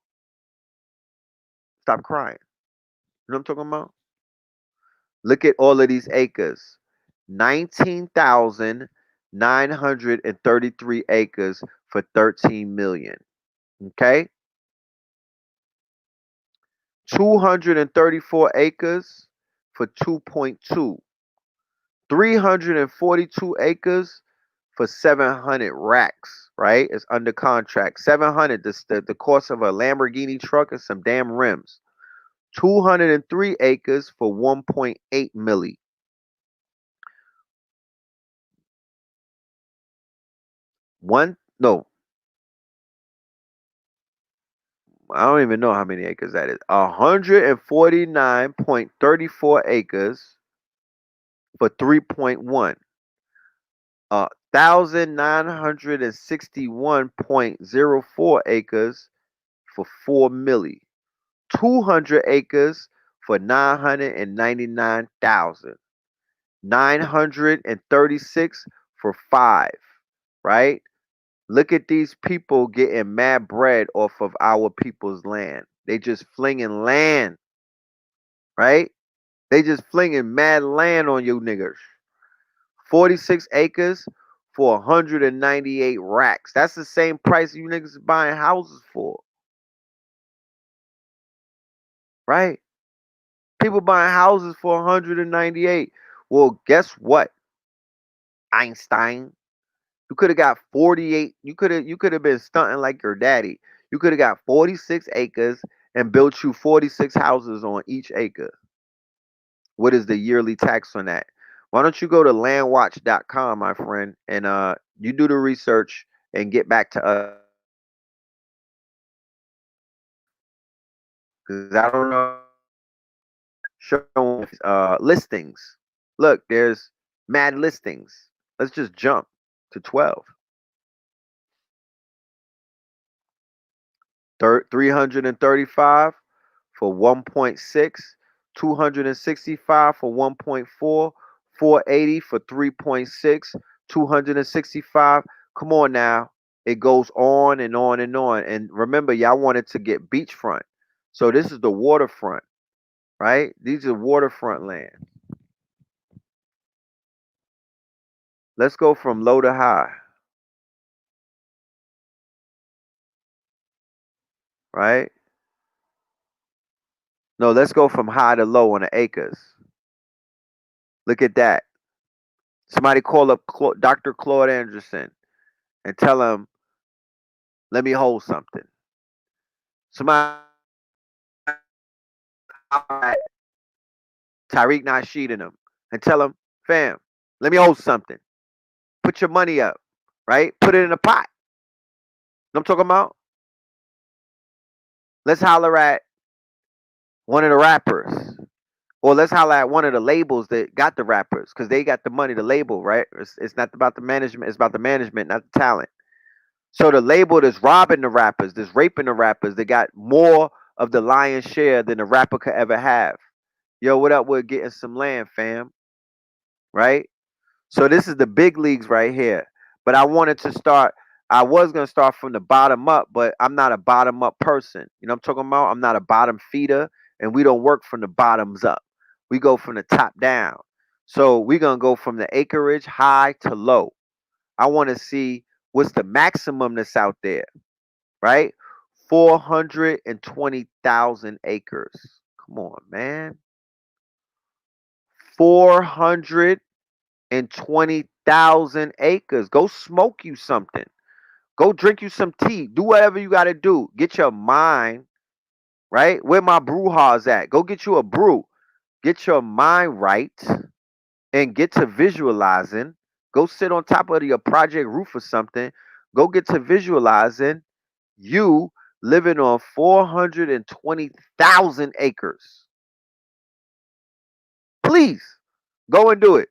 stop crying. You know what I'm talking about? Look at all of these acres. 19,933 acres for 13 million. Okay? 234 acres for 2.2. 342 acres for 700 racks, right? It's under contract. 700, the cost of a Lamborghini truck and some damn rims. 203 acres for 1.8 milli. One, no, I don't even know how many acres that is. 149.34 acres for 3.1. 1,961.04 acres for 4 milli. 200 acres for 999,000. 936 for 5, right? Look at these people getting mad bread off of our people's land. They just flinging land, right? They just flinging mad land on you niggas. 46 acres for 198 racks. That's the same price you niggas is buying houses for, right? People buying houses for 198. Well, guess what, Einstein? You could have got 48. You could have been stunting like your daddy. You could have got 46 acres and built you 46 houses on each acre. What is the yearly tax on that? Why don't you go to landwatch.com, my friend, and you do the research and get back to us because I don't know showing listings. Look, there's mad listings. Let's just jump to 12. 335 for 1.6, 265 for 1.4, 480 for 3.6, 265. Come on now. It goes on and on and on. And remember, y'all wanted to get beachfront. So this is the waterfront, right? These are waterfront land. Let's go from low to high, right? No, let's go from high to low on the acres. Look at that. Somebody call up Dr. Claude Anderson and tell him, let me hold something. Somebody Tariq Nasheed in him and tell him, fam, let me hold something. Put your money up, right? Put it in a pot. You know what I'm talking about? Let's holler at one of the rappers. Or let's holler at one of the labels that got the rappers because they got the money to label, right? It's not about the management, it's about the management, not the talent. So the label that's robbing the rappers, that's raping the rappers, they got more of the lion's share than the rapper could ever have. Yo, what up? We're getting some land, fam. Right? So this is the big leagues right here. But I was gonna start from the bottom up, but I'm not a bottom up person. You know what I'm talking about? I'm not a bottom feeder, and we don't work from the bottoms up. We go from the top down. So we're gonna go from the acreage high to low. I want to see what's the maximum that's out there, right? 420,000 acres. Come on, man. 420,000 acres. Go smoke you something. Go drink you some tea. Do whatever you got to do. Get your mind, right? Where my brewha's at. Go get you a brew. Get your mind right and get to visualizing. Go sit on top of your project roof or something. Go get to visualizing you living on 420,000 acres. Please go and do it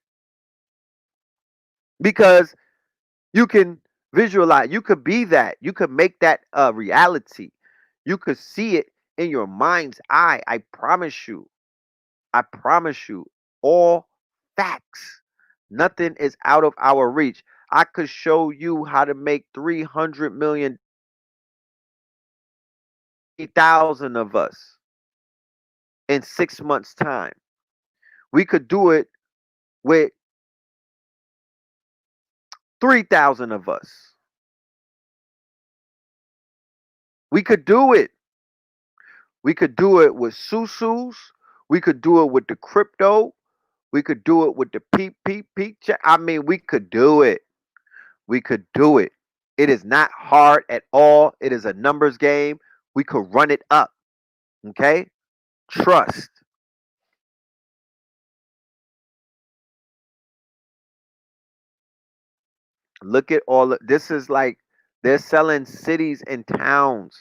because you can visualize. You could be that. You could make that a reality. You could see it in your mind's eye. I promise you. I promise you. All facts. Nothing is out of our reach. I could show you how to make 300 million, 1,000 of us in 6 months' time. We could do it with 3,000 of us. We could do it. We could do it with Susus. We could do it with the crypto. We could do it with the PPP check. I mean, we could do it. We could do it. It is not hard at all. It is a numbers game. We could run it up. Okay? Trust. Look at all of this is like they're selling cities and towns.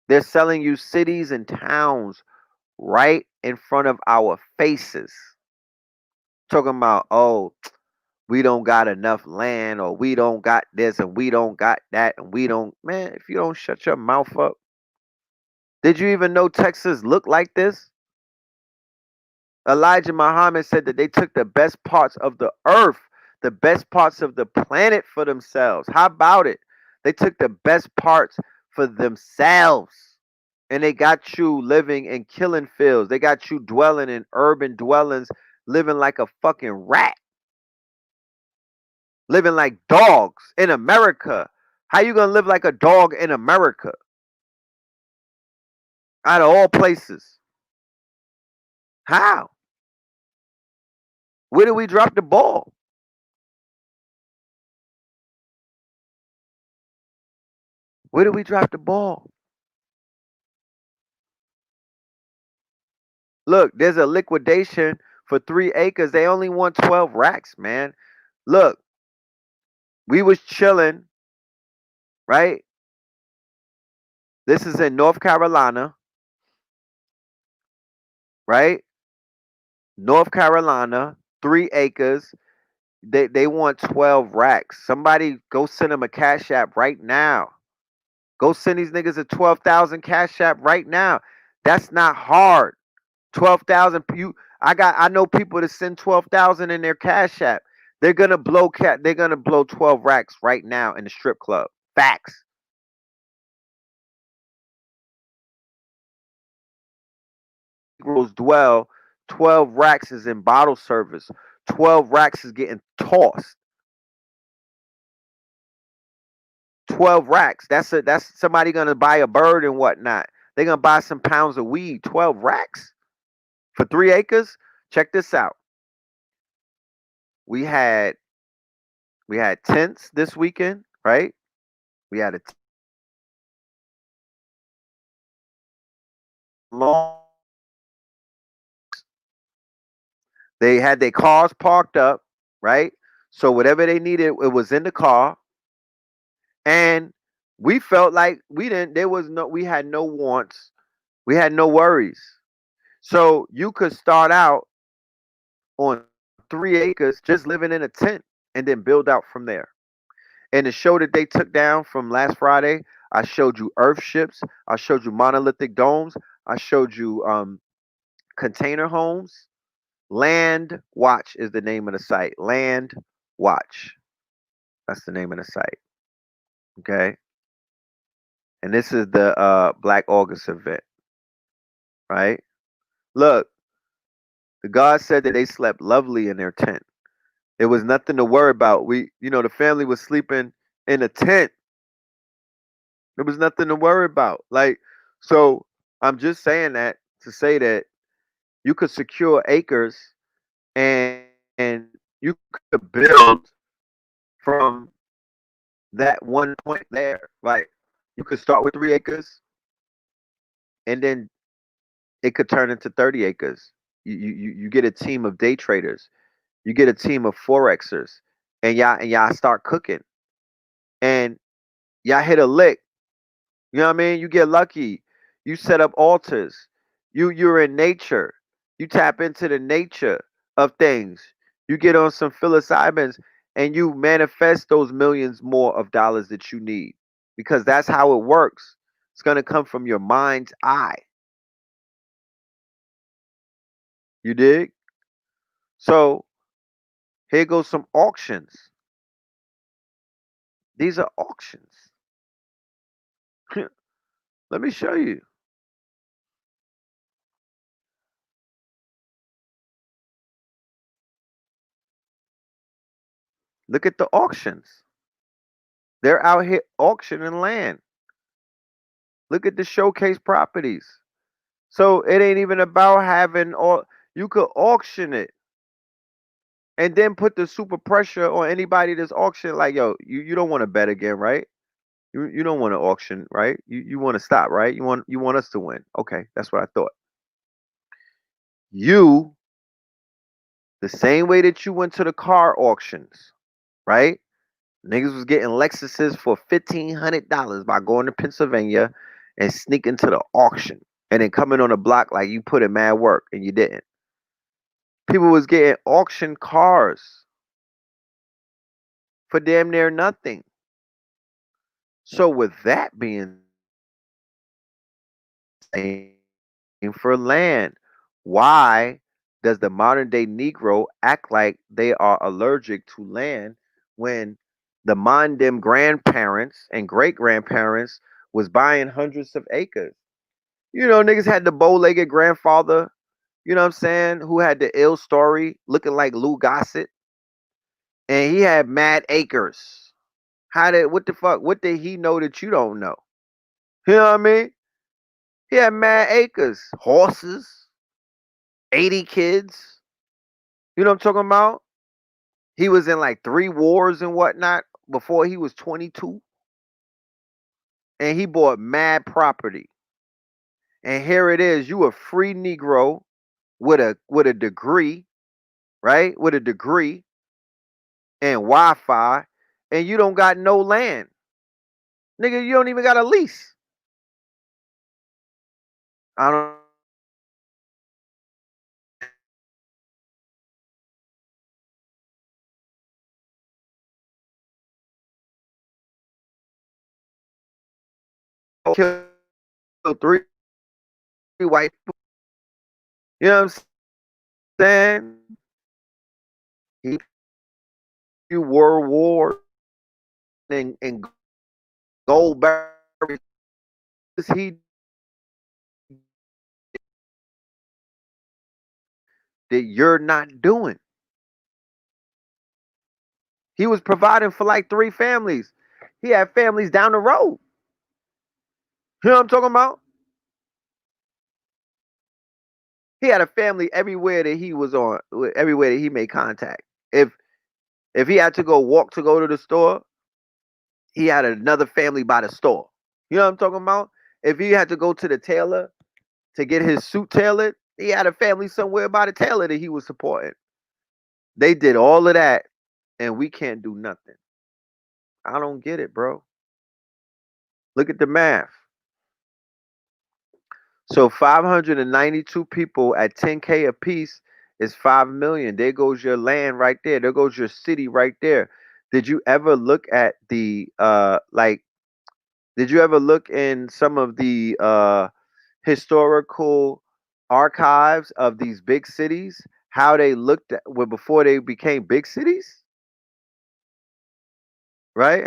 They're selling you cities and towns right in front of our faces. Talking about, oh, we don't got enough land or we don't got this and we don't got that and we don't, man, if you don't shut your mouth up. Did you even know Texas looked like this? Elijah Muhammad said that they took the best parts of the earth, the best parts of the planet for themselves. How about it? They took the best parts for themselves. And they got you living in killing fields. They got you dwelling in urban dwellings, living like a fucking rat. living like dogs in America. How you gonna live like a dog in America? Out of all places. How? Where did we drop the ball? Where did we drop the ball? Look, there's a liquidation for 3 acres. They only want 12 racks, man. Look, we was chilling, right? This is in North Carolina, right? North Carolina, 3 acres. They want 12 racks. Somebody go send them a cash app right now. Go send these niggas a 12,000 cash app right now. That's not hard. 12,000. I know people to send 12,000 in their cash app. They're gonna blow 12 racks right now in the strip club. Facts. Negroes dwell. 12 racks is in bottle service. 12 racks is getting tossed. 12 racks. That's somebody gonna buy a bird and whatnot. They're gonna buy some pounds of weed. 12 racks for 3 acres. Check this out. We had tents this weekend, right? We had a long. They had their cars parked up, right? So whatever they needed, it was in the car, and we felt like we didn't. There was no. We had no wants. We had no worries. So you could start out on 3 acres, just living in a tent, and then build out from there. And the show that they took down from last Friday, I showed you earth ships. I showed you monolithic domes. I showed you container homes. Land Watch is the name of the site. Land Watch. That's the name of the site. Okay. And this is the Black August event, right? Look, the God said that they slept lovely in their tent. There was nothing to worry about. The family was sleeping in a tent. There was nothing to worry about. Like, so I'm just saying that to say that you could secure acres and you could build from that one point there. Like, you could start with 3 acres and then it could turn into 30 acres. You get a team of day traders. You get a team of forexers, and y'all start cooking, and y'all hit a lick. You know what I mean? You get lucky. You set up altars. You're in nature. You tap into the nature of things. You get on some psilocybins and you manifest those millions more of dollars that you need. Because that's how it works. It's gonna come from your mind's eye. You dig? So here goes some auctions. These are auctions. Let me show you. Look at the auctions. They're out here auctioning land. Look at the showcase properties. So it ain't even about having all. You could auction it and then put the super pressure on anybody that's auctioning. Like, yo, you don't want to bet again, right? You don't want to auction, right? You want to stop, right? You want us to win. Okay, that's what I thought. You the same way that you went to the car auctions, right? Niggas was getting Lexuses for $1,500 by going to Pennsylvania and sneaking to the auction and then coming on the block like you put in mad work and you didn't. People was getting auction cars for damn near nothing. So with that being said, for land, why does the modern day Negro act like they are allergic to land when the Mondem grandparents and great grandparents was buying hundreds of acres? Niggas had the bow-legged grandfather, you know what I'm saying, who had the ill story looking like Lou Gossett. And he had mad acres. What the fuck? What did he know that you don't know? You know what I mean? He had mad acres, horses, 80 kids. You know what I'm talking about? He was in like 3 wars and whatnot before he was 22. And he bought mad property. And here it is, you a free Negro with a degree, right? With a degree and Wi-Fi, and you don't got no land. Nigga, you don't even got a lease. I don't kill 3 white people. You know what I'm saying? He you World War and gold barrels. He that you're not doing. He was providing for like 3 families. He had families down the road. You know what I'm talking about? He had a family everywhere that he was on, everywhere that he made contact. If he had to go walk to go to the store, he had another family by the store. You know what I'm talking about? If he had to go to the tailor to get his suit tailored, he had a family somewhere by the tailor that he was supporting. They did all of that, and we can't do nothing. I don't get it, bro. Look at the math. So 592 people at 10K a piece is 5 million. There goes your land right there. There goes your city right there. Did you ever look at the did you ever look in some of the historical archives of these big cities? How they looked at well, before they became big cities, right?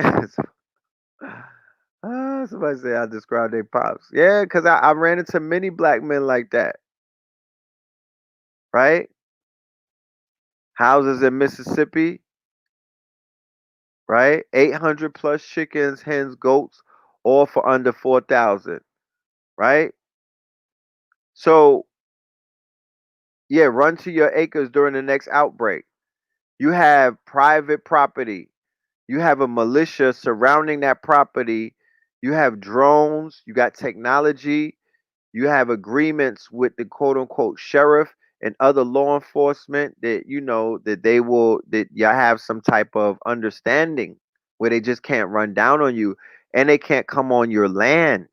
Somebody say I described their pops. Yeah, because I ran into many black men like that, right? Houses in Mississippi, right? 800 plus chickens, hens, goats, all for under 4,000, right? So, yeah, run to your acres during the next outbreak. You have private property. You have a militia surrounding that property. You have drones. You got technology. You have agreements with the quote unquote sheriff and other law enforcement that you know that y'all have some type of understanding where they just can't run down on you and they can't come on your land.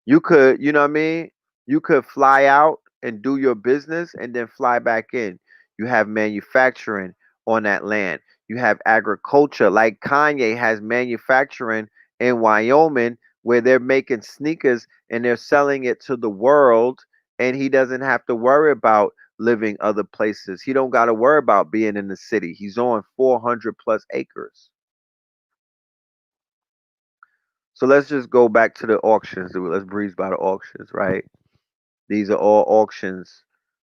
You could, you know what I mean? You could fly out and do your business and then fly back in. You have manufacturing on that land. You have agriculture. Like Kanye has manufacturing in Wyoming where they're making sneakers and they're selling it to the world and he doesn't have to worry about living other places. He don't got to worry about being in the city. He's on 400 plus acres. So let's just go back to the auctions. Let's breeze by the auctions, right? These are all auctions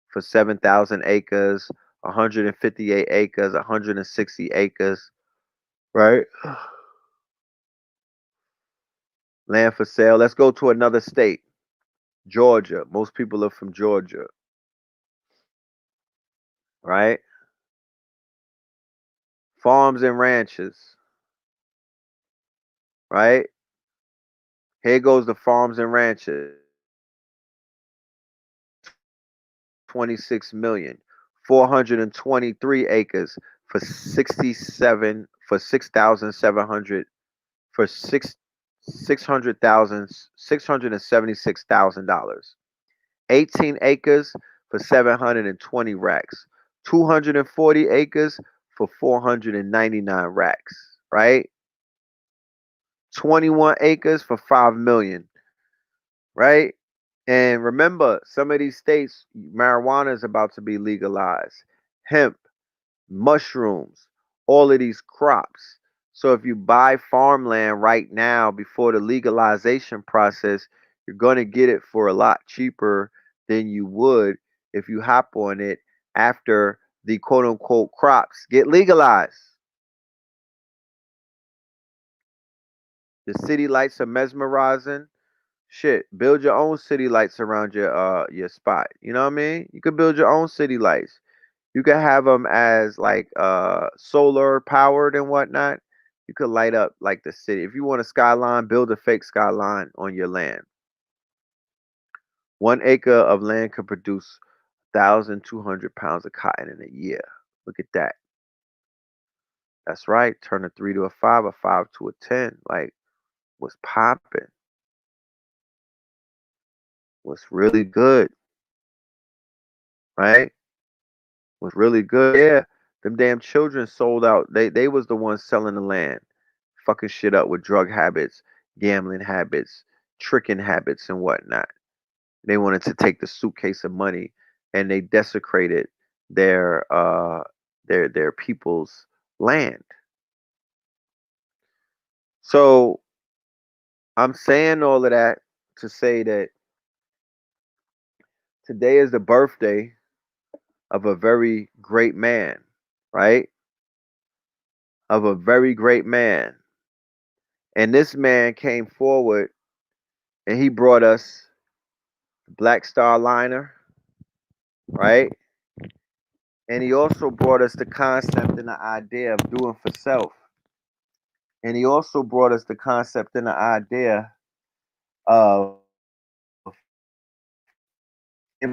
for 7,000 acres, 158 acres, 160 acres, right? Land for sale. Let's go to another state, Georgia. Most people are from Georgia, right? Farms and ranches, right? Here goes the farms and ranches. 26 million. 423 acres for 67 for 6,700 for $676,000. 18 acres for 720 racks. 240 acres for 499 racks, right? 21 acres for 5 million, right? And remember, some of these states, marijuana is about to be legalized. Hemp, mushrooms, all of these crops. So if you buy farmland right now before the legalization process, you're going to get it for a lot cheaper than you would if you hop on it after the quote unquote crops get legalized. The city lights are mesmerizing. Shit, build your own city lights around your spot. You know what I mean? You could build your own city lights. You could have them as like solar powered and whatnot. You could light up like the city. If you want a skyline, build a fake skyline on your land. 1 acre of land could produce 1,200 pounds of cotton in a year. Look at that. That's right. Turn a 3 to a 5 to a 10. Like, what's popping? What's really good, right? What's really good? Yeah, them damn children sold out. They was the ones selling the land, fucking shit up with drug habits, gambling habits, tricking habits, and whatnot. They wanted to take the suitcase of money, and they desecrated their their people's land. So I'm saying all of that to say that today is the birthday of a very great man, right? Of a very great man. And this man came forward and he brought us the Black Star Liner, right? And he also brought us the concept and the idea of doing for self. And he also brought us the concept and the idea of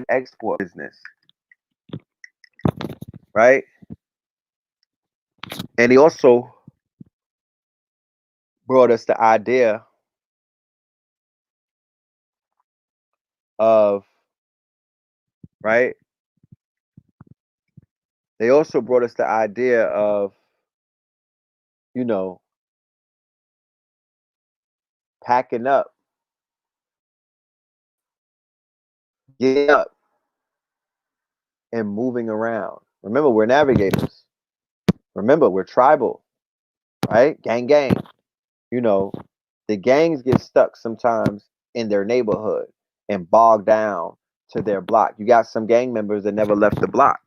export business, right? And he also brought us the idea of, right? They also brought us the idea of, you know, packing up, getting up, and moving around. Remember, we're navigators. Remember, we're tribal, right? Gang, gang. You know, the gangs get stuck sometimes in their neighborhood and bogged down to their block. You got some gang members that never left the block,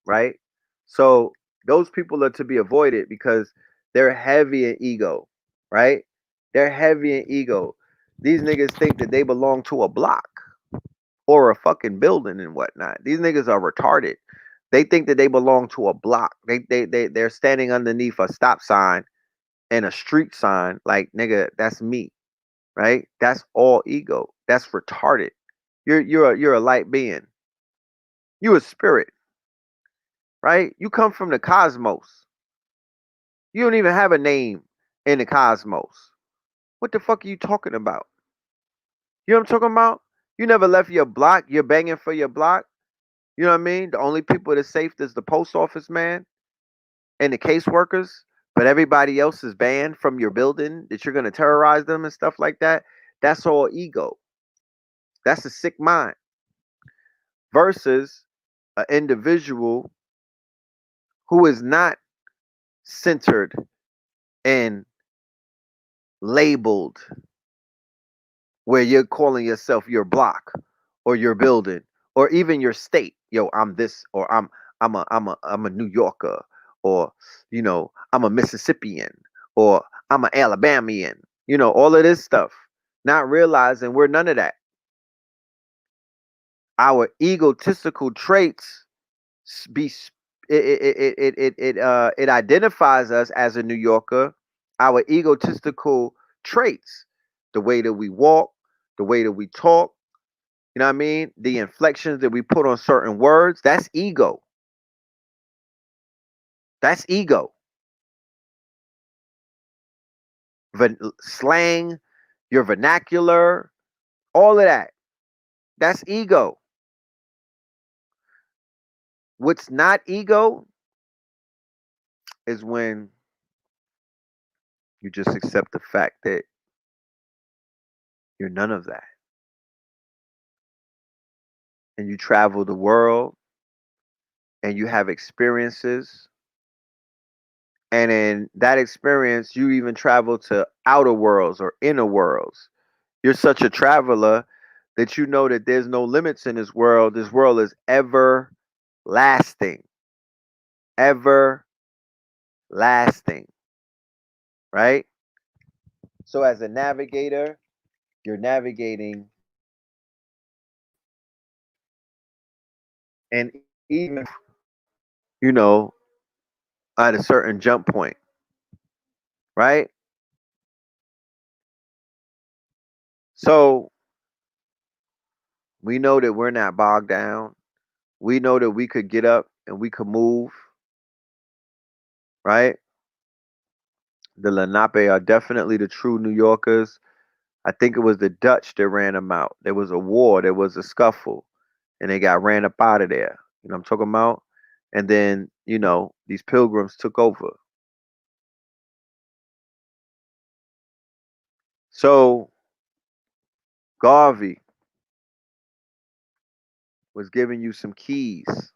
right? So those people are to be avoided because they're heavy in ego, right? They're heavy in ego. These niggas think that they belong to a block or a fucking building and whatnot. These niggas are retarded. They think that they belong to a block. They're standing underneath a stop sign and a street sign. Like, nigga, that's me, right? That's all ego. That's retarded. You're a light being. You a spirit, right? You come from the cosmos. You don't even have a name in the cosmos. What the fuck are you talking about? You know what I'm talking about? You never left your block. You're banging for your block. You know what I mean? The only people that's safe is the post office man and the caseworkers, but everybody else is banned from your building that you're gonna terrorize them and stuff like that. That's all ego. That's a sick mind. Versus an individual who is not centered and labeled where you're calling yourself your block or your building or even your state. Yo, I'm this or I'm a New Yorker or I'm a Mississippian or I'm an Alabamian. All of this stuff. Not realizing we're none of that. Our egotistical traits be it identifies us as a New Yorker. Our egotistical traits, the way that we walk, the way that we talk, you know what I mean? The inflections that we put on certain words, that's ego. That's ego. Slang, your vernacular, all of that. That's ego. What's not ego is when you just accept the fact that you're none of that. And you travel the world and you have experiences. And in that experience, you even travel to outer worlds or inner worlds. You're such a traveler that you know that there's no limits in this world. This world is everlasting. everlasting, right? So as a navigator, you're navigating, and even, you know, at a certain jump point, right? So we know that we're not bogged down. We know that we could get up and we could move, right? The Lenape are definitely the true New Yorkers. I think it was the Dutch that ran them out. There was a war, there was a scuffle, and they got ran up out of there. You know what I'm talking about? And then, these pilgrims took over. So Garvey was giving you some keys.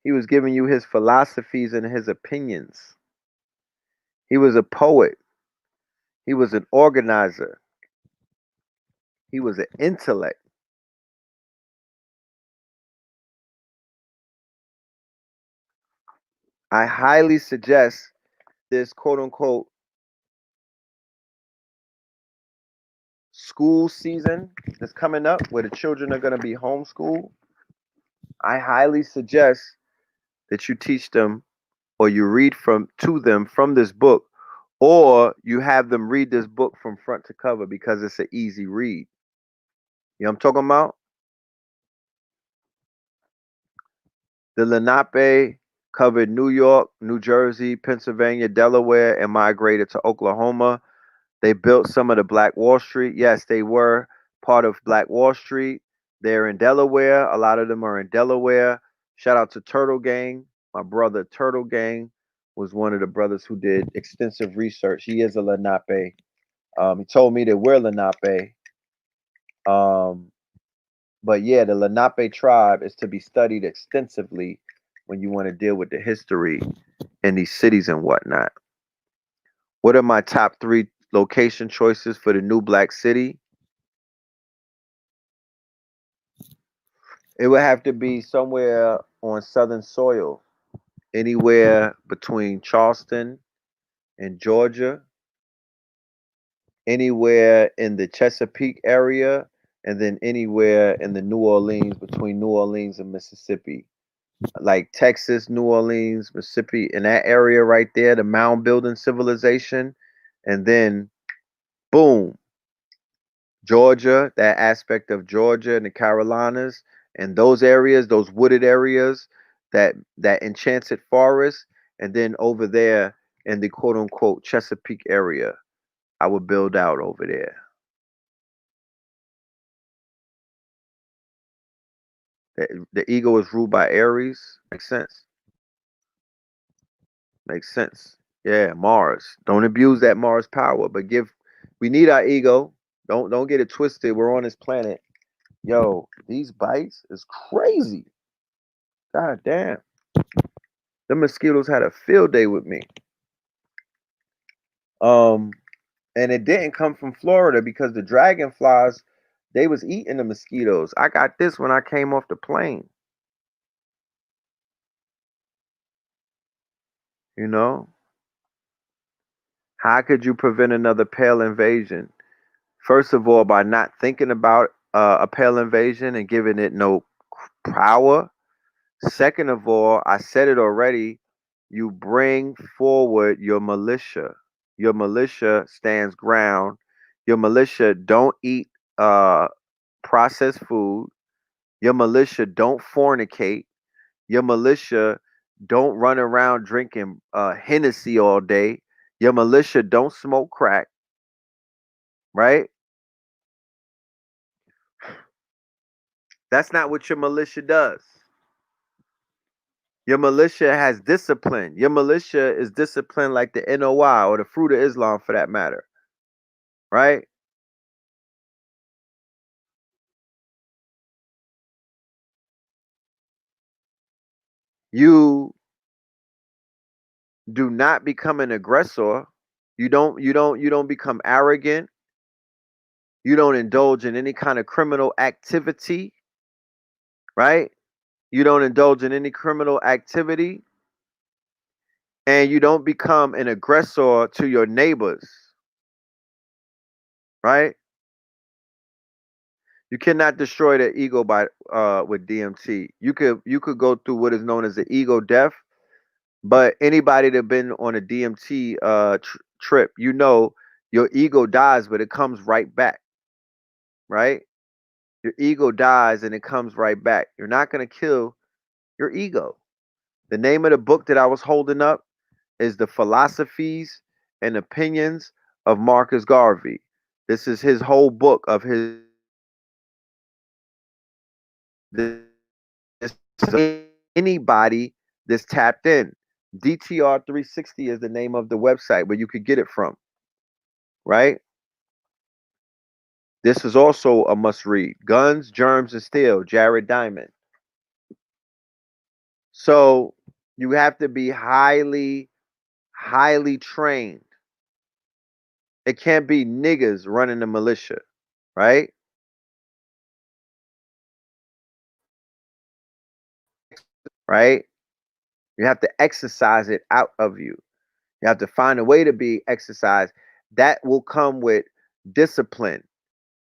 He was giving you his philosophies and his opinions. He was a poet. He was an organizer. He was an intellect. I highly suggest this quote unquote school season that's coming up where the children are going to be homeschooled. I highly suggest that you teach them or you read from to them from this book, or you have them read this book from front to cover because it's an easy read. You know what I'm talking about? The Lenape covered New York, New Jersey, Pennsylvania, Delaware, and migrated to Oklahoma. They built some of the Black Wall Street. Yes, they were part of Black Wall Street. They're in Delaware. A lot of them are in Delaware. Shout out to Turtle Gang. My brother Turtle Gang was one of the brothers who did extensive research. He is a Lenape. He told me that we're Lenape. Um, but yeah, the Lenape tribe is to be studied extensively when you want to deal with the history in these cities and whatnot. What are my top three location choices for the new black city? It would have to be somewhere on southern soil, anywhere between Charleston and Georgia, anywhere in the Chesapeake area, and then anywhere in the New Orleans, between New Orleans and Mississippi. Like Texas, New Orleans, Mississippi, in that area right there, the mound building civilization. And then, boom, Georgia, that aspect of Georgia and the Carolinas, and those areas, those wooded areas, that enchanted forest, and then over there in the quote unquote Chesapeake area, I would build out over there. The ego is ruled by Aries. Makes sense. Makes sense. Yeah, Mars. Don't abuse that Mars power, but give. We need our ego. Don't get it twisted. We're on this planet. Yo, these bites is crazy. God damn. The mosquitoes had a field day with me. Um, and it didn't come from Florida because the dragonflies, they was eating the mosquitoes. I got this when I came off the plane. You know, how could you prevent another pale invasion? First of all, by not thinking about a pale invasion and giving it no power. Second of all, I said it already. You bring forward your militia. Your militia stands ground. Your militia don't eat uh, processed food. Your militia don't fornicate. Your militia don't run around drinking Hennessy all day. Your militia don't smoke crack, right? That's not what your militia does. Your militia has discipline. Your militia is disciplined like the NOI or the Fruit of Islam for that matter, right? You do not become an aggressor. You don't become arrogant. You don't indulge in any kind of criminal activity, right? You don't indulge in any criminal activity, and you don't become an aggressor to your neighbors, right? You cannot destroy the ego by with DMT. You could go through what is known as the ego death, but anybody that been on a DMT trip, you know your ego dies, but it comes right back, right? Your ego dies and it comes right back. You're not gonna kill your ego. The name of the book that I was holding up is The Philosophies and Opinions of Marcus Garvey. This is his whole book of his this anybody that's tapped in. DTR 360 is the name of the website where you could get it from, right? This is also a must read. Guns, Germs, and Steel, Jared Diamond. So you have to be highly, highly trained. It can't be niggas running the militia, right? Right? You have to exercise it out of you. You have to find a way to be exercised. That will come with discipline.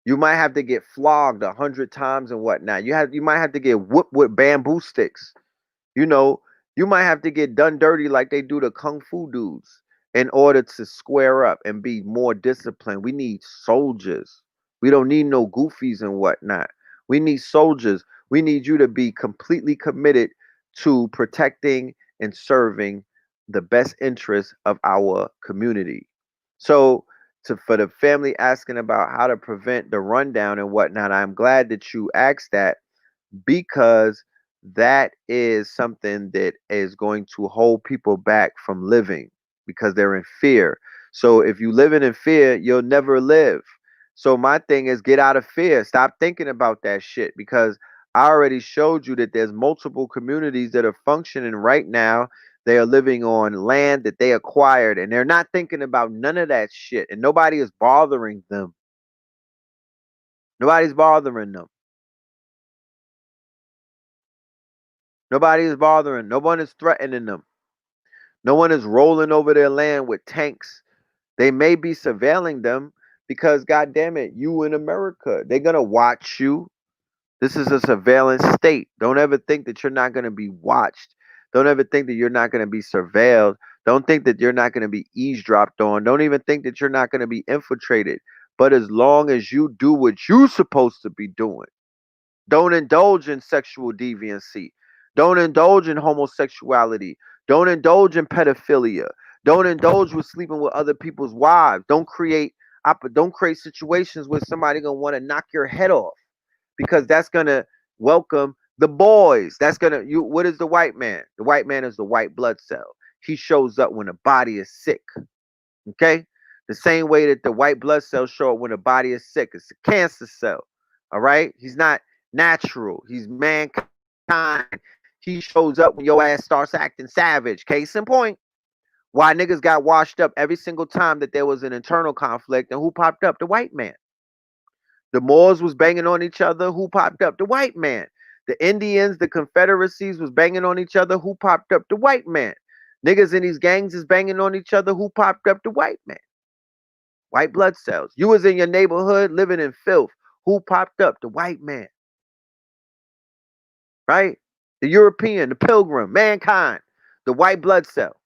You might have to get flogged 100 times and whatnot. You might have to get whooped with bamboo sticks. You know, you might have to get done dirty like they do the kung fu dudes in order to square up and be more disciplined. We need soldiers. We don't need no goofies and whatnot. We need soldiers. We need you to be completely committed to protecting and serving the best interests of our community. So, for the family asking about how to prevent the rundown and whatnot, I'm glad that you asked that, because that is something that is going to hold people back from living because they're in fear. So if you living in fear, you'll never live. So my thing is, get out of fear. Stop thinking about that shit, because I already showed you that there's multiple communities that are functioning right now. They are living on land that they acquired, and they're not thinking about none of that shit, and nobody is bothering them. Nobody's bothering them. Nobody is bothering. No one is threatening them. No one is rolling over their land with tanks. They may be surveilling them because, God damn it, you in America, they're gonna watch you. This is a surveillance state. Don't ever think that you're not gonna be watched. Don't ever think that you're not gonna be surveilled. Don't think that you're not gonna be eavesdropped on. Don't even think that you're not gonna be infiltrated. But as long as you do what you're supposed to be doing, don't indulge in sexual deviancy. Don't indulge in homosexuality. Don't indulge in pedophilia. Don't indulge with sleeping with other people's wives. Don't create situations where somebody gonna want to knock your head off, because that's gonna welcome the boys. That's gonna you. What is the white man? The white man is the white blood cell. He shows up when the body is sick. Okay, the same way that the white blood cells show up when the body is sick. It's a cancer cell. All right, he's not natural. He's mankind. He shows up when your ass starts acting savage. Case in point, why niggas got washed up every single time that there was an internal conflict, and who popped up? The white man. The Moors was banging on each other. Who popped up? The white man. The Indians, the Confederacies was banging on each other. Who popped up? The white man. Niggas in these gangs is banging on each other. Who popped up? The white man. White blood cells. You was in your neighborhood living in filth. Who popped up? The white man. Right? The European, the pilgrim, mankind, the white blood cell.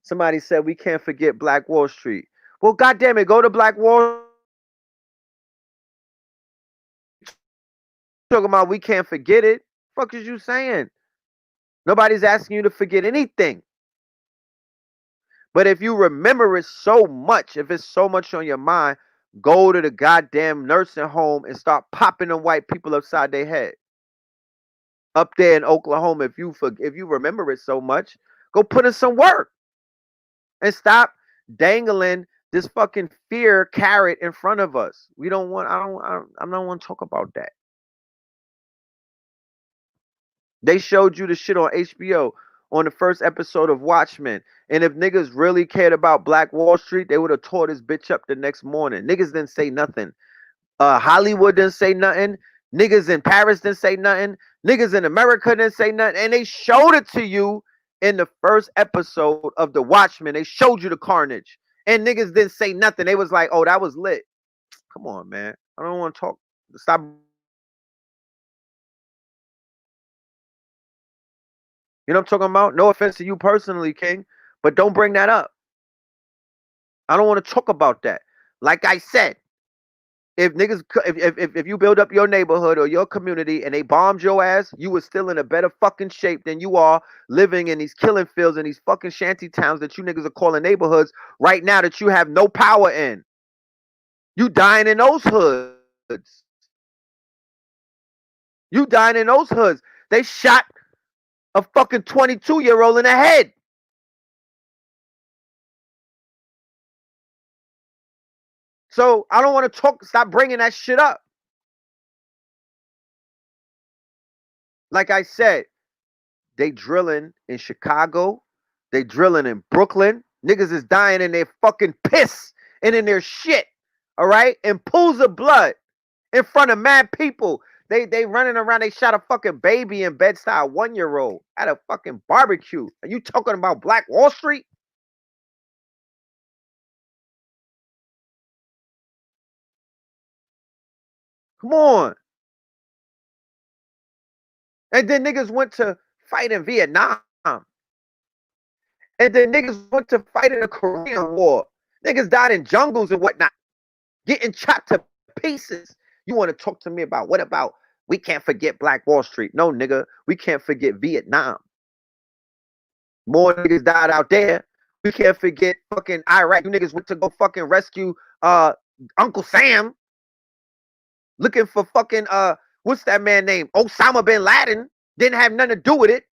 Somebody said we can't forget Black Wall Street. Well, goddamn it, go to Black Wall Street. Talking about we can't forget it. Fuck is you saying? Nobody's asking you to forget anything. But if you remember it so much, if it's so much on your mind, go to the goddamn nursing home and start popping them white people upside their head. Up there in Oklahoma, if you remember it so much, go put in some work and stop dangling this fucking fear carrot in front of us. We don't want. I don't want to talk about that. They showed you the shit on HBO on the first episode of Watchmen. And if niggas really cared about Black Wall Street, they would have tore this bitch up the next morning. Niggas didn't say nothing. Hollywood didn't say nothing. Niggas in Paris didn't say nothing. Niggas in America didn't say nothing. And they showed it to you in the first episode of The Watchmen. They showed you the carnage. And niggas didn't say nothing. They was like, oh, that was lit. Come on, man. I don't want to talk. Stop. You know what I'm talking about? No offense to you personally, King, but don't bring that up. I don't want to talk about that. Like I said, if niggas, if you build up your neighborhood or your community and they bombed your ass, you were still in a better fucking shape than you are living in these killing fields and these fucking shanty towns that you niggas are calling neighborhoods right now that you have no power in. You dying in those hoods. You dying in those hoods. They shot a fucking 22-year-old in the head. So I don't want to talk. Stop bringing that shit up. Like I said, they drilling in Chicago. They drilling in Brooklyn. Niggas is dying in their fucking piss and in their shit. All right? In pools of blood in front of mad people. They running around. They shot a fucking baby in Bed-Stuy, 1-year-old at a fucking barbecue. Are you talking about Black Wall Street? Come on. And then niggas went to fight in Vietnam. And then niggas went to fight in the Korean War. Niggas died in jungles and whatnot, getting chopped to pieces. You want to talk to me about what about we can't forget Black Wall Street? No, nigga, we can't forget Vietnam. More niggas died out there. We can't forget fucking Iraq. You niggas went to go fucking rescue Uncle Sam. Looking for fucking what's that man named? Osama bin Laden. Didn't have nothing to do with it.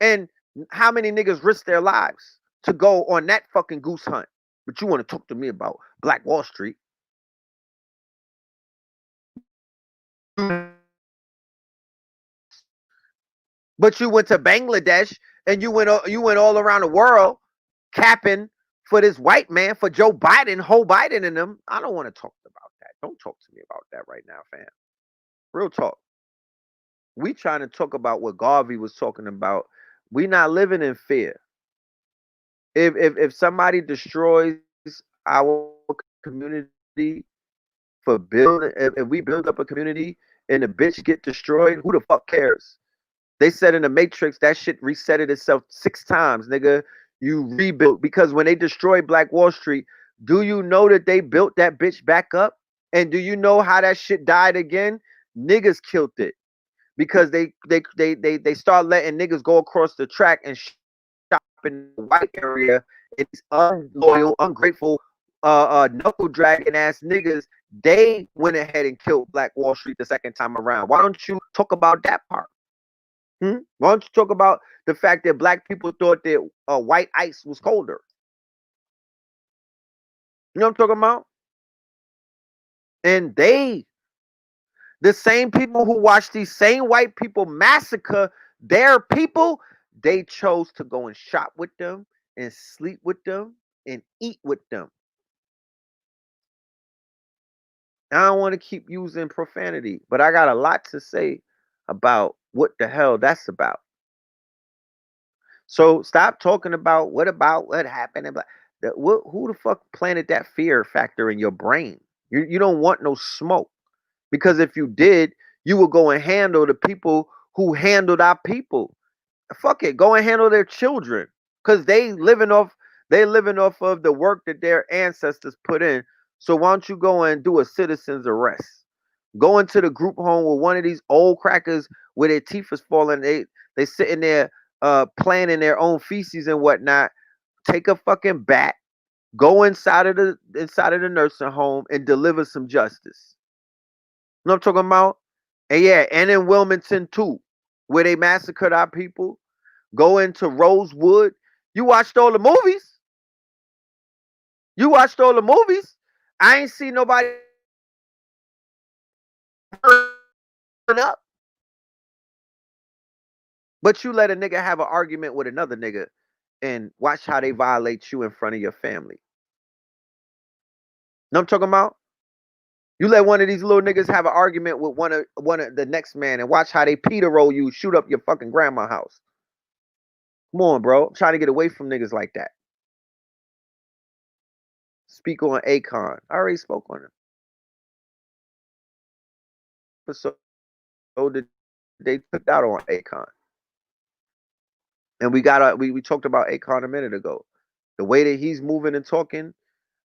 And how many niggas risked their lives to go on that fucking goose hunt? But you want to talk to me about Black Wall Street? But you went to Bangladesh and you went all around the world capping for this white man, for Joe Biden, Joe Biden and them. I don't want to talk about that. Don't talk to me about that right now, fam. Real talk. We trying to talk about what Garvey was talking about. We not living in fear. If somebody destroys our community for building, if we build up a community and the bitch get destroyed, who the fuck cares? They said in the Matrix that shit resetted itself 6 times, nigga. You rebuilt because when they destroyed Black Wall Street, do you know that they built that bitch back up? And do you know how that shit died again? Niggas killed it because they start letting niggas go across the track and shop in the white area. It's unloyal, ungrateful, knuckle dragging ass niggas. They went ahead and killed Black Wall Street the second time around. Why don't you talk about that part? Why don't you talk about the fact that black people thought that white ice was colder? You know what I'm talking about? And the same people who watched these same white people massacre their people, they chose to go and shop with them and sleep with them and eat with them. I don't want to keep using profanity, but I got a lot to say about what the hell that's about. So stop talking about what happened. Who the fuck planted that fear factor in your brain? You don't want no smoke because if you did, you would go and handle the people who handled our people. Fuck it, go and handle their children because they living off of the work that their ancestors put in. So why don't you go and do a citizen's arrest? Go into the group home with one of these old crackers where their teeth is falling. They sitting there planning their own feces and whatnot. Take a fucking bat, go inside of the nursing home and deliver some justice. You know what I'm talking about? And yeah, and in Wilmington too, where they massacred our people. Go into Rosewood. You watched all the movies. You watched all the movies. I ain't seen nobody up. But you let a nigga have an argument with another nigga and watch how they violate you in front of your family. Know what I'm talking about? You let one of these little niggas have an argument with one of the next man and watch how they Peter roll you, shoot up your fucking grandma's house. Come on, bro. I'm trying to get away from niggas like that. Speak on Akon. I already spoke on him. So did they took out on Akon. And we talked about Akon a minute ago. The way that he's moving and talking,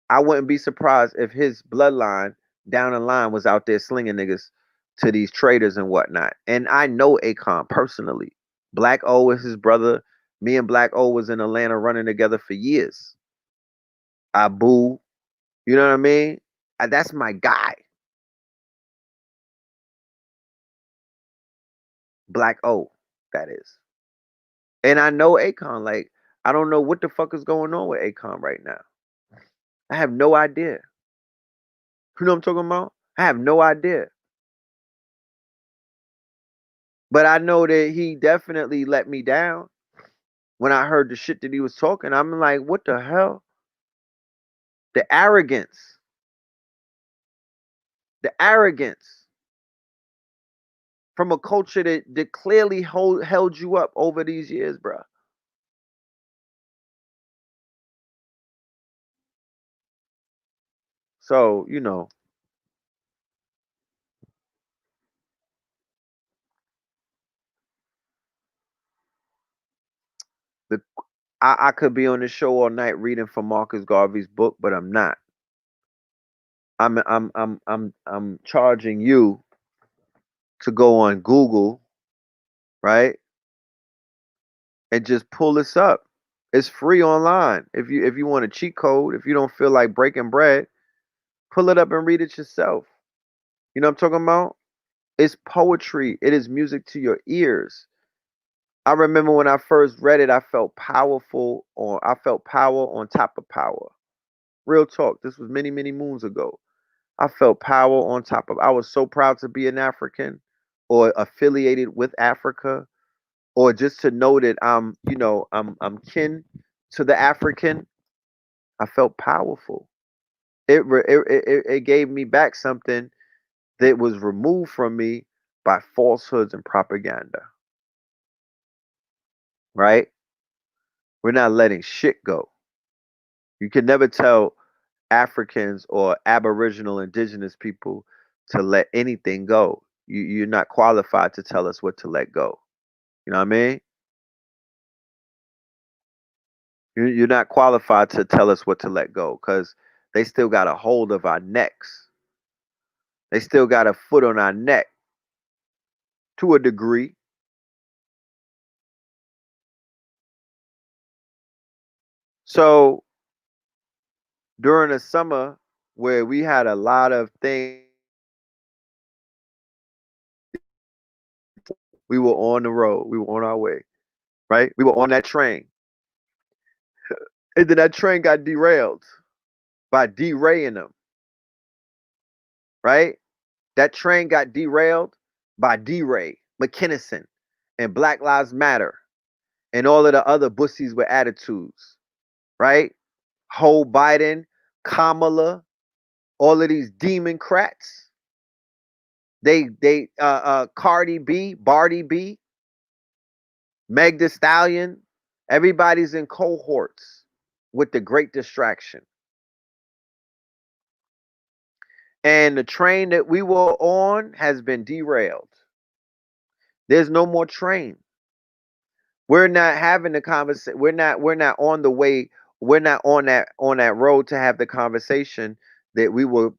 I wouldn't be surprised if his bloodline down the line was out there slinging niggas to these traders and whatnot. And I know Akon personally. Black O is his brother. Me and Black O was in Atlanta running together for years. Abu, you know what I mean? That's my guy. Black O, that is. And I know Akon. Like, I don't know what the fuck is going on with Akon right now. I have no idea. You know what I'm talking about? I have no idea. But I know that he definitely let me down when I heard the shit that he was talking. I'm like, what the hell? The arrogance. The arrogance from a culture that clearly held you up over these years, bro. So, you know, the I could be on the show all night reading from Marcus Garvey's book, but I'm not. I'm charging you to go on Google, right? And just pull this up. It's free online. If you want a cheat code, if you don't feel like breaking bread, pull it up and read it yourself. You know what I'm talking about? It's poetry. It is music to your ears. I remember when I first read it, I felt I felt power on top of power. Real talk. This was many, many moons ago. I felt power on top of. I was so proud to be an African or affiliated with Africa, or just to know that I'm kin to the African. I felt powerful. It gave me back something that was removed from me by falsehoods and propaganda. Right? We're not letting shit go. You can never tell Africans or Aboriginal indigenous people to let anything go. You're not qualified to tell us what to let go. You know what I mean? You're not qualified to tell us what to let go because they still got a hold of our necks. They still got a foot on our neck to a degree. So during the summer where we had a lot of things, we were on the road. We were on our way, right? We were on that train. And then that train got derailed by deraying them, right? That train got derailed by D-Ray, McKinnison, and Black Lives Matter, and all of the other bussies with attitudes, right? Ho Biden, Kamala, all of these democrats. Cardi B, Barty B, Meg the Stallion, everybody's in cohorts with the great distraction. And the train that we were on has been derailed. There's no more train. We're not having the conversation. We're not on the way. We're not on that road to have the conversation that we were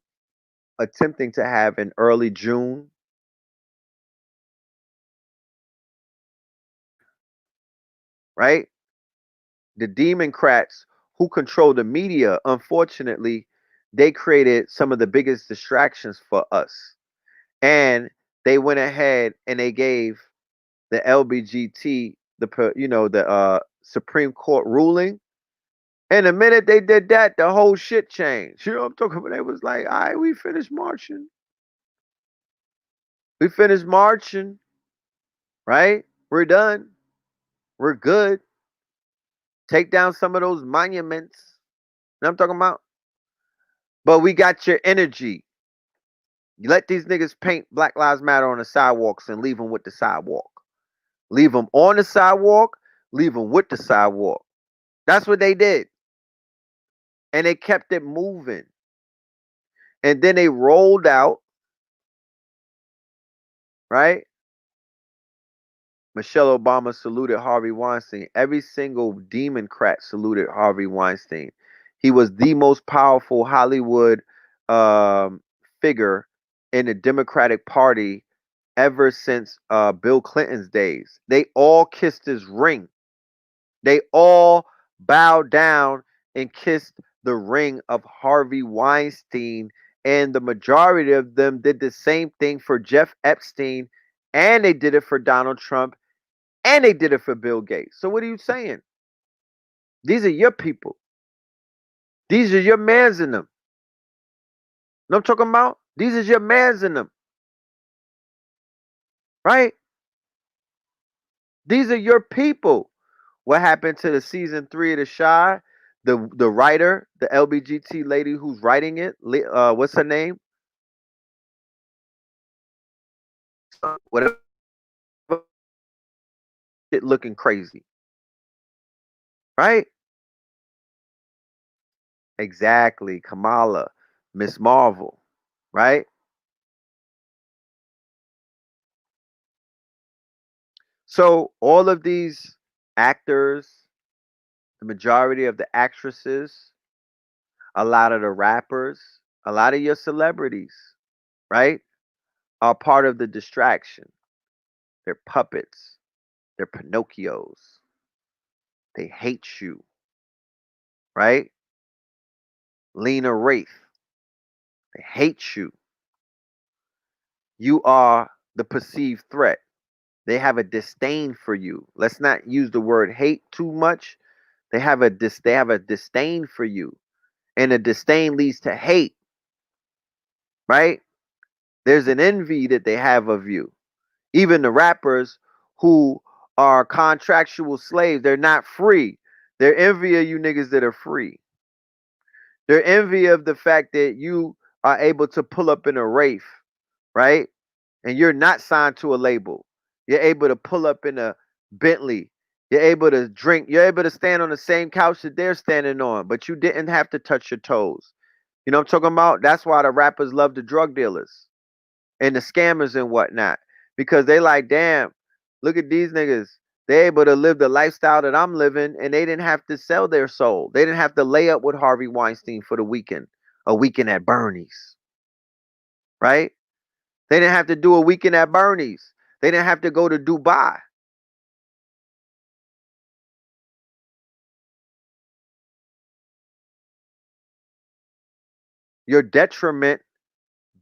attempting to have in early June. Right? The Democrats who control the media, unfortunately, they created some of the biggest distractions for us. And they went ahead and they gave the LBGT the Supreme Court ruling. And the minute they did that, the whole shit changed. You know what I'm talking about? They was like, all right, we finished marching. We finished marching, right? We're done. We're good. Take down some of those monuments. You know what I'm talking about? But we got your energy. You let these niggas paint Black Lives Matter on the sidewalks and leave them with the sidewalk. Leave them on the sidewalk, leave them with the sidewalk. That's what they did. And they kept it moving. And then they rolled out, right? Michelle Obama saluted Harvey Weinstein. Every single Democrat saluted Harvey Weinstein. He was the most powerful Hollywood um, figure in the Democratic Party ever since Bill Clinton's days. They all kissed his ring. They all bowed down and kissed the ring of Harvey Weinstein. And the majority of them did the same thing for Jeff Epstein. And they did it for Donald Trump. And they did it for Bill Gates. So what are you saying? These are your people. These are your mans in them. Know what I'm talking about? These are your mans in them. Right? These are your people. What happened to the season 3 of The Shy? The writer, the LBGT lady who's writing it, what's her name? Whatever, shit looking crazy. Right? Exactly. Kamala, Miss Marvel. Right? So all of these actors, the majority of the actresses, a lot of the rappers, a lot of your celebrities, right, are part of the distraction. They're puppets. They're Pinocchios. They hate you, right? Lena Wraith. They hate you. You are the perceived threat. They have a disdain for you. Let's not use the word hate too much. They have a disdain for you. And a disdain leads to hate, right? There's an envy that they have of you. Even the rappers who are contractual slaves, they're not free. They're envy of you niggas that are free. They're envy of the fact that you are able to pull up in a Wraith, right? And you're not signed to a label. You're able to pull up in a Bentley. You're able to drink. You're able to stand on the same couch that they're standing on, but you didn't have to touch your toes. You know what I'm talking about? That's why the rappers love the drug dealers and the scammers and whatnot. Because they like, damn, look at these niggas. They able to live the lifestyle that I'm living, and they didn't have to sell their soul. They didn't have to lay up with Harvey Weinstein for the weekend, a weekend at Bernie's, right? They didn't have to do a weekend at Bernie's. They didn't have to go to Dubai. Your detriment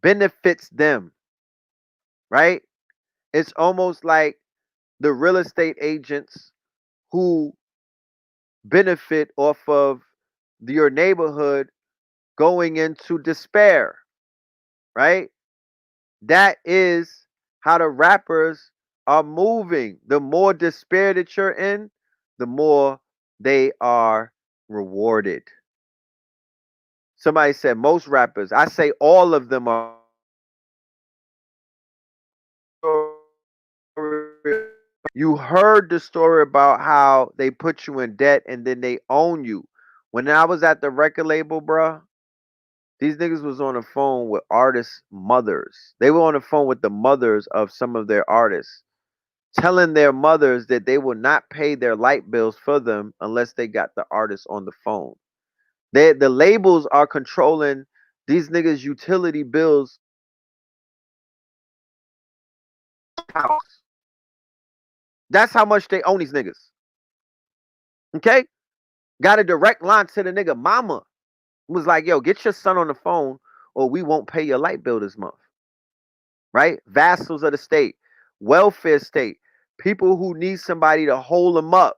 benefits them, right? It's almost like the real estate agents who benefit off of your neighborhood going into despair, right? That is how the rappers are moving. The more despair that you're in, the more they are rewarded. Somebody said most rappers. I say all of them are. You heard the story about how they put you in debt and then they own you. When I was at the record label, bruh, these niggas was on the phone with artists' mothers. They were on the phone with the mothers of some of their artists, telling their mothers that they will not pay their light bills for them unless they got the artist on the phone. The labels are controlling these niggas' utility bills. That's how much they own these niggas. Okay? Got a direct line to the nigga mama. Was like, yo, get your son on the phone or we won't pay your light bill this month. Right? Vassals of the state, welfare state, people who need somebody to hold them up.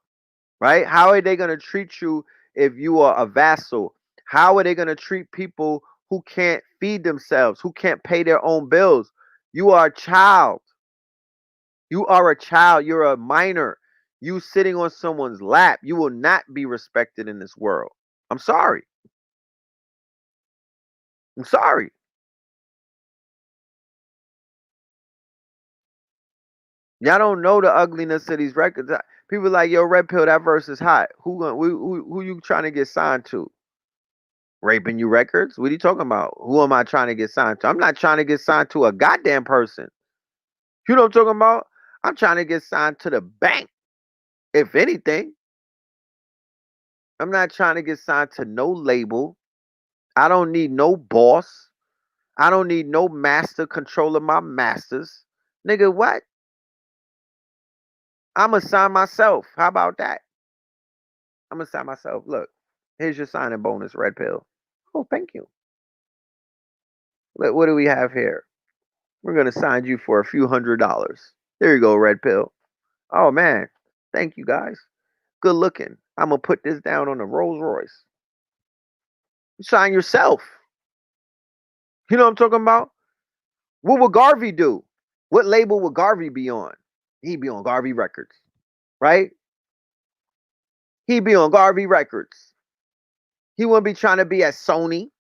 Right? How are they going to treat you if you are a vassal? How are they going to treat people who can't feed themselves, who can't pay their own bills? You are a child. You are a child. You're a minor. You sitting on someone's lap. You will not be respected in this world. I'm sorry. I'm sorry. Y'all don't know the ugliness of these records. People like, yo, Red Pill, that verse is hot. Who you trying to get signed to? Raping You Records? What are you talking about? Who am I trying to get signed to? I'm not trying to get signed to a goddamn person. You know what I'm talking about? I'm trying to get signed to the bank, if anything. I'm not trying to get signed to no label. I don't need no boss. I don't need no master controlling my masters. Nigga, what? I'm going to sign myself. How about that? I'm going to sign myself. Look, here's your signing bonus, Red Pill. Oh, thank you. Look, what do we have here? We're going to sign you for a few $100s. There you go, Red Pill. Oh, man. Thank you, guys. Good looking. I'm going to put this down on the Rolls Royce. You sign yourself. You know what I'm talking about? What would Garvey do? What label would Garvey be on? He'd be on Garvey Records, right? He'd be on Garvey Records. He wouldn't be trying to be at Sony.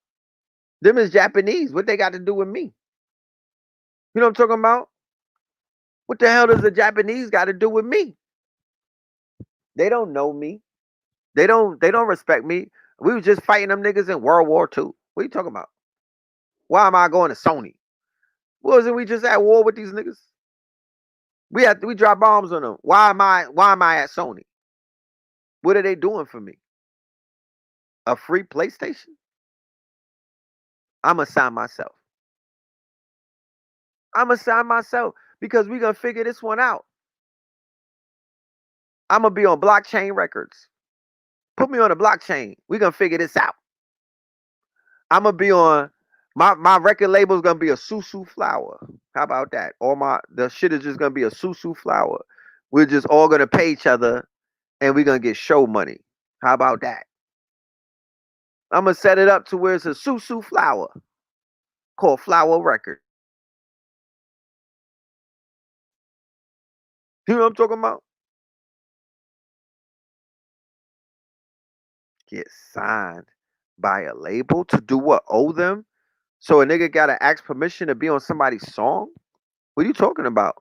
Them is Japanese. What they got to do with me? You know what I'm talking about? What the hell does the Japanese got to do with me? They don't know me. They don't respect me. We was just fighting them niggas in World War II. What are you talking about? Why am I going to Sony? Wasn't we just at war with these niggas? We drop bombs on them. Why am I at Sony? What are they doing for me? A free PlayStation? I'ma sign myself. I'ma sign myself because we gonna figure this one out. I'ma be on blockchain records. Put me on a blockchain. We gonna figure this out. I'ma be on my record label's gonna be a susu flower. How about that? The shit is just gonna be a susu flower. We're just all gonna pay each other and we're gonna get show money. How about that? I'm gonna set it up to where it's a susu flower called Flower Record. You know what I'm talking about? Get signed by a label to do what? Owe them? So a nigga gotta ask permission to be on somebody's song? What are you talking about?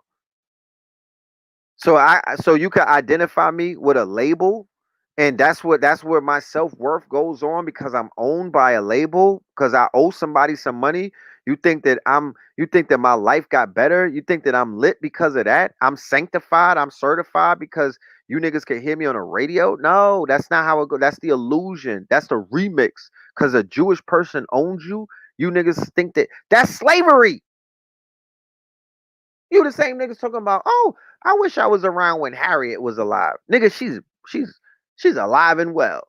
So you can identify me with a label, and that's where my self-worth goes on because I'm owned by a label because I owe somebody some money. You think that my life got better? You think that I'm lit because of that? I'm sanctified, I'm certified because you niggas can hear me on the radio? No, that's not how it goes. That's the illusion. That's the remix. Cause a Jewish person owns you. You niggas think that's slavery. You the same niggas talking about, oh, I wish I was around when Harriet was alive. Nigga, she's alive and well.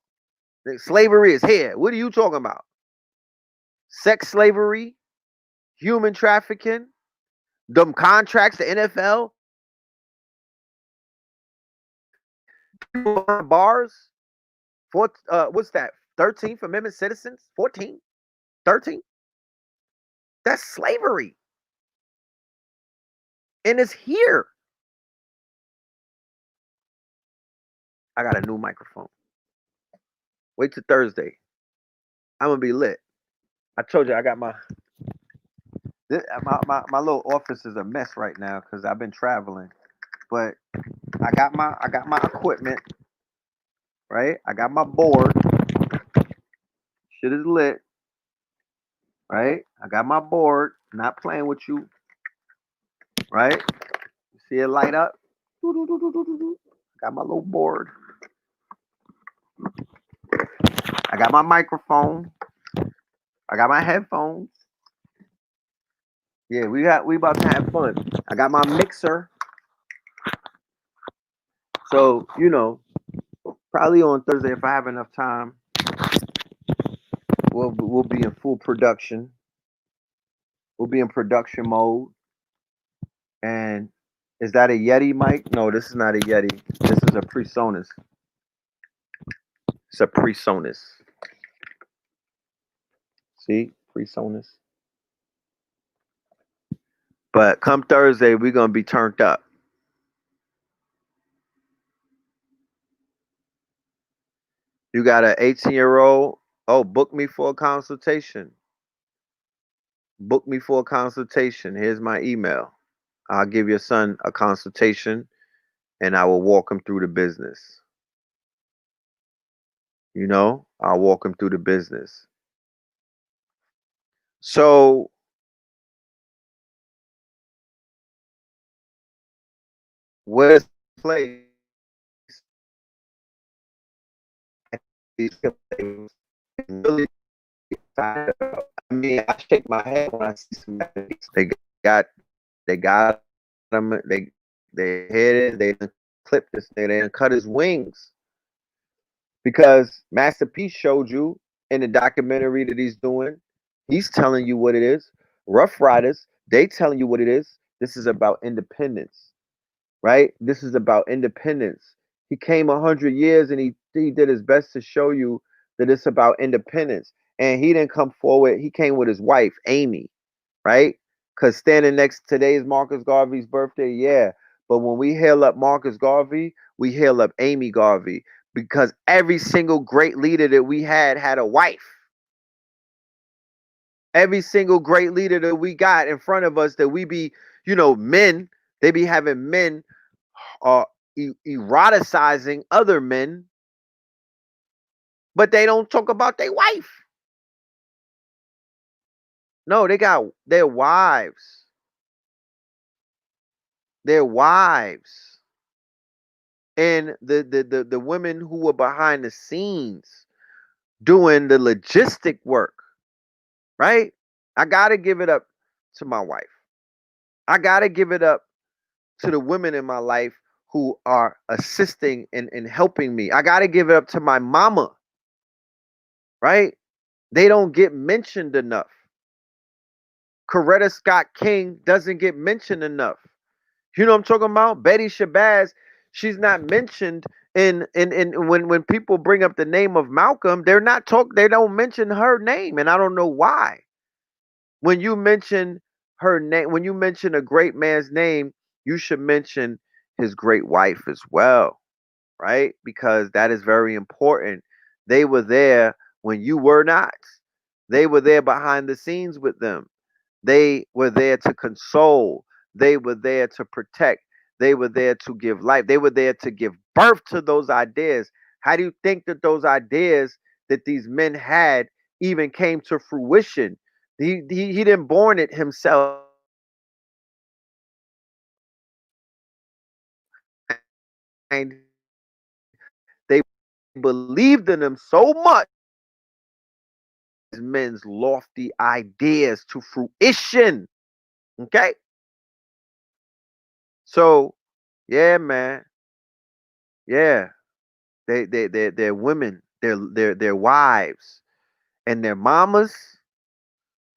Slavery is here. What are you talking about? Sex slavery, human trafficking, them contracts, the NFL, bars, what's that? 13th Amendment citizens? 14? 13? That's slavery. And it's here. I got a new microphone. Wait till Thursday. I'm gonna be lit. I told you I got my little office is a mess right now because I've been traveling. But I got my equipment, right? I got my board. Shit is lit, right? I got my board. Not playing with you, right? You see it light up? Got my little board. I got my microphone. I got my headphones. Yeah, we about to have fun. I got my mixer. So, probably on Thursday if I have enough time, we'll be in full production. We'll be in production mode. And is that a Yeti mic? No, this is not a Yeti. This is a PreSonus. It's a PreSonus. See? PreSonus. But come Thursday, we're going to be turned up. You got an 18-year-old. Oh, book me for a consultation. Book me for a consultation. Here's my email. I'll give your son a consultation and I will walk him through the business. I'll walk him through the business. So where's the place these really excited about? I mean, I shake my head when I see somebody. They got him. They hit it. They done clipped this. They done cut his wings because Master P showed you in the documentary that he's doing. He's telling you what it is. Rough Riders, they telling you what it is. This is about independence, right? This is about independence. He came 100 years and he did his best to show you that it's about independence. And he didn't come forward. He came with his wife, Amy, right? Because standing next today's Marcus Garvey's birthday, yeah. But when we hail up Marcus Garvey, we hail up Amy Garvey because every single great leader that we had a wife. Every single great leader that we got in front of us that we be, men, they be having men eroticizing other men, but they don't talk about their wife. No, they got their wives. Their wives. And the women who were behind the scenes doing the logistic work, right? I gotta give it up to my wife. I gotta give it up to the women in my life who are assisting and helping me. I gotta give it up to my mama, right? They don't get mentioned enough. Coretta Scott King doesn't get mentioned enough. You know what I'm talking about? Betty Shabazz, she's not mentioned in when people bring up the name of Malcolm, they don't mention her name, and I don't know why. When you mention her name, when you mention a great man's name, you should mention his great wife as well, right? Because that is very important. They were there when you were not. They were there behind the scenes with them. They were there to console. They were there to protect. They were there to give life. They were there to give birth to those ideas. How do you think that those ideas that these men had even came to fruition? He didn't born it himself. They believed in him so much men's lofty ideas to fruition. Okay? So, yeah, man. Yeah. They're women, their wives, and their mamas,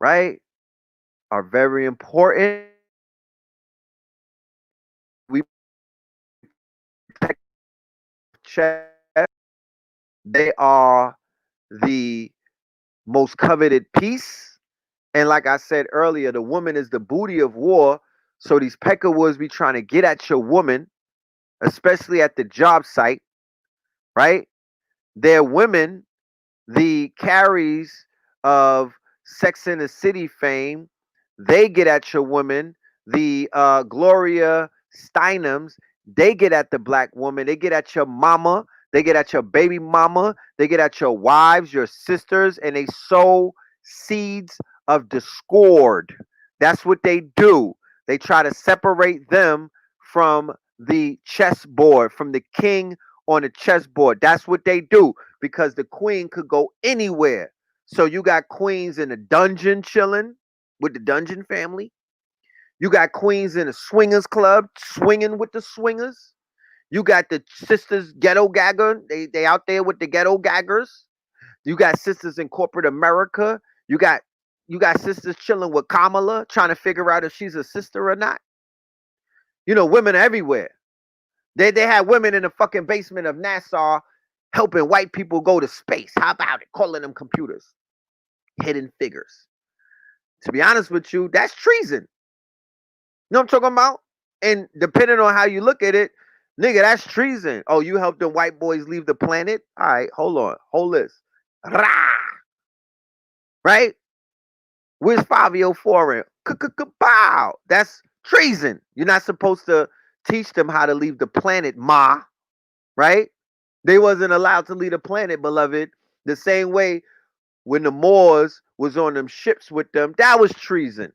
right, are very important. We check. They are the most coveted piece. And like I said earlier, the woman is the booty of war. So these peckerwoods be trying to get at your woman, especially at the job site, right? They're women, the carries of Sex in the City fame, they get at your woman. The Gloria Steinems, they get at the black woman. They get at your mama. They get at your baby mama. They get at your wives, your sisters, and they sow seeds of discord. That's what they do. They try to separate them from the chessboard, from the king on the chessboard. That's what they do because the queen could go anywhere. So you got queens in a dungeon chilling with the dungeon family. You got queens in a swingers club swinging with the swingers. You got the sisters ghetto gagger. They out there with the ghetto gaggers. You got sisters in corporate America. You got sisters chilling with Kamala, trying to figure out if she's a sister or not. Women are everywhere. They had women in the fucking basement of NASA helping white people go to space. How about it? Calling them computers. Hidden figures. To be honest with you, that's treason. You know what I'm talking about? And depending on how you look at it, nigga, that's treason. Oh, you helped the white boys leave the planet? All right, hold on. Hold this. Rah! Right? Where's 504 in? Bow. That's Treason. You're not supposed to teach them how to leave the planet, ma. Right? They wasn't allowed to leave the planet, beloved. The same way when the Moors was on them ships with them, that was treason.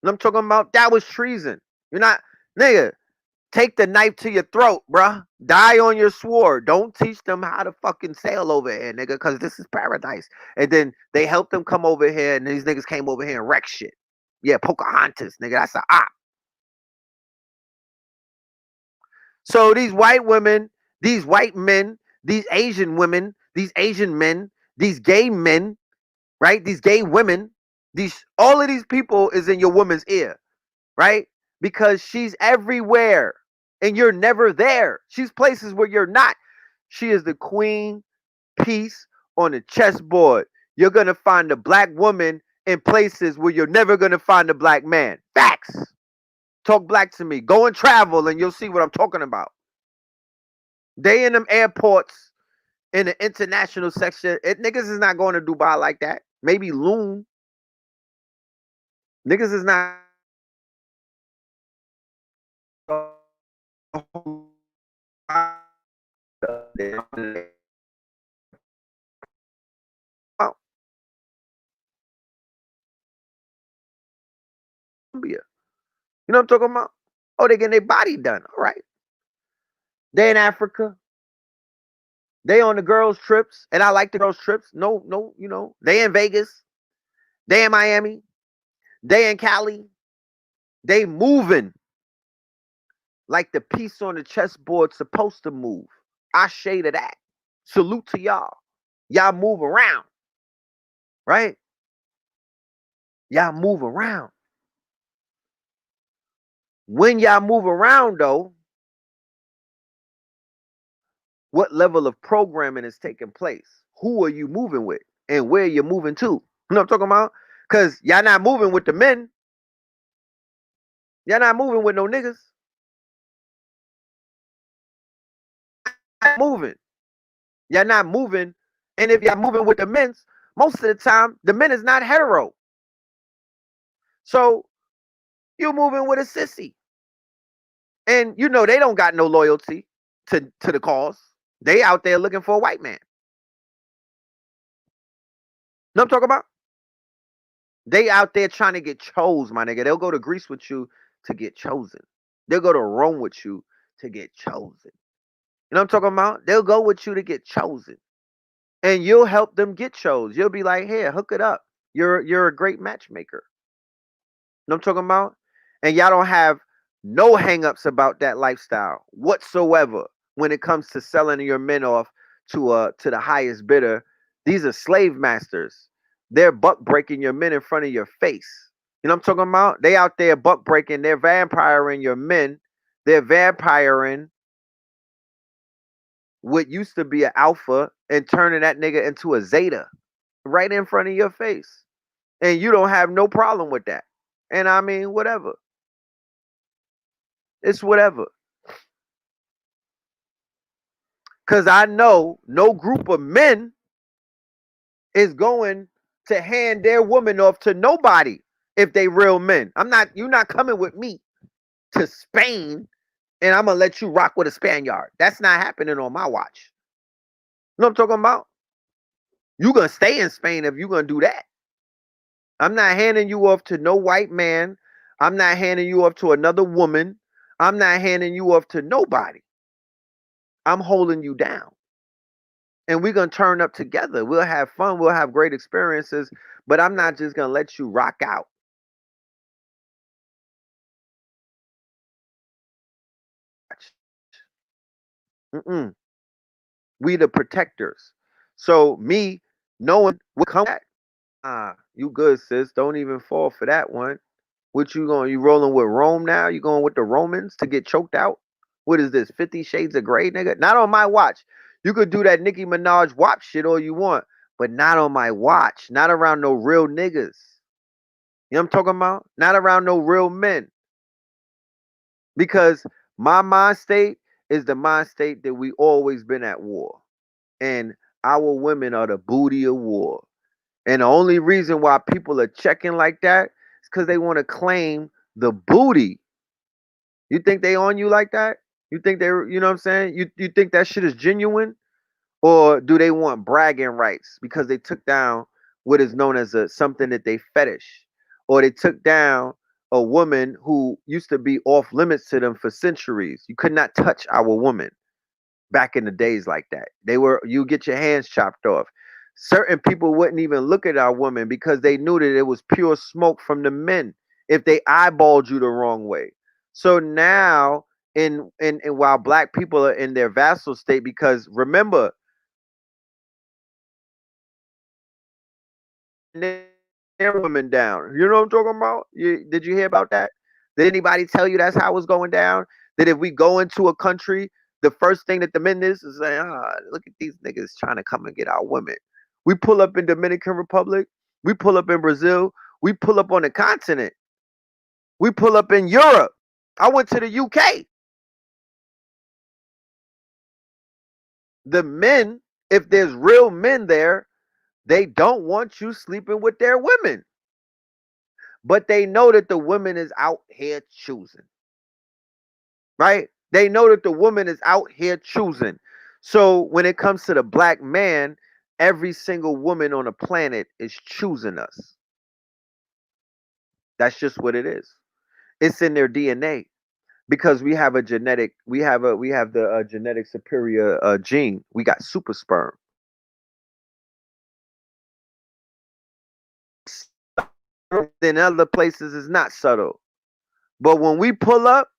And I'm talking about that was treason. You're not, nigga, take the knife to your throat, bruh. Die on your sword. Don't teach them how to fucking sail over here, nigga, because this is paradise. And then they helped them come over here, and these niggas came over here and wreck shit. Yeah, Pocahontas, nigga, that's a op. So these white women, these white men, these Asian women, these Asian men, these gay men, right? These gay women, these all of these people is in your woman's ear, right? Because she's everywhere and you're never there. She's places where you're not. She is the queen piece on the chessboard. You're gonna find a black woman in places where you're never gonna find a black man. Facts. Talk black to me. Go and travel and you'll see what I'm talking about. They in them airports in the international section. Niggas is not going to Dubai like that. Maybe Loon. Niggas is not. You know what I'm talking about? Oh, they getting their body done. All right. They in Africa. They on the girls' trips, and I like the girls' trips. No, you know, they in Vegas. They in Miami. They in Cali. They moving like the piece on the chessboard supposed to move. I shade of that. Salute to y'all. Y'all move around, right? Y'all move around. When y'all move around, though, what level of programming is taking place? Who are you moving with? And where you're moving to? You know what I'm talking about? Because y'all not moving with the men. Y'all not moving with no niggas. Moving. Y'all not moving. And if y'all moving with the men's, most of the time, the men is not hetero. So you moving with a sissy. And you know they don't got no loyalty to the cause. They out there looking for a white man. Know what I'm talking about? They out there trying to get chose, my nigga. They'll go to Greece with you to get chosen. They'll go to Rome with you to get chosen. You know what I'm talking about? They'll go with you to get chosen. And you'll help them get chose. You'll be like, here, hook it up. You're a great matchmaker. You know what I'm talking about? And y'all don't have no hangups about that lifestyle whatsoever when it comes to selling your men off to the highest bidder. These are slave masters. They're buck breaking your men in front of your face. You know what I'm talking about? They out there buck breaking. They're vampiring your men. They're vampiring what used to be an alpha and turning that nigga into a zeta right in front of your face. And you don't have no problem with that. And I mean, whatever. It's whatever. Because I know no group of men is going to hand their woman off to nobody if they real men. You're not coming with me to Spain and I'm going to let you rock with a Spaniard. That's not happening on my watch. You know what I'm talking about? You're going to stay in Spain if you're going to do that. I'm not handing you off to no white man. I'm not handing you off to another woman. I'm not handing you off to nobody. I'm holding you down. And we're going to turn up together. We'll have fun. We'll have great experiences. But I'm not just going to let you rock out. Mm-mm. We the protectors. So me knowing what come back. You good, sis. Don't even fall for that one. What you going? You rolling with Rome now? You going with the Romans to get choked out? What is this? 50 Shades of Grey, nigga? Not on my watch. You could do that Nicki Minaj WAP shit all you want, but not on my watch. Not around no real niggas. You know what I'm talking about? Not around no real men. Because my mind state is the mind state that we always been at war. And our women are the booty of war. And the only reason why people are checking like that is because they want to claim The booty. You think they on you like that? You think they, you know what I'm saying? You think that shit is genuine? Or do they want bragging rights because they took down what is known as a something that they fetish? Or they took down a woman who used to be off limits to them for centuries. You could not touch our woman back in the days like that. They were, you get your hands chopped off. Certain people wouldn't even look at our woman because they knew that it was pure smoke from the men if they eyeballed you the wrong way. So now in while black people are in their vassal state, because remember their women down. You know what I'm talking about? Did you hear about that? Did anybody tell you that's how it's going down? That if we go into a country, the first thing that the men is saying, look at these niggas trying to come and get our women. We pull up in Dominican Republic, we pull up in Brazil, we pull up on the continent, we pull up in Europe. I went to the UK. The men, if there's real men there, they don't want you sleeping with their women. But they know that the woman is out here choosing. Right? They know that the woman is out here choosing. So when it comes to the black man, every single woman on the planet is choosing us. That's just what it is. It's in their DNA because we have a genetic, we have the genetic superior gene. We got super sperm. In other places, it's not subtle. But when we pull up,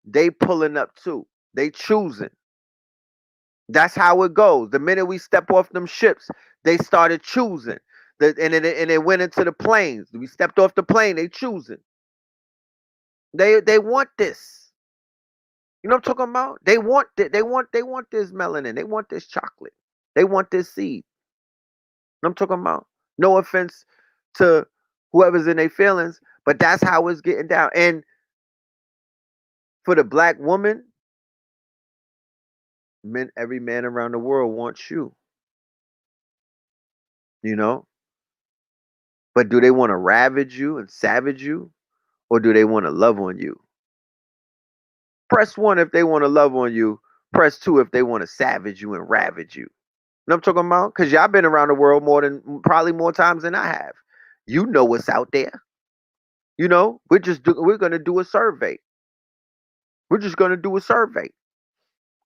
they pulling up too. They choosing. That's how it goes. The minute we step off them ships, they started choosing. And it went into the planes. We stepped off the plane, they choosing. They want this. You know what I'm talking about? They want this melanin. They want this chocolate. They want this seed. You know what I'm talking about? No offense to whoever's in their feelings, but that's how it's getting down. And for the black woman, every man around the world wants you. You know? But do they want to ravage you and savage you? Or do they want to love on you? Press one if they want to love on you. Press two if they want to savage you and ravage you. You know what I'm talking about? Because y'all been around the world probably more times than I have. You know what's out there. You know, we're gonna do a survey. We're just gonna do a survey.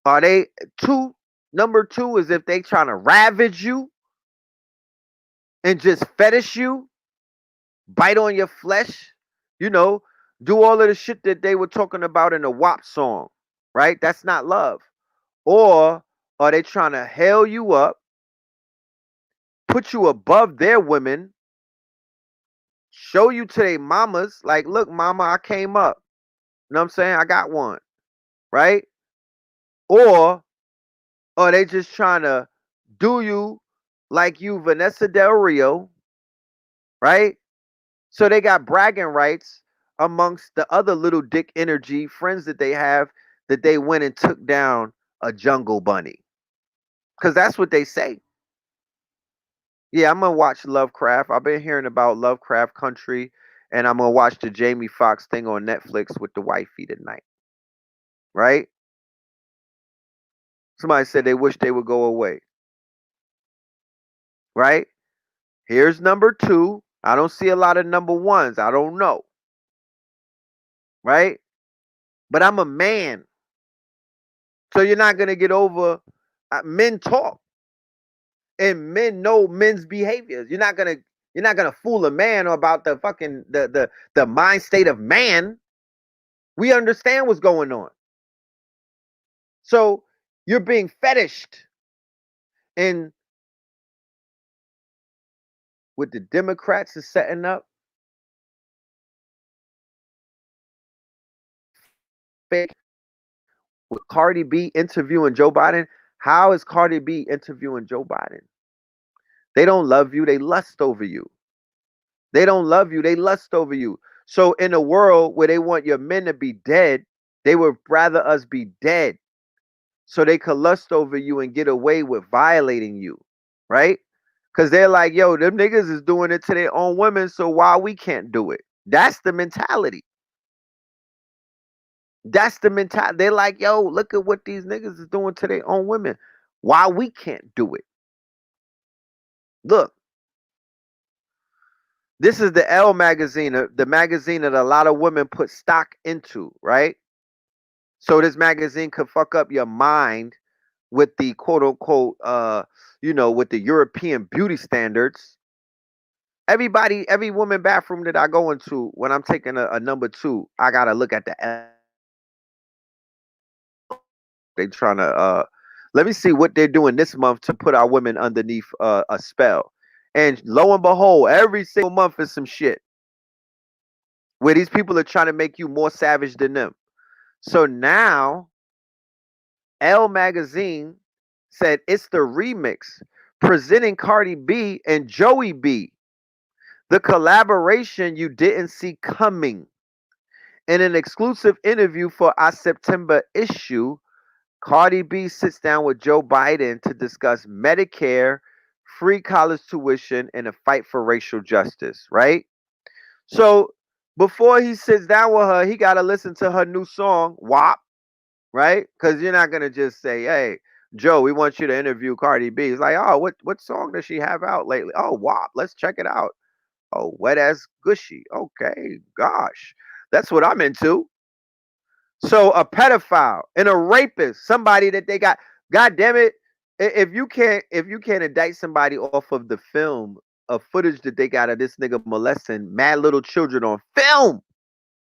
Are they two? Number two is if they trying to ravage you and just fetish you, bite on your flesh, you know, do all of the shit that they were talking about in the WAP song, right? That's not love. Or are they trying to hell you up, put you above their women, show you to their mamas, like, look, mama, I came up. You know what I'm saying? I got one, right? Or are they just trying to do you like you Vanessa Del Rio, right? So they got bragging rights amongst the other little dick energy friends that they have that they went and took down a jungle bunny. Because that's what they say. Yeah, I'm gonna watch Lovecraft. I've been hearing about Lovecraft Country, and I'm gonna watch the Jamie Foxx thing on Netflix with the wifey tonight. Right? Somebody said they wish they would go away. Right? Here's number two. I don't see a lot of number ones. I don't know. Right? But I'm a man. So you're not gonna get over men talk. And men know men's behaviors. You're not gonna fool a man about the fucking the mind state of man. We understand what's going on. So you're being fetished. And what the Democrats is setting up, fake with Cardi B interviewing Joe Biden. How is Cardi B interviewing Joe Biden? They don't love you, they lust over you. They don't love you, they lust over you. So in a world where they want your men to be dead, they would rather us be dead so they could lust over you and get away with violating you, right? Because they're like, yo, them niggas is doing it to their own women, so why we can't do it? That's the mentality. That's the mentality. They're like, yo, look at what these niggas is doing to their own women. Why we can't do it? Look, this is the Elle magazine, the magazine that a lot of women put stock into, right? So this magazine could fuck up your mind with the quote unquote, with the European beauty standards. Everybody, every woman bathroom that I go into when I'm taking a number two, I gotta look at the they trying to let me see what they're doing this month to put our women underneath a spell. And lo and behold, every single month is some shit where these people are trying to make you more savage than them. So now Elle magazine said it's the remix presenting Cardi B and Joey B, the collaboration you didn't see coming. In an exclusive interview for our September issue, Cardi B sits down with Joe Biden to discuss Medicare, free college tuition, and a fight for racial justice, right? So before he sits down with her, he got to listen to her new song, WAP, right? Because you're not going to just say, hey, Joe, we want you to interview Cardi B. It's like, oh, what song does she have out lately? Oh, WAP, let's check it out. Oh, wet ass gushy. Okay, gosh. That's what I'm into. So a pedophile and a rapist, somebody that they got, God damn it, if you can't indict somebody off of the film of footage that they got of this nigga molesting mad little children on film,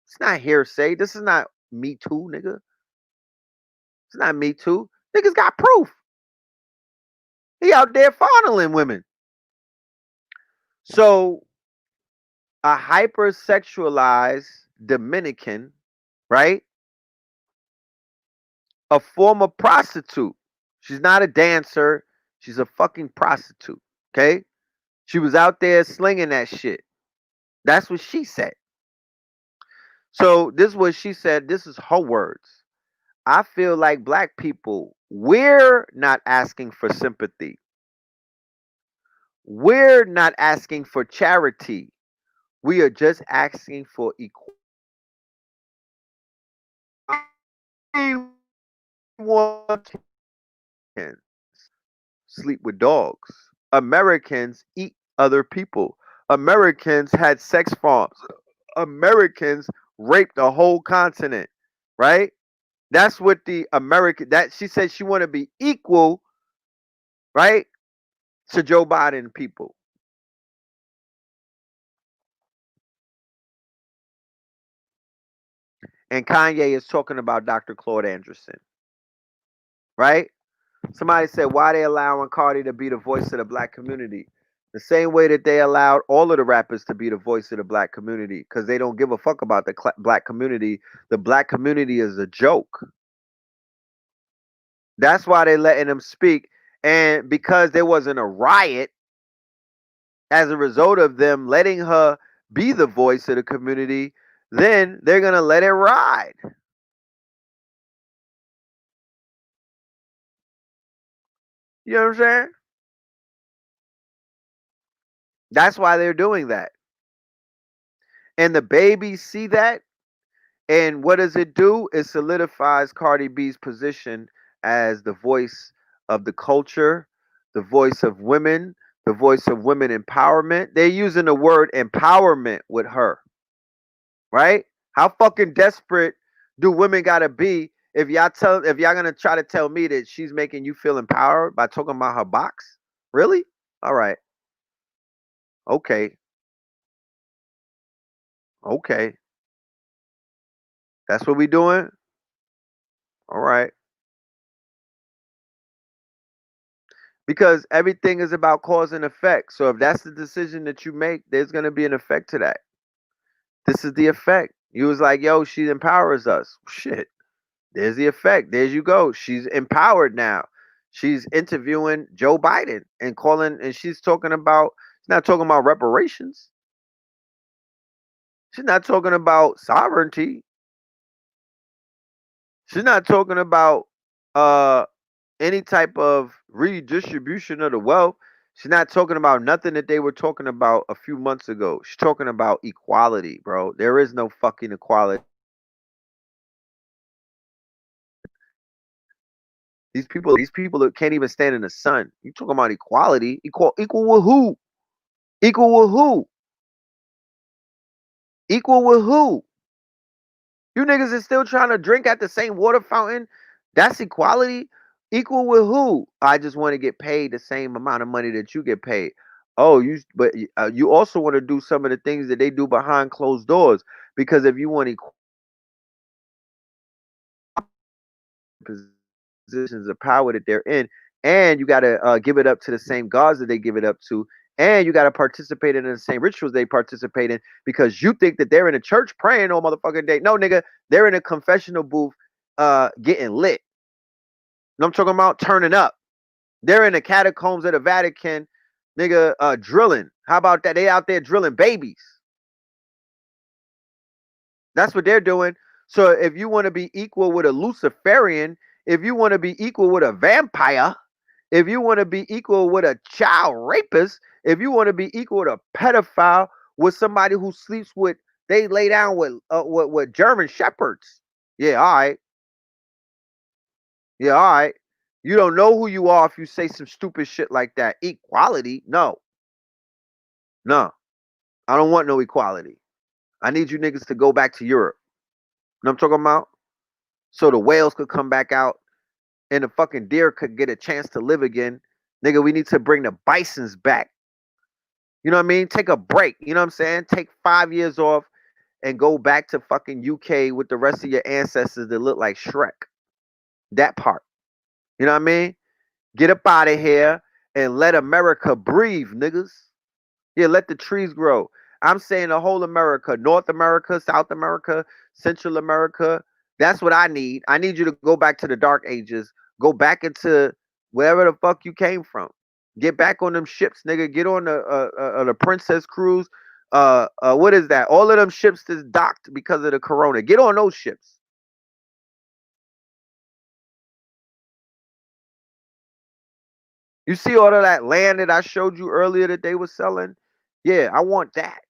it's not hearsay. This is not Me Too, nigga. It's not Me Too. Niggas got proof. He out there fondling women. So a hypersexualized Dominican, right? A former prostitute. She's not a dancer. She's a fucking prostitute. Okay? She was out there slinging that shit. That's what she said. So this is what she said. This is her words. I feel like black people, we're not asking for sympathy. We're not asking for charity. We are just asking for equality. Sleep with dogs. Americans eat other people. Americans had sex farms. Americans raped a whole continent, right? That's what the American that she said she want to be equal, right, to Joe Biden people. And Kanye is talking about Dr. Claude Anderson, right? Somebody said, why they allowing Cardi to be the voice of the black community? The same way that they allowed all of the rappers to be the voice of the black community because they don't give a fuck about the black community. The black community is a joke. That's why they letting them speak. And because there wasn't a riot as a result of them letting her be the voice of the community, then they're going to let it ride. You know what I'm saying? That's why they're doing that. And the babies see that. And what does it do? It solidifies Cardi B's position as the voice of the culture, the voice of women, the voice of women empowerment. They're using the word empowerment with her, right? How fucking desperate do women gotta be if y'all gonna try to tell me that she's making you feel empowered by talking about her box? Really? All right. Okay. Okay. That's what we doing? All right. Because everything is about cause and effect. So if that's the decision that you make, there's gonna be an effect to that. This is the effect. You was like, yo, she empowers us. Shit. There's the effect. There you go. She's empowered now. She's interviewing Joe Biden and calling, and she's not talking about reparations. She's not talking about sovereignty. She's not talking about uh any type of redistribution of the wealth. She's not talking about nothing that they were talking about a few months ago. She's talking about equality, bro. There is no fucking equality. These people that can't even stand in the sun. You talking about equality? Equal with who? Equal with who? Equal with who? You niggas is still trying to drink at the same water fountain. That's equality. Equal with who? I just want to get paid the same amount of money that you get paid. Oh, but you also want to do some of the things that they do behind closed doors, because if you want positions of power that they're in, and you got to give it up to the same gods that they give it up to, and you got to participate in the same rituals they participate in, because you think that they're in a church praying all motherfucking day. No, nigga, they're in a confessional booth getting lit. You know what I'm talking about? Turning up. They're in the catacombs of the Vatican, nigga, drilling. How about that? They out there drilling babies. That's what they're doing. So if you want to be equal with a Luciferian, if you want to be equal with a vampire, if you want to be equal with a child rapist, if you want to be equal with a pedophile, with somebody who sleeps with, they lay down with German shepherds. Yeah, all right. Yeah, all right. You don't know who you are if you say some stupid shit like that. Equality? No, no. I don't want no equality. I need you niggas to go back to Europe. You know what I'm talking about? So the whales could come back out and the fucking deer could get a chance to live again. Nigga, we need to bring the bisons back. You know what I mean? Take a break. You know what I'm saying? Take 5 years off and go back to fucking UK with the rest of your ancestors that look like Shrek. That part. You know what I mean? Get up out of here and let America breathe, niggas. Yeah, let the trees grow. I'm saying the whole America, North America, South America, Central America. That's what I need. I need you to go back to the dark ages. Go back into wherever the fuck you came from. Get back on them ships, nigga. Get on the Princess Cruise. What is that? All of them ships that's docked because of the corona. Get on those ships. You see all of that land that I showed you earlier that they were selling? Yeah, I want that.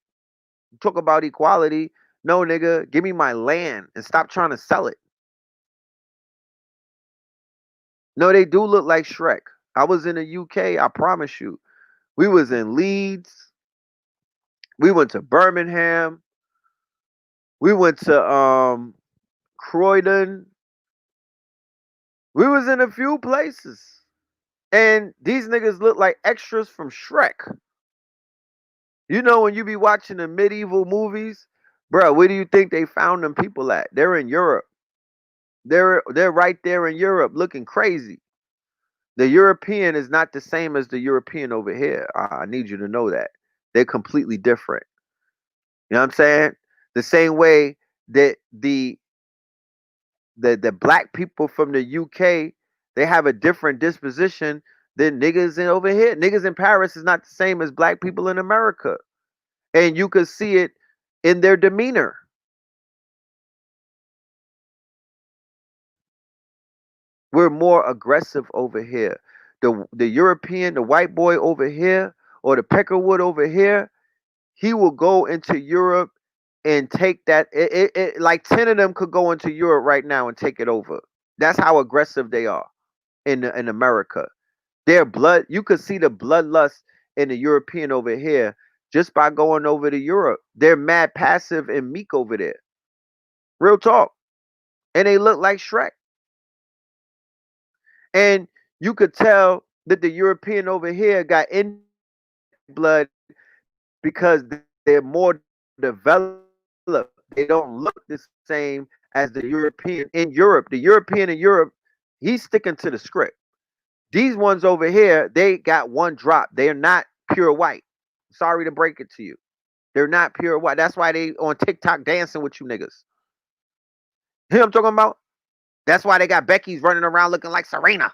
Talk about equality. No, nigga, give me my land and stop trying to sell it. No, they do look like Shrek. I was in the UK, I promise you. We was in Leeds. We went to Birmingham. We went to Croydon. We was in a few places. And these niggas look like extras from Shrek. You know when you be watching the medieval movies, bro, where do you think they found them people at? They're in Europe. They're right there in Europe looking crazy. The European is not the same as the European over here. I need you to know that. They're completely different. You know what I'm saying? The same way that the black people from the UK, they have a different disposition than niggas in over here. Niggas in Paris is not the same as black people in America. And you could see it in their demeanor. We're more aggressive over here. The European, the white boy over here, or the peckerwood over here, he will go into Europe and take that. Like 10 of them could go into Europe right now and take it over. That's how aggressive they are in America. Their blood, you could see the bloodlust in the European over here just by going over to Europe. They're mad passive and meek over there. Real talk. And they look like Shrek. And you could tell that the European over here got Indian blood because they're more developed. They don't look the same as the European in Europe. The European in Europe, he's sticking to the script. These ones over here, they got one drop. They're not pure white. Sorry to break it to you. They're not pure white. That's why they on TikTok dancing with you niggas. You know what I'm talking about? That's why they got Becky's running around looking like Serena.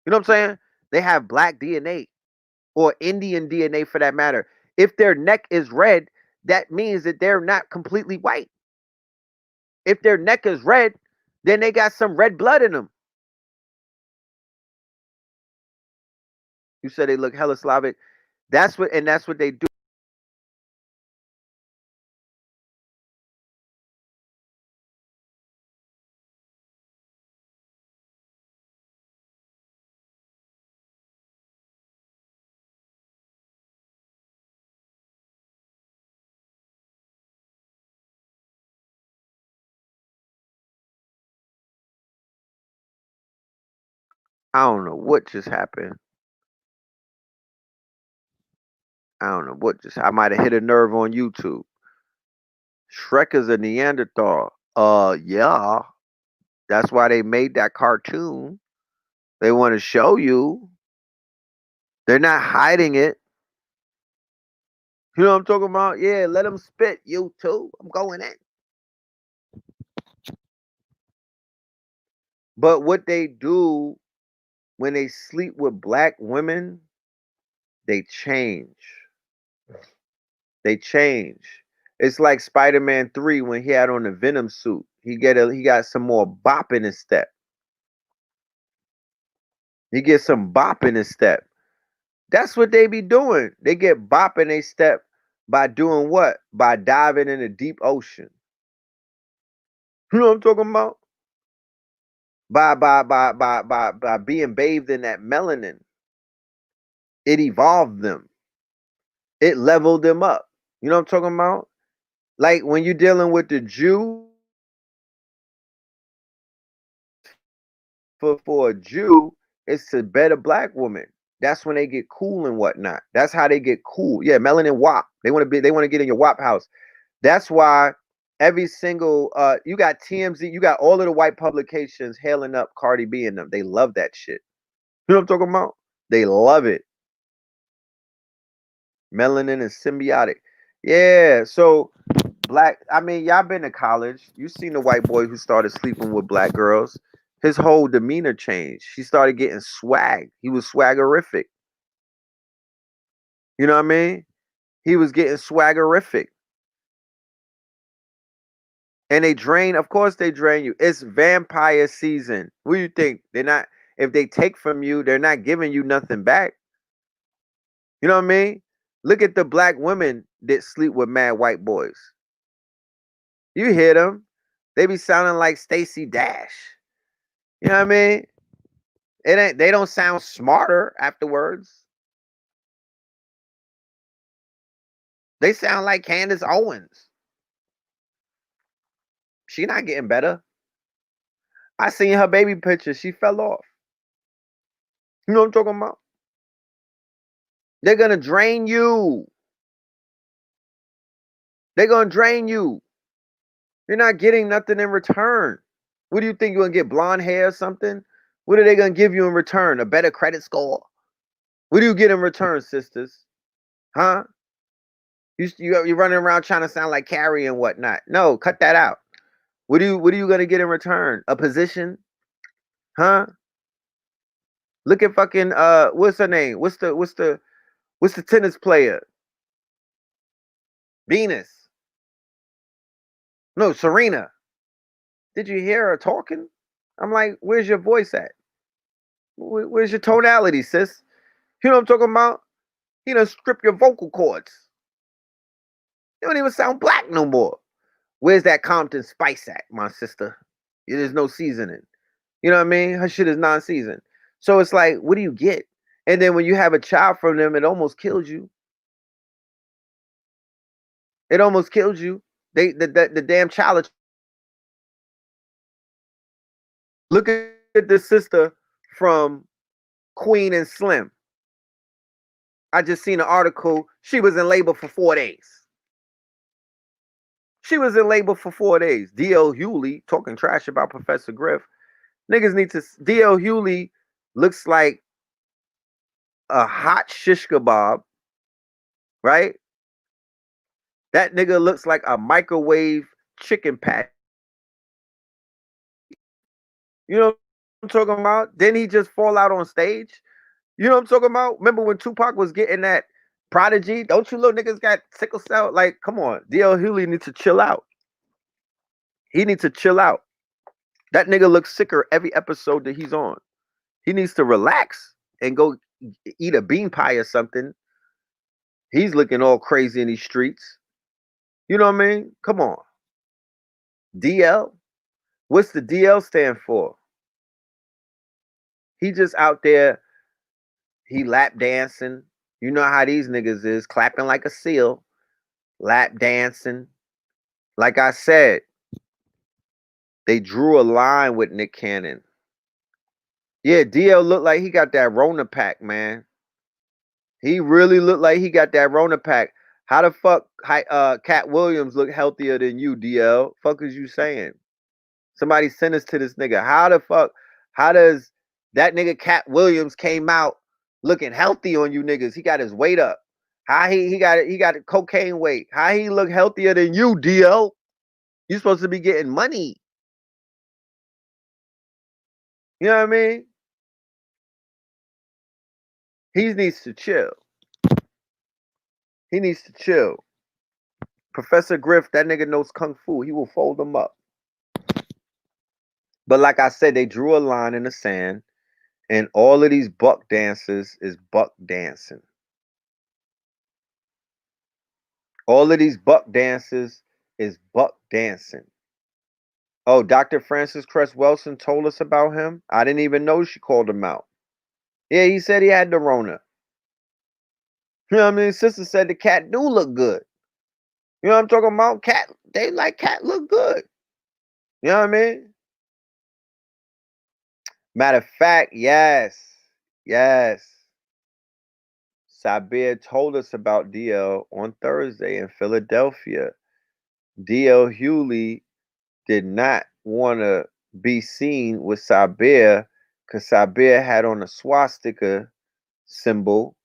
You know what I'm saying? They have black DNA or Indian DNA for that matter. If their neck is red, that means that they're not completely white. If their neck is red, then they got some red blood in them. You said they look hella Slavic. That's what they do. I don't know what just happened. I don't know what just. I might have hit a nerve on YouTube. Shrek is a Neanderthal. Yeah. That's why they made that cartoon. They want to show you. They're not hiding it. You know what I'm talking about? Yeah, let them spit. You too. I'm going in. But what they do when they sleep with black women, they change. They change. It's like Spider-Man 3 when he had on the Venom suit. He got some more bop in his step. He gets some bop in his step. That's what they be doing. They get bop in their step by doing what? By diving in the deep ocean. You know what I'm talking about? By being bathed in that melanin. It evolved them. It leveled them up. You know what I'm talking about? Like when you're dealing with the Jew, for a Jew, it's to bet a black woman. That's when they get cool and whatnot. That's how they get cool. Yeah, melanin WAP. They want to get in your WAP house. That's why every single you got TMZ, you got all of the white publications hailing up Cardi B and them. They love that shit. You know what I'm talking about? They love it. Melanin is symbiotic. Yeah, so black, I mean, y'all been to college. You seen the white boy who started sleeping with black girls. His whole demeanor changed. He started getting swag. He was swaggerific. You know what I mean? He was getting swaggerific. And they drain, of course they drain you. It's vampire season. What do you think? They're not, if they take from you, they're not giving you nothing back. You know what I mean? Look at the black women that sleep with mad white boys. You hear them. They be sounding like Stacey Dash. You know what I mean? It ain't, they don't sound smarter afterwards. They sound like Candace Owens. She not getting better. I seen her baby picture. She fell off. You know what I'm talking about? They're gonna drain you. They're gonna drain you. You're not getting nothing in return. What do you think, you're gonna get blonde hair or something? What are they gonna give you in return? A better credit score? What do you get in return, sisters? Huh? You're running around trying to sound like Carrie and whatnot. No, cut that out. What are you gonna get in return? A position? Huh? Look at fucking what's her name? What's the tennis player? Venus. No, Serena. Did you hear her talking? I'm like, where's your voice at? Where's your tonality, sis? You know what I'm talking about? He done strip your vocal cords. You don't even sound black no more. Where's that Compton spice at, my sister? There's no seasoning. You know what I mean? Her shit is non-seasoned. So it's like, what do you get? And then when you have a child from them, it almost kills you. It almost kills you. The damn child. Look at the sister from Queen and Slim. I just seen an article. She was in labor for 4 days. She was in labor for 4 days. D.L. Hewley talking trash about Professor Griff. Niggas need to. D.L. Hewley looks like a hot shish kebab, right? That nigga looks like a microwave chicken patty. You know what I'm talking about? Didn't he just fall out on stage? You know what I'm talking about? Remember when Tupac was getting that prodigy? Don't you little niggas got sickle cell? Like, come on. D.L. Hewley needs to chill out. He needs to chill out. That nigga looks sicker every episode that he's on. He needs to relax and go eat a bean pie or something. He's looking all crazy in these streets. You know what I mean? Come on. DL? What's the DL stand for? He just out there, he lap dancing. You know how these niggas is, clapping like a seal, lap dancing. Like I said, they drew a line with Nick Cannon. Yeah, DL looked like he got that Rona pack, man. He really looked like he got that Rona pack. How the fuck Cat Williams look healthier than you, DL? Fuck is you saying? Somebody send us to this nigga. How does that nigga Cat Williams came out looking healthy on you niggas? He got his weight up. How he got a cocaine weight. How he look healthier than you, DL? You supposed to be getting money. You know what I mean? He needs to chill. He needs to chill. Professor Griff, that nigga knows kung fu. He will fold them up. But like I said, they drew a line in the sand, and all of these buck dancers is buck dancing. All of these buck dancers is buck dancing. Oh, Dr. Francis Cress Wilson told us about him. I didn't even know she called him out. Yeah, he said he had the Rona. You know what I mean? Sister said the cat do look good. You know what I'm talking about? Cat, they like cat look good. You know what I mean? Matter of fact, yes. Yes. Sabir told us about DL on Thursday in Philadelphia. DL Hewley did not want to be seen with Sabir because Sabir had on a swastika symbol,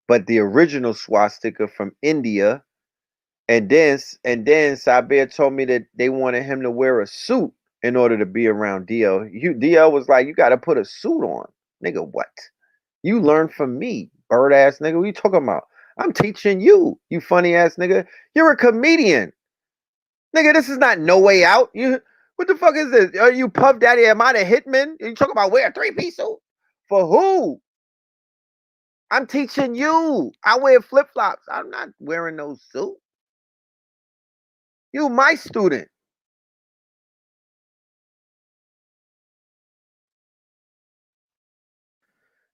but the original swastika from India. And then Sabir told me that they wanted him to wear a suit in order to be around DL. DL was like, you got to put a suit on. Nigga, what? You learn from me, bird ass nigga. What you talking about? I'm teaching you, you funny ass nigga. You're a comedian. Nigga, this is not No Way Out. You what the fuck is this? Are you Puff Daddy? Am I the hitman? You talking about wear a 3-piece suit? For who? I'm teaching you. I wear flip-flops. I'm not wearing no suit. You my student.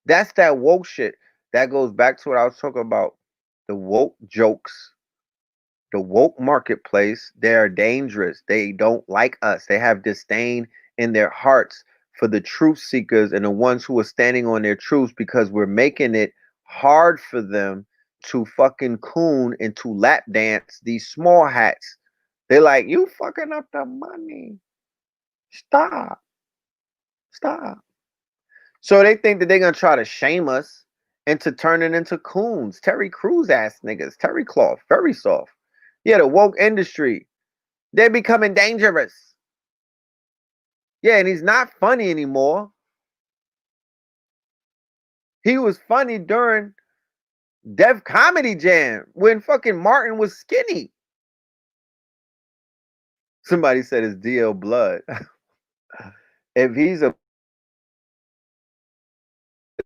That's that woke shit. That goes back to what I was talking about. The woke jokes, the woke marketplace, they're dangerous. They don't like us. They have disdain in their hearts for the truth seekers and the ones who are standing on their truths because we're making it hard for them to fucking coon and to lap dance these small hats. They're like, you fucking up the money. Stop. Stop. So they think that they're gonna try to shame us into turning into coons, Terry Crews ass niggas, Terry Cloth, very soft. Yeah, the woke industry, they're becoming dangerous. Yeah, and he's not funny anymore. He was funny during Def Comedy Jam when fucking Martin was skinny. Somebody said it's DL Blood. If he's a,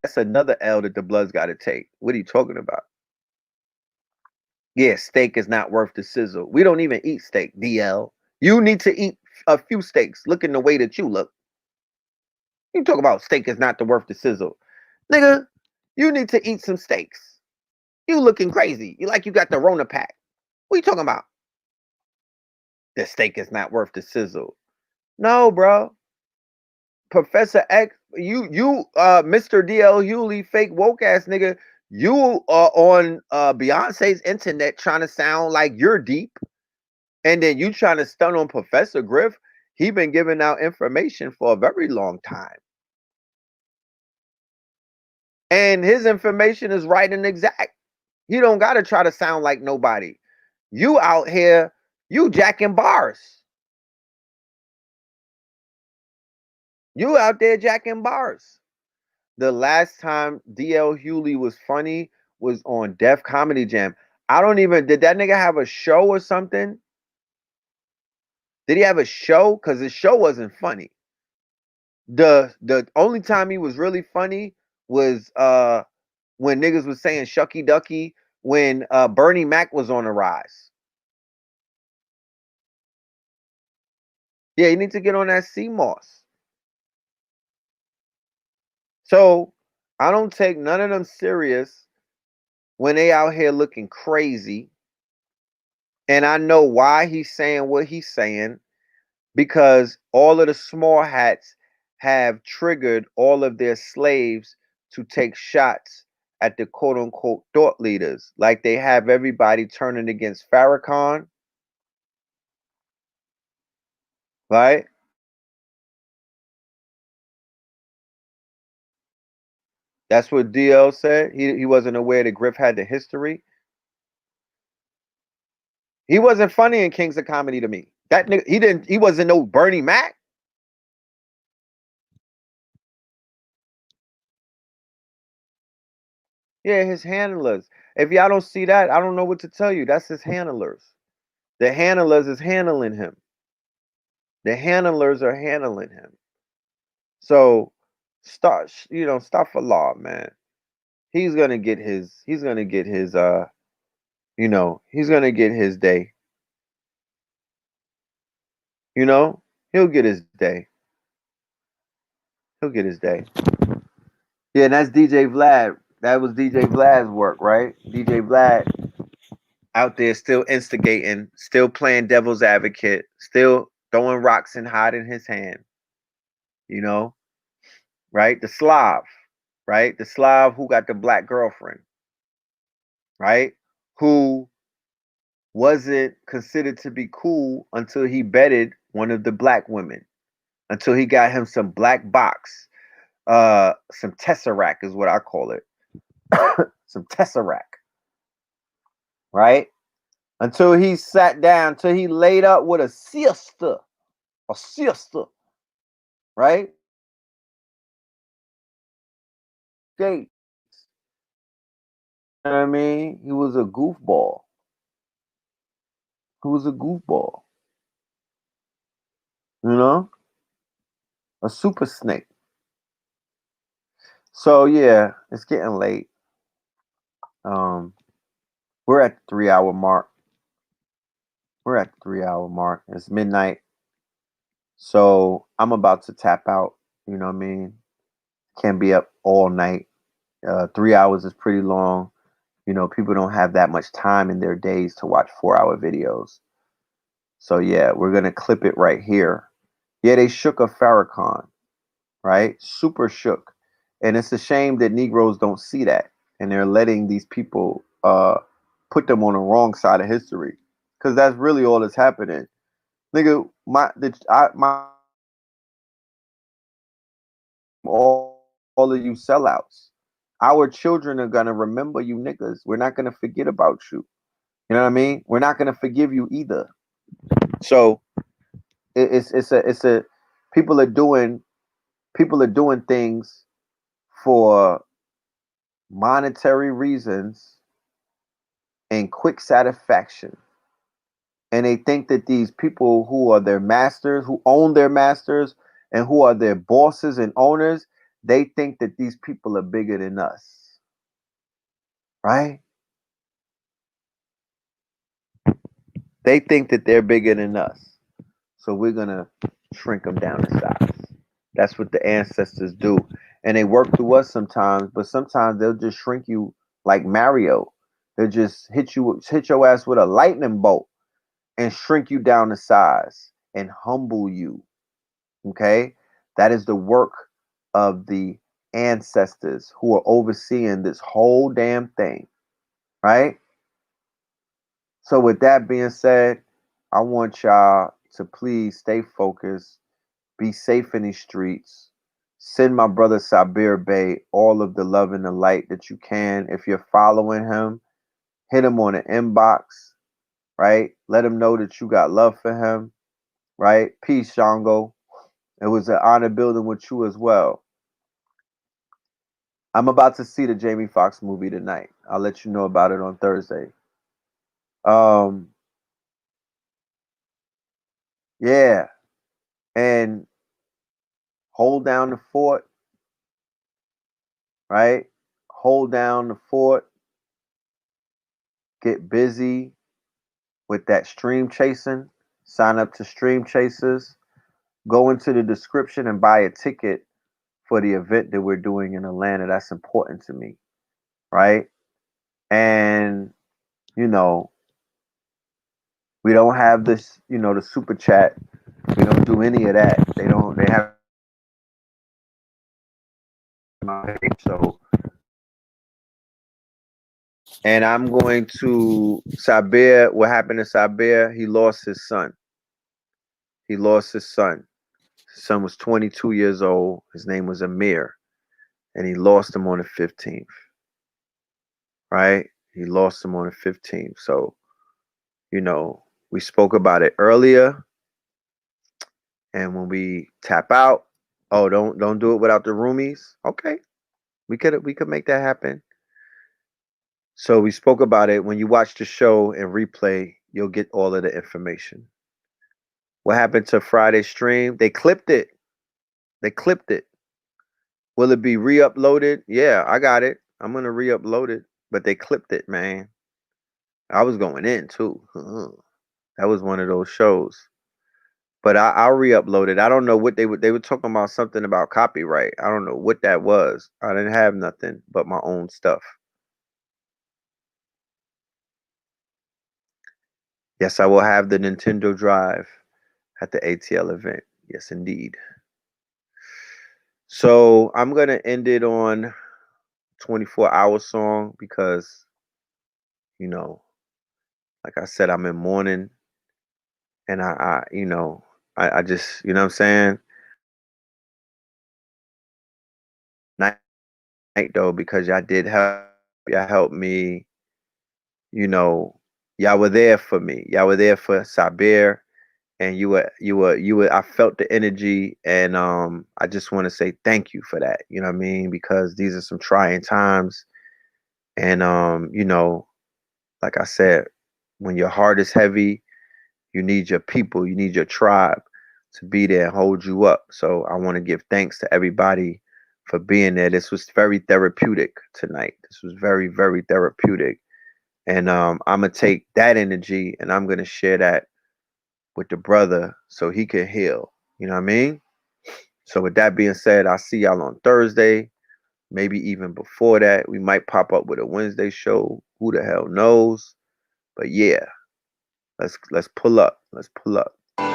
that's another L that the Blood's got to take. What are you talking about? Yeah, steak is not worth the sizzle. We don't even eat steak, DL. You need to eat a few steaks looking the way that you look. You talk about steak is not the worth the sizzle. Nigga, you need to eat some steaks. You looking crazy. You like you got the Rona pack. What you talking about? The steak is not worth the sizzle. No, bro. Professor X, Mr. DL Hewley, fake woke ass nigga, you are on Beyonce's internet trying to sound like you're deep. And then you trying to stun on Professor Griff. He been giving out information for a very long time. And his information is right and exact. You don't got to try to sound like nobody. You out here, you jacking bars. You out there jacking bars. The last time DL Hewley was funny was on Def Comedy Jam. I don't even, did that nigga have a show or something? Did he have a show? Because his show wasn't funny. The only time he was really funny was when niggas was saying shucky ducky when Bernie Mac was on the rise. Yeah, you need to get on that CMOS. So I don't take none of them serious when they out here looking crazy. And I know why he's saying what he's saying because all of the small hats have triggered all of their slaves to take shots at the quote unquote thought leaders. Like they have everybody turning against Farrakhan, right? That's what DL said. He wasn't aware that Griff had the history. He wasn't funny in Kings of Comedy to me. That nigga, he wasn't no Bernie Mac. Yeah, his handlers. If y'all don't see that, I don't know what to tell you. That's his handlers. The handlers is handling him. The handlers are handling him. So start for law, man. He's gonna get his he's gonna get his day. You know? He'll get his day. He'll get his day. Yeah, and that's DJ Vlad. That was DJ Vlad's work, right? DJ Vlad out there still instigating, still playing devil's advocate, still throwing rocks and hiding his hand, you know, right? The Slav, right? The Slav who got the black girlfriend, right? Who wasn't considered to be cool until he bedded one of the black women, until he got him some black box, some tesseract is what I call it, some tesseract, right? Until he sat down, until he laid up with a sister, right? Gates. You know what I mean? He was a goofball. He was a goofball. You know? A super snake. So yeah, it's getting late. We're at the 3 hour mark. We're at the 3 hour mark. It's midnight. So I'm about to tap out. You know what I mean? Can't be up all night. 3 hours is pretty long. You know, people don't have that much time in their days to watch 4 hour videos. So yeah, we're gonna clip it right here. Yeah, they shook a Farrakhan, right? Super shook. And it's a shame that Negroes don't see that. And they're letting these people put them on the wrong side of history. Because that's really all that's happening. Nigga, my all of you sellouts. Our children are gonna remember you niggas. We're not gonna forget about you. You know what I mean? We're not gonna forgive you either. So it's a people are doing things for monetary reasons and quick satisfaction. And they think that these people who are their masters, who own their masters, and who are their bosses and owners, they think that these people are bigger than us. Right? They think that they're bigger than us. So we're going to shrink them down in size. That's what the ancestors do. And they work through us sometimes, but sometimes they'll just shrink you like Mario. They'll just hit your ass with a lightning bolt and shrink you down to size and humble you. Okay? That is the work of the ancestors who are overseeing this whole damn thing. Right? So, with that being said, I want y'all to please stay focused, be safe in these streets. Send my brother Sabir Bey all of the love and the light that you can. If you're following him, hit him on the inbox, right? Let him know that you got love for him, right? Peace, Shango. It was an honor building with you as well. I'm about to see the Jamie Foxx movie tonight. I'll let you know about it on Thursday. Um, yeah, and hold down the fort, right? Hold down the fort. Get busy with that stream chasing. Sign up to Stream Chasers. Go into the description and buy a ticket for the event that we're doing in Atlanta. That's important to me, right? And you know, we don't have this, the super chat. We don't do any of that. They have So, and I'm going to Sabir. What happened to Sabir? He lost his son. He lost his son. His son was 22 years old. His name was Amir, and he lost him on the 15th. Right? He lost him on the 15th. So, you know, we spoke about it earlier. And when we tap out, oh, don't do it without the roomies. Okay, we could make that happen. So we spoke about it. When you watch the show and replay, you'll get all of the information. What happened to Friday's stream? They clipped it. They clipped it. Will it be re-uploaded? Yeah, I got it. I'm gonna re-upload it. But they clipped it, man. I was going in too. That was one of those shows. But I'll re-upload it. I don't know what they were talking about, something about copyright. I don't know what that was. I didn't have nothing but my own stuff. Yes, I will have the Nintendo Drive at the ATL event. Yes, indeed. So I'm gonna end it on 24-hour song because, you know, like I said, I'm in mourning, and I just, you know what I'm saying. Night though, because y'all did help. Y'all helped me. You know, y'all were there for me. Y'all were there for Sabir, and you were. I felt the energy, and I just want to say thank you for that. You know what I mean? Because these are some trying times, and you know, like I said, when your heart is heavy, you need your people, you need your tribe to be there and hold you up. So I want to give thanks to everybody for being there. This was very therapeutic tonight. This was very, very therapeutic. And I'm gonna take that energy and I'm gonna share that with the brother so he can heal. You know what I mean? So with that being said, I'll see y'all on Thursday. Maybe even before that. We might pop up with a Wednesday show. Who the hell knows? But yeah, let's pull up. Let's pull up. All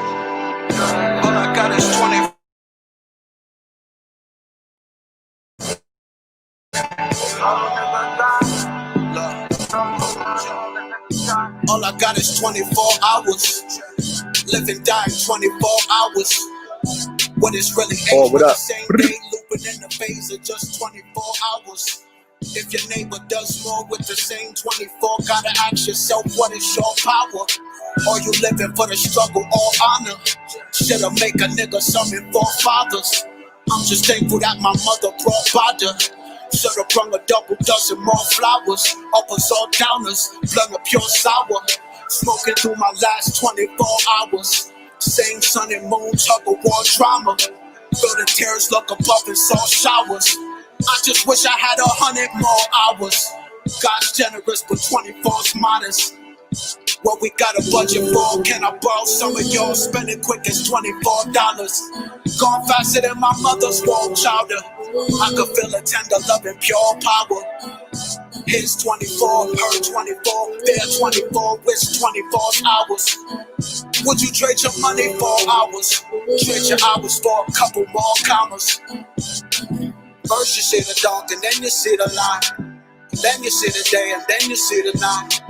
I got is 20. All I got is 24 hours. Living, dying 24 hours. What is really age what the up? same day, looping in the phase of just 24 hours. If your neighbor does more with the same 24, gotta ask yourself, what is your power? Or you living for the struggle or honor? Shit'll make a nigga summon forefathers. I'm just thankful that my mother brought father. Should've brung a double dozen more flowers. Uppers or downers, blood of pure sour. Smoking through my last 24 hours. Same sun and moon, tug of war drama. Feel the tears look above in salt showers. I just wish I had 100 more hours. God's generous, but 24's modest. What we got a budget for? Can I borrow some of yours? Spend it quick as $24. Gone faster than my mother's warm chowder. I could feel a tender love and pure power. His 24, her 24, their 24, wish 24 hours. Would you trade your money for hours? Trade your hours for a couple more commas. First you see the dark and then you see the light. Then you see the day and then you see the night.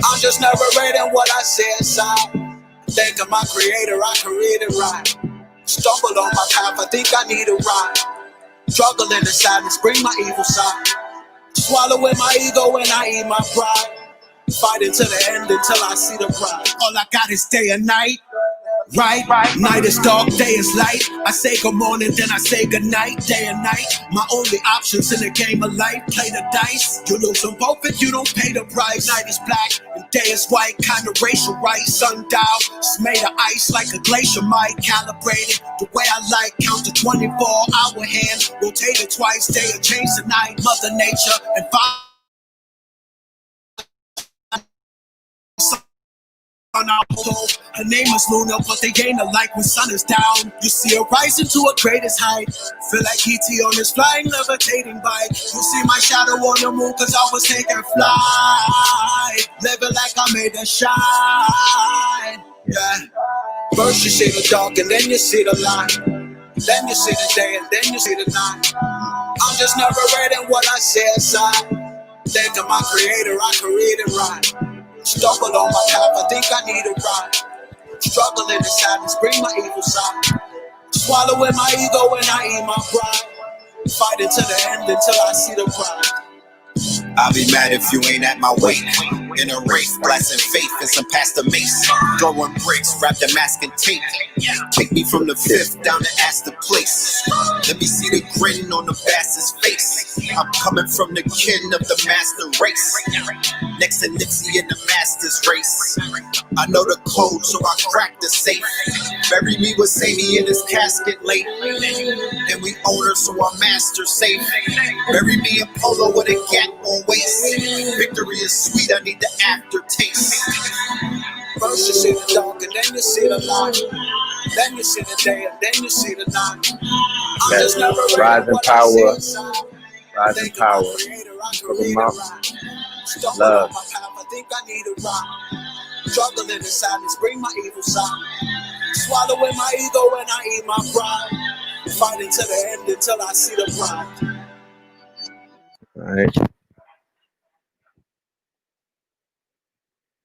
I'm just narrating what I see inside. Think of my creator, I can read it right. Stumbled on my path, I think I need a ride. Struggle in the sadness, bring my evil side. Swallowing my ego and I eat my pride. Fighting to the end until I see the pride. All I got is day and night. Right? Night is dark, day is light. I say good morning, then I say good night. Day and night, my only options in the game of life. Play the dice, you lose them both if you don't pay the price. Night is black and day is white, kind of racial right. Sundial, it's made of ice like a glacier might. Calibrated the way I like, count the 24-hour hand. Rotate it twice, day or change the night. Mother Nature and fire. Her name is Luna, but they ain't alike when sun is down. You see her rising to her greatest height. Feel like E.T. on his flying, levitating bike. You see my shadow on the moon, cause I was taking flight. Living like I made it shine. Yeah. First you see the dark and then you see the light. Then you see the day and then you see the night. I'm just never reading what I say inside. Think of my creator, I created right. Stumbled on my path, I think I need a ride. Struggling in sadness, bring my evil side. Swallowing my ego and I eat my pride. Fighting to the end until I see the pride. I'll be mad if you ain't at my weight. In a race, blasting faith and some past the mace. Throwing bricks, wrapped in mask and tape. Take me from the fifth down to Astor Place. Let me see the grin on the bastard's face. I'm coming from the kin of the master race. Next to Nipsey in the master's race. I know the code, so I cracked the safe. Bury me with Sadie in his casket late. And we own her, so our master safe. Bury me in polo with a gap on waist. Victory is sweet, I need the aftertaste. First you see the dark and then you see the light. Then you see the day and then you see the night. I'm just never ready Rising what power. I see inside. Rising Think of my power. creator, I Talking created about right. Stumbled love. on my path, I think I need a ride. Struggling in sadness, bring my evil side. Swallowing my ego and I eat my pride. Fighting to the end until I see the pride. All right.